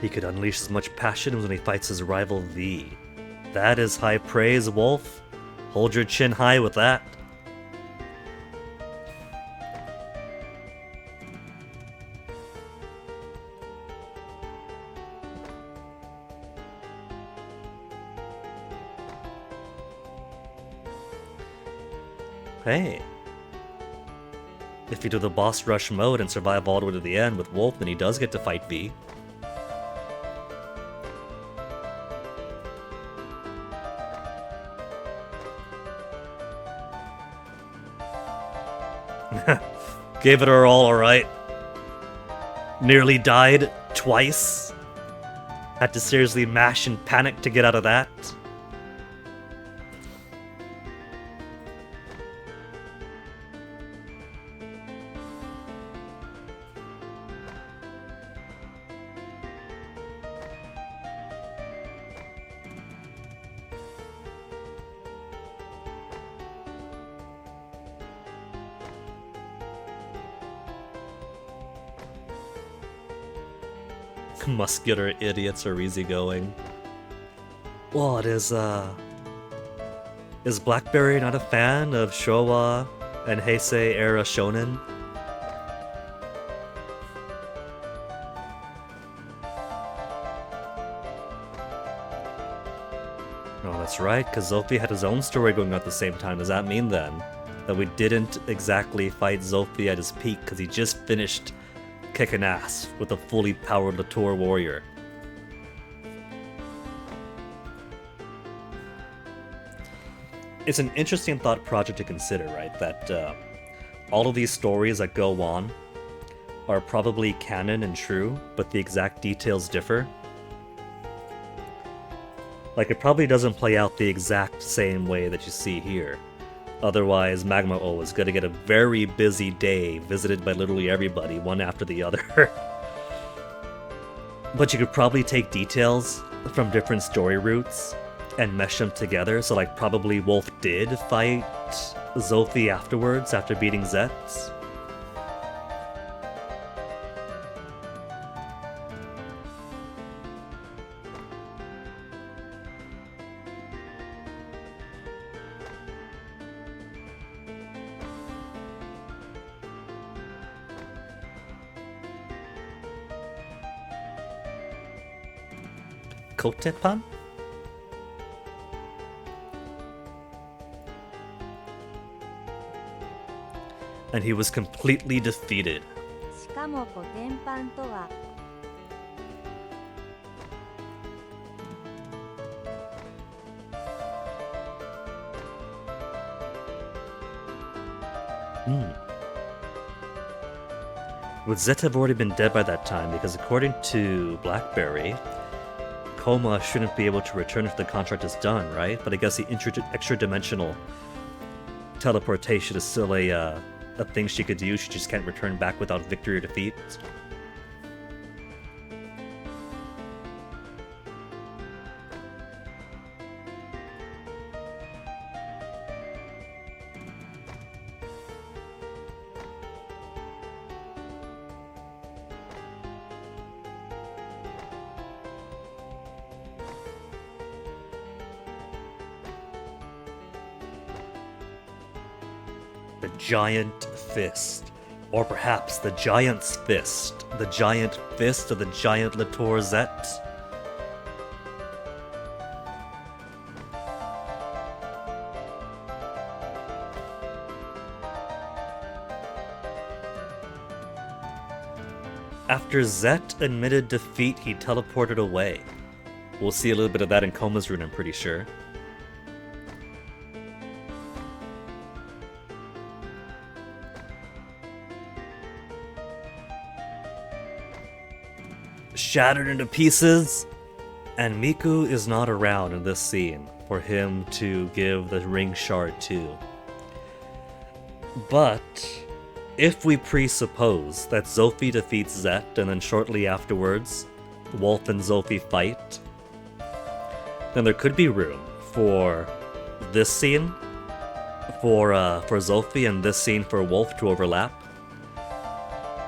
He could unleash as much passion when he fights his rival V. That is high praise, Wolf. Hold your chin high with that. Hey. If you do the boss rush mode and survive all the way to the end with Wolf, then he does get to fight V. Gave it her all alright. Nearly died twice. Had to seriously mash and panic to get out of that. Muscular idiots are easygoing. What is Blackberry not a fan of Showa and Heisei era shonen? Oh, that's right, because Zolfi had his own story going on at the same time. Does that mean then that we didn't exactly fight Zolfi at his peak because he just finished kicking ass with a fully powered Latour warrior? It's an interesting thought project to consider, right? That all of these stories that go on are probably canon and true, but the exact details differ. Like, it probably doesn't play out the exact same way that you see here. Otherwise, Magma O is going to get a very busy day visited by literally everybody, one after the other. But you could probably take details from different story routes and mesh them together. So, like, probably Wolf did fight Zolfi afterwards, after beating Zet. Kotepan? And he was completely defeated. しかもコテンパンとは Would Zet have already been dead by that time? Because according to Blackberry, Coma shouldn't be able to return if the contract is done, right? But I guess the extra-dimensional teleportation is still a thing she could do. She just can't return back without victory or defeat. The Giant Fist. Or perhaps the Giant's Fist. The Giant Fist of the Giant Latour Zet. After Zet admitted defeat, he teleported away. We'll see a little bit of that in Coma's rune, I'm pretty sure. Shattered into pieces, and Miku is not around in this scene for him to give the ring shard to. But if we presuppose that Zolfi defeats Zet and then shortly afterwards Wolf and Zolfi fight, then there could be room for this scene for Zolfi and this scene for Wolf to overlap.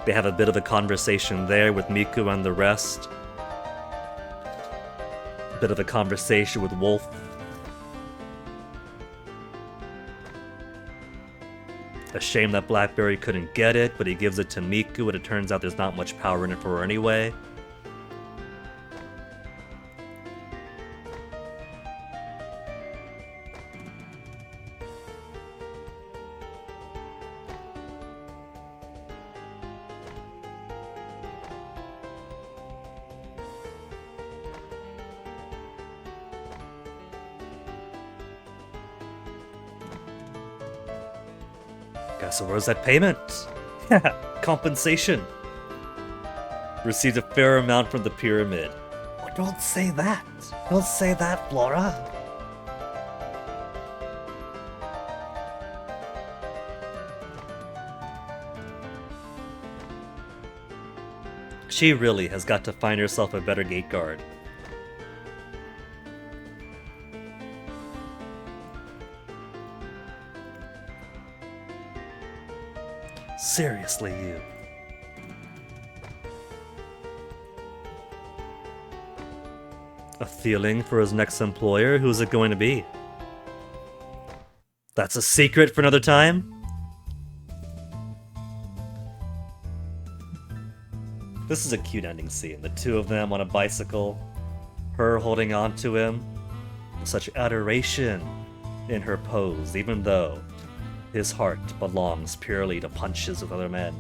They have a bit of a conversation there with Miku and the rest. A bit of a conversation with Wolf. A shame that Blackberry couldn't get it, but he gives it to Miku, and it turns out there's not much power in it for her anyway. So where's that payment? Compensation. Received a fair amount from the pyramid. Oh, don't say that. Don't say that, Flora. She really has got to find herself a better gate guard. Seriously, you. A feeling for his next employer? Who's it going to be? That's a secret for another time? This is a cute ending scene. The two of them on a bicycle. Her holding on to him. Such adoration in her pose, even though his heart belongs purely to punches with other men.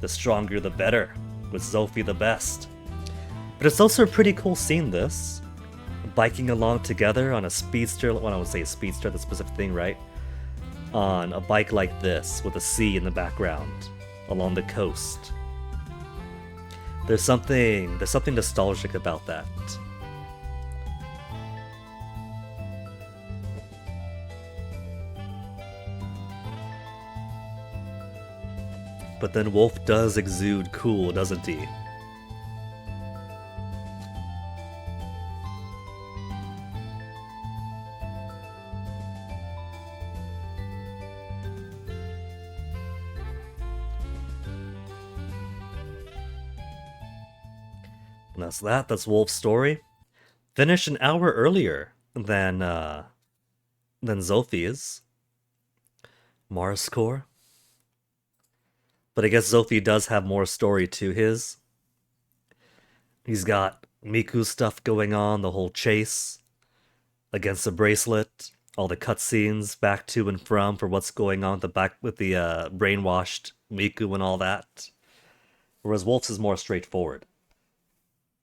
The stronger the better, with Zolfi the best. But it's also a pretty cool scene, this. Biking along together on a speedster, well I would say a speedster, the specific thing, right? On a bike like this, with a sea in the background, along the coast. There's something nostalgic about that. But then Wolf does exude cool, doesn't he? And that's Wolf's story. Finished an hour earlier than Zophi's. Mars Core. But I guess Zophi does have more story to his. He's got Miku's stuff going on, the whole chase against the bracelet, all the cutscenes back to and from for what's going on with the brainwashed Miku and all that. Whereas Wolf's is more straightforward.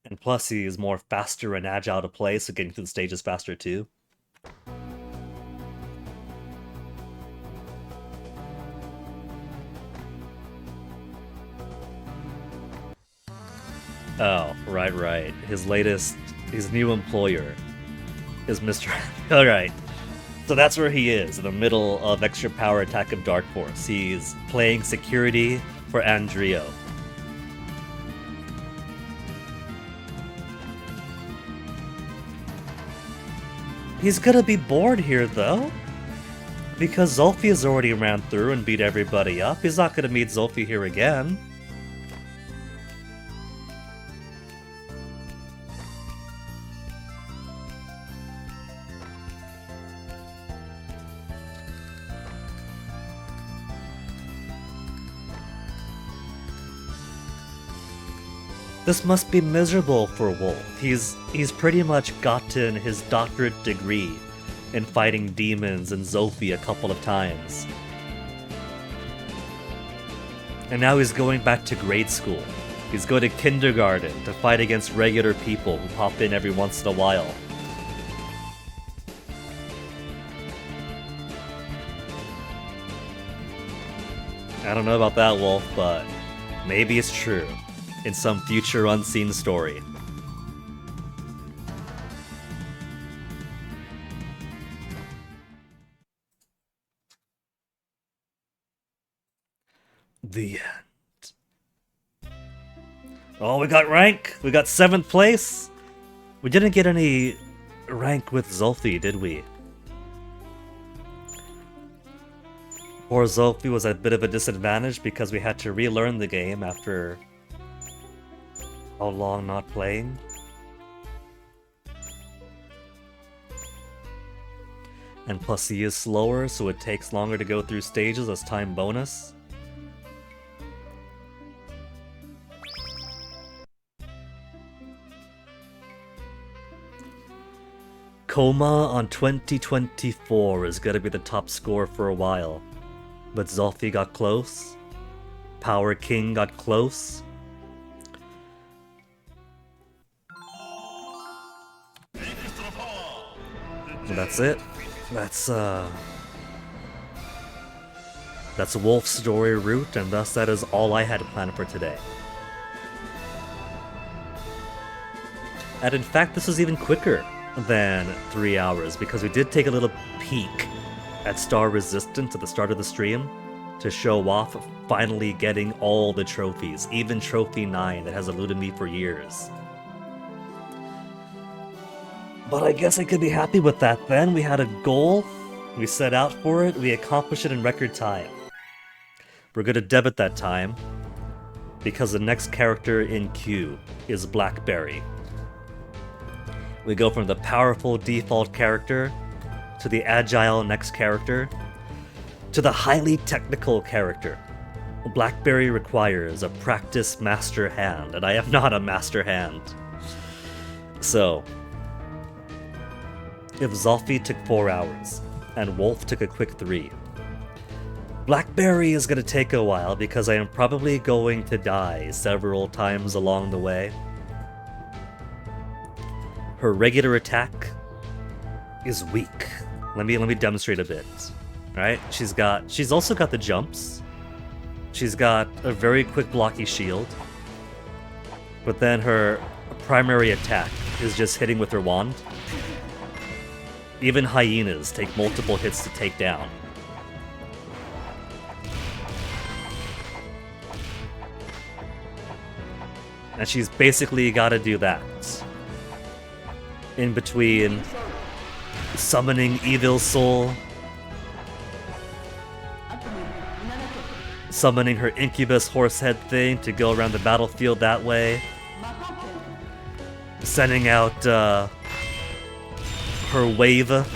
And plus he is more faster and agile to play, so getting through the stages faster too. Oh, right. His new employer is Mr. Alright. So that's where he is, in the middle of Extra Power Attack of Dark Force. He's playing security for Andrio. He's gonna be bored here, though. Because Zolfi has already ran through and beat everybody up. He's not gonna meet Zolfi here again. This must be miserable for Wolf. He's pretty much gotten his doctorate degree in fighting demons and Zophi a couple of times. And now he's going back to grade school. He's going to kindergarten to fight against regular people who pop in every once in a while. I don't know about that, Wolf, but maybe it's true. In some future unseen story. The end. Oh, we got rank! We got 7th place! We didn't get any rank with Zolfi, did we? Poor Zolfi was at a bit of a disadvantage because we had to relearn the game after how long not playing? And plus he is slower, so it takes longer to go through stages as time bonus. Coma on 2024 is gonna be the top score for a while. But Zolfi got close. Power King got close. That's it. That's Wolf's story route, and thus that is all I had planned for today. And in fact, this is even quicker than 3 hours, because we did take a little peek at Star Resistance at the start of the stream to show off finally getting all the trophies, even Trophy 9 that has eluded me for years. But I guess I could be happy with that then. We had a goal, we set out for it, we accomplished it in record time. We're gonna debit that time, because the next character in queue is Blackberry. We go from the powerful default character, to the agile next character, to the highly technical character. Blackberry requires a practiced master hand, and I am not a master hand. So, if Zolfi took 4 hours, and Wolf took a quick 3, Blackberry is gonna take a while because I am probably going to die several times along the way. Her regular attack is weak. Let me demonstrate a bit. Alright, she's also got the jumps. She's got a very quick blocky shield. But then her primary attack is just hitting with her wand. Even hyenas take multiple hits to take down. And she's basically gotta do that. In between summoning Evil Soul, summoning her Incubus horse head thing to go around the battlefield that way, sending out her wave of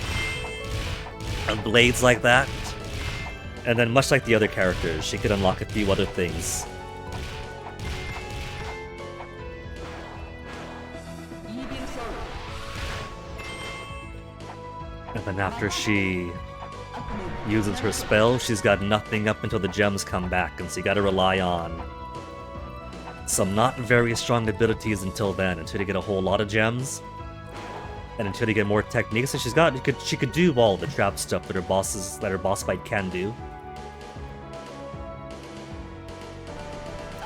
blades like that. And then, much like the other characters, she could unlock a few other things. And then after she uses her spell, she's got nothing up until the gems come back, and so you gotta rely on some not very strong abilities until then, until you get a whole lot of gems, and until you get more techniques. So she could do all the trap stuff that her boss fight can do.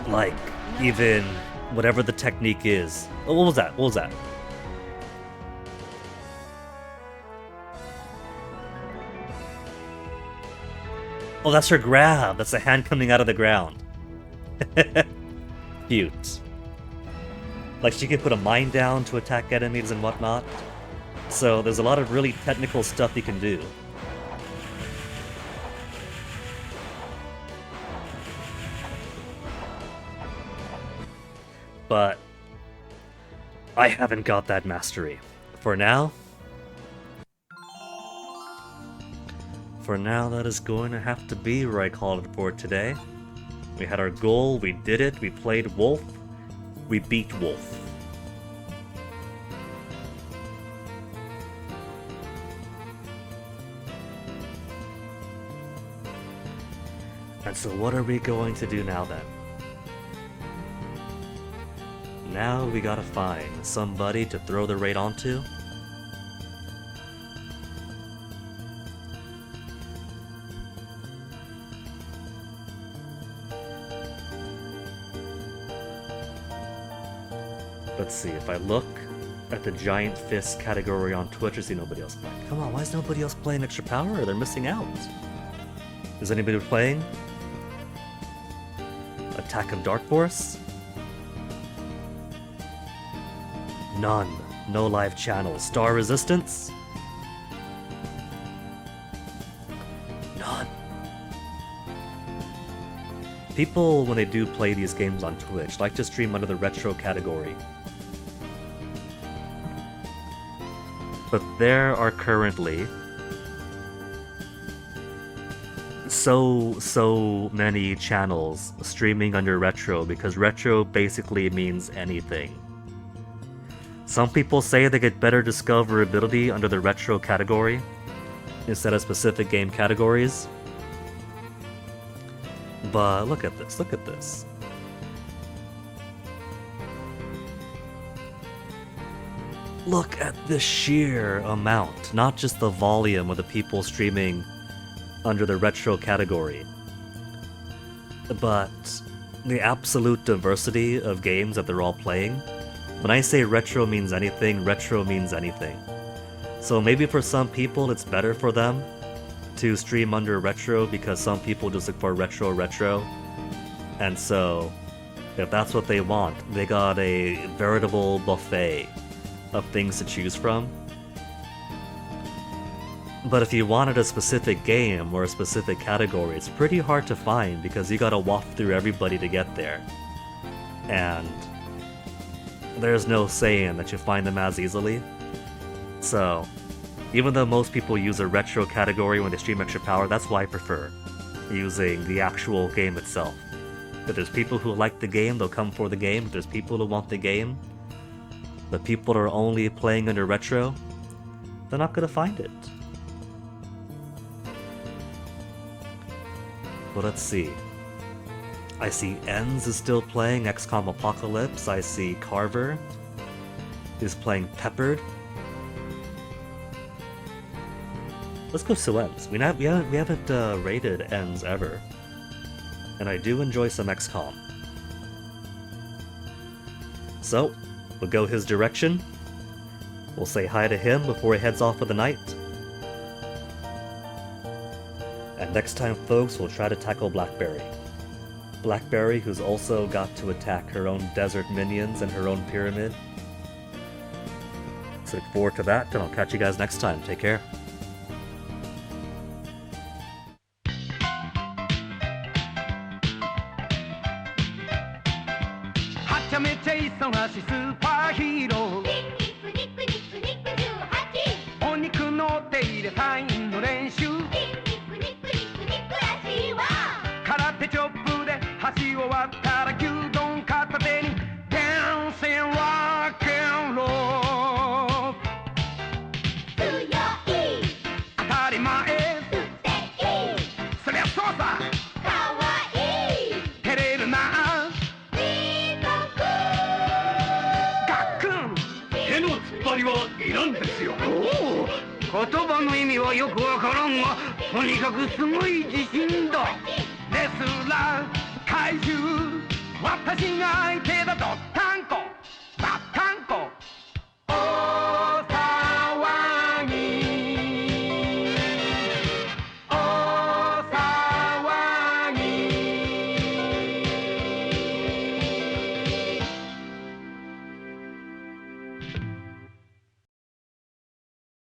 Like, even whatever the technique is. Oh, what was that? What was that? Oh, that's her grab. That's the hand coming out of the ground. Cute. Like, she can put a mine down to attack enemies and whatnot. So there's a lot of really technical stuff you can do. But I haven't got that mastery. For now, that is going to have to be where I call it for today. We had our goal, we did it, we played Wolf, we beat Wolf. And so what are we going to do now then? Now we gotta find somebody to throw the raid onto. Let's see, if I look at the Giant Fist category on Twitch, I see nobody else playing. Come on, why is nobody else playing Extra Power? They're missing out. Is anybody playing Attack of Dark Force? None. No live channels. Star Resistance? None. People, when they do play these games on Twitch, like to stream under the retro category. But there are currently so many channels streaming under retro because retro basically means anything. Some people say they get better discoverability under the retro category instead of specific game categories. But look at this, look at this. Look at the sheer amount, not just the volume of the people streaming under the retro category, but the absolute diversity of games that they're all playing. When I say retro means anything, retro means anything. So maybe for some people it's better for them to stream under retro because some people just look for retro. And so if that's what they want, they got a veritable buffet of things to choose from. But if you wanted a specific game or a specific category, it's pretty hard to find because you gotta waft through everybody to get there. And there's no saying that you find them as easily. So, even though most people use a retro category when they stream Extra Power, that's why I prefer using the actual game itself. If there's people who like the game, they'll come for the game. If there's people who want the game, the people that are only playing under retro, they're not gonna find it. But let's see. I see Enz is still playing XCOM Apocalypse. I see Carver is playing Peppered. Let's go to Enz. We haven't rated Enz ever. And I do enjoy some XCOM. So, we'll go his direction. We'll say hi to him before he heads off for the night. And next time, folks, we'll try to tackle Blackberry. Blackberry, who's also got to attack her own desert minions and her own pyramid. So look forward to that, and I'll catch you guys next time. Take care. はちゃめちゃいさ逃しスーパーヒーローお肉の手入れサインの練習空手チョップで橋を割ったら牛丼片手にダンシングロックンロール強い当たり前そりゃそうさかわいい照れるなガックン手の突っ張りはいらんですよ言葉の意味はよくわからんがとにかくすごい自信だレスラー怪獣私が相手だと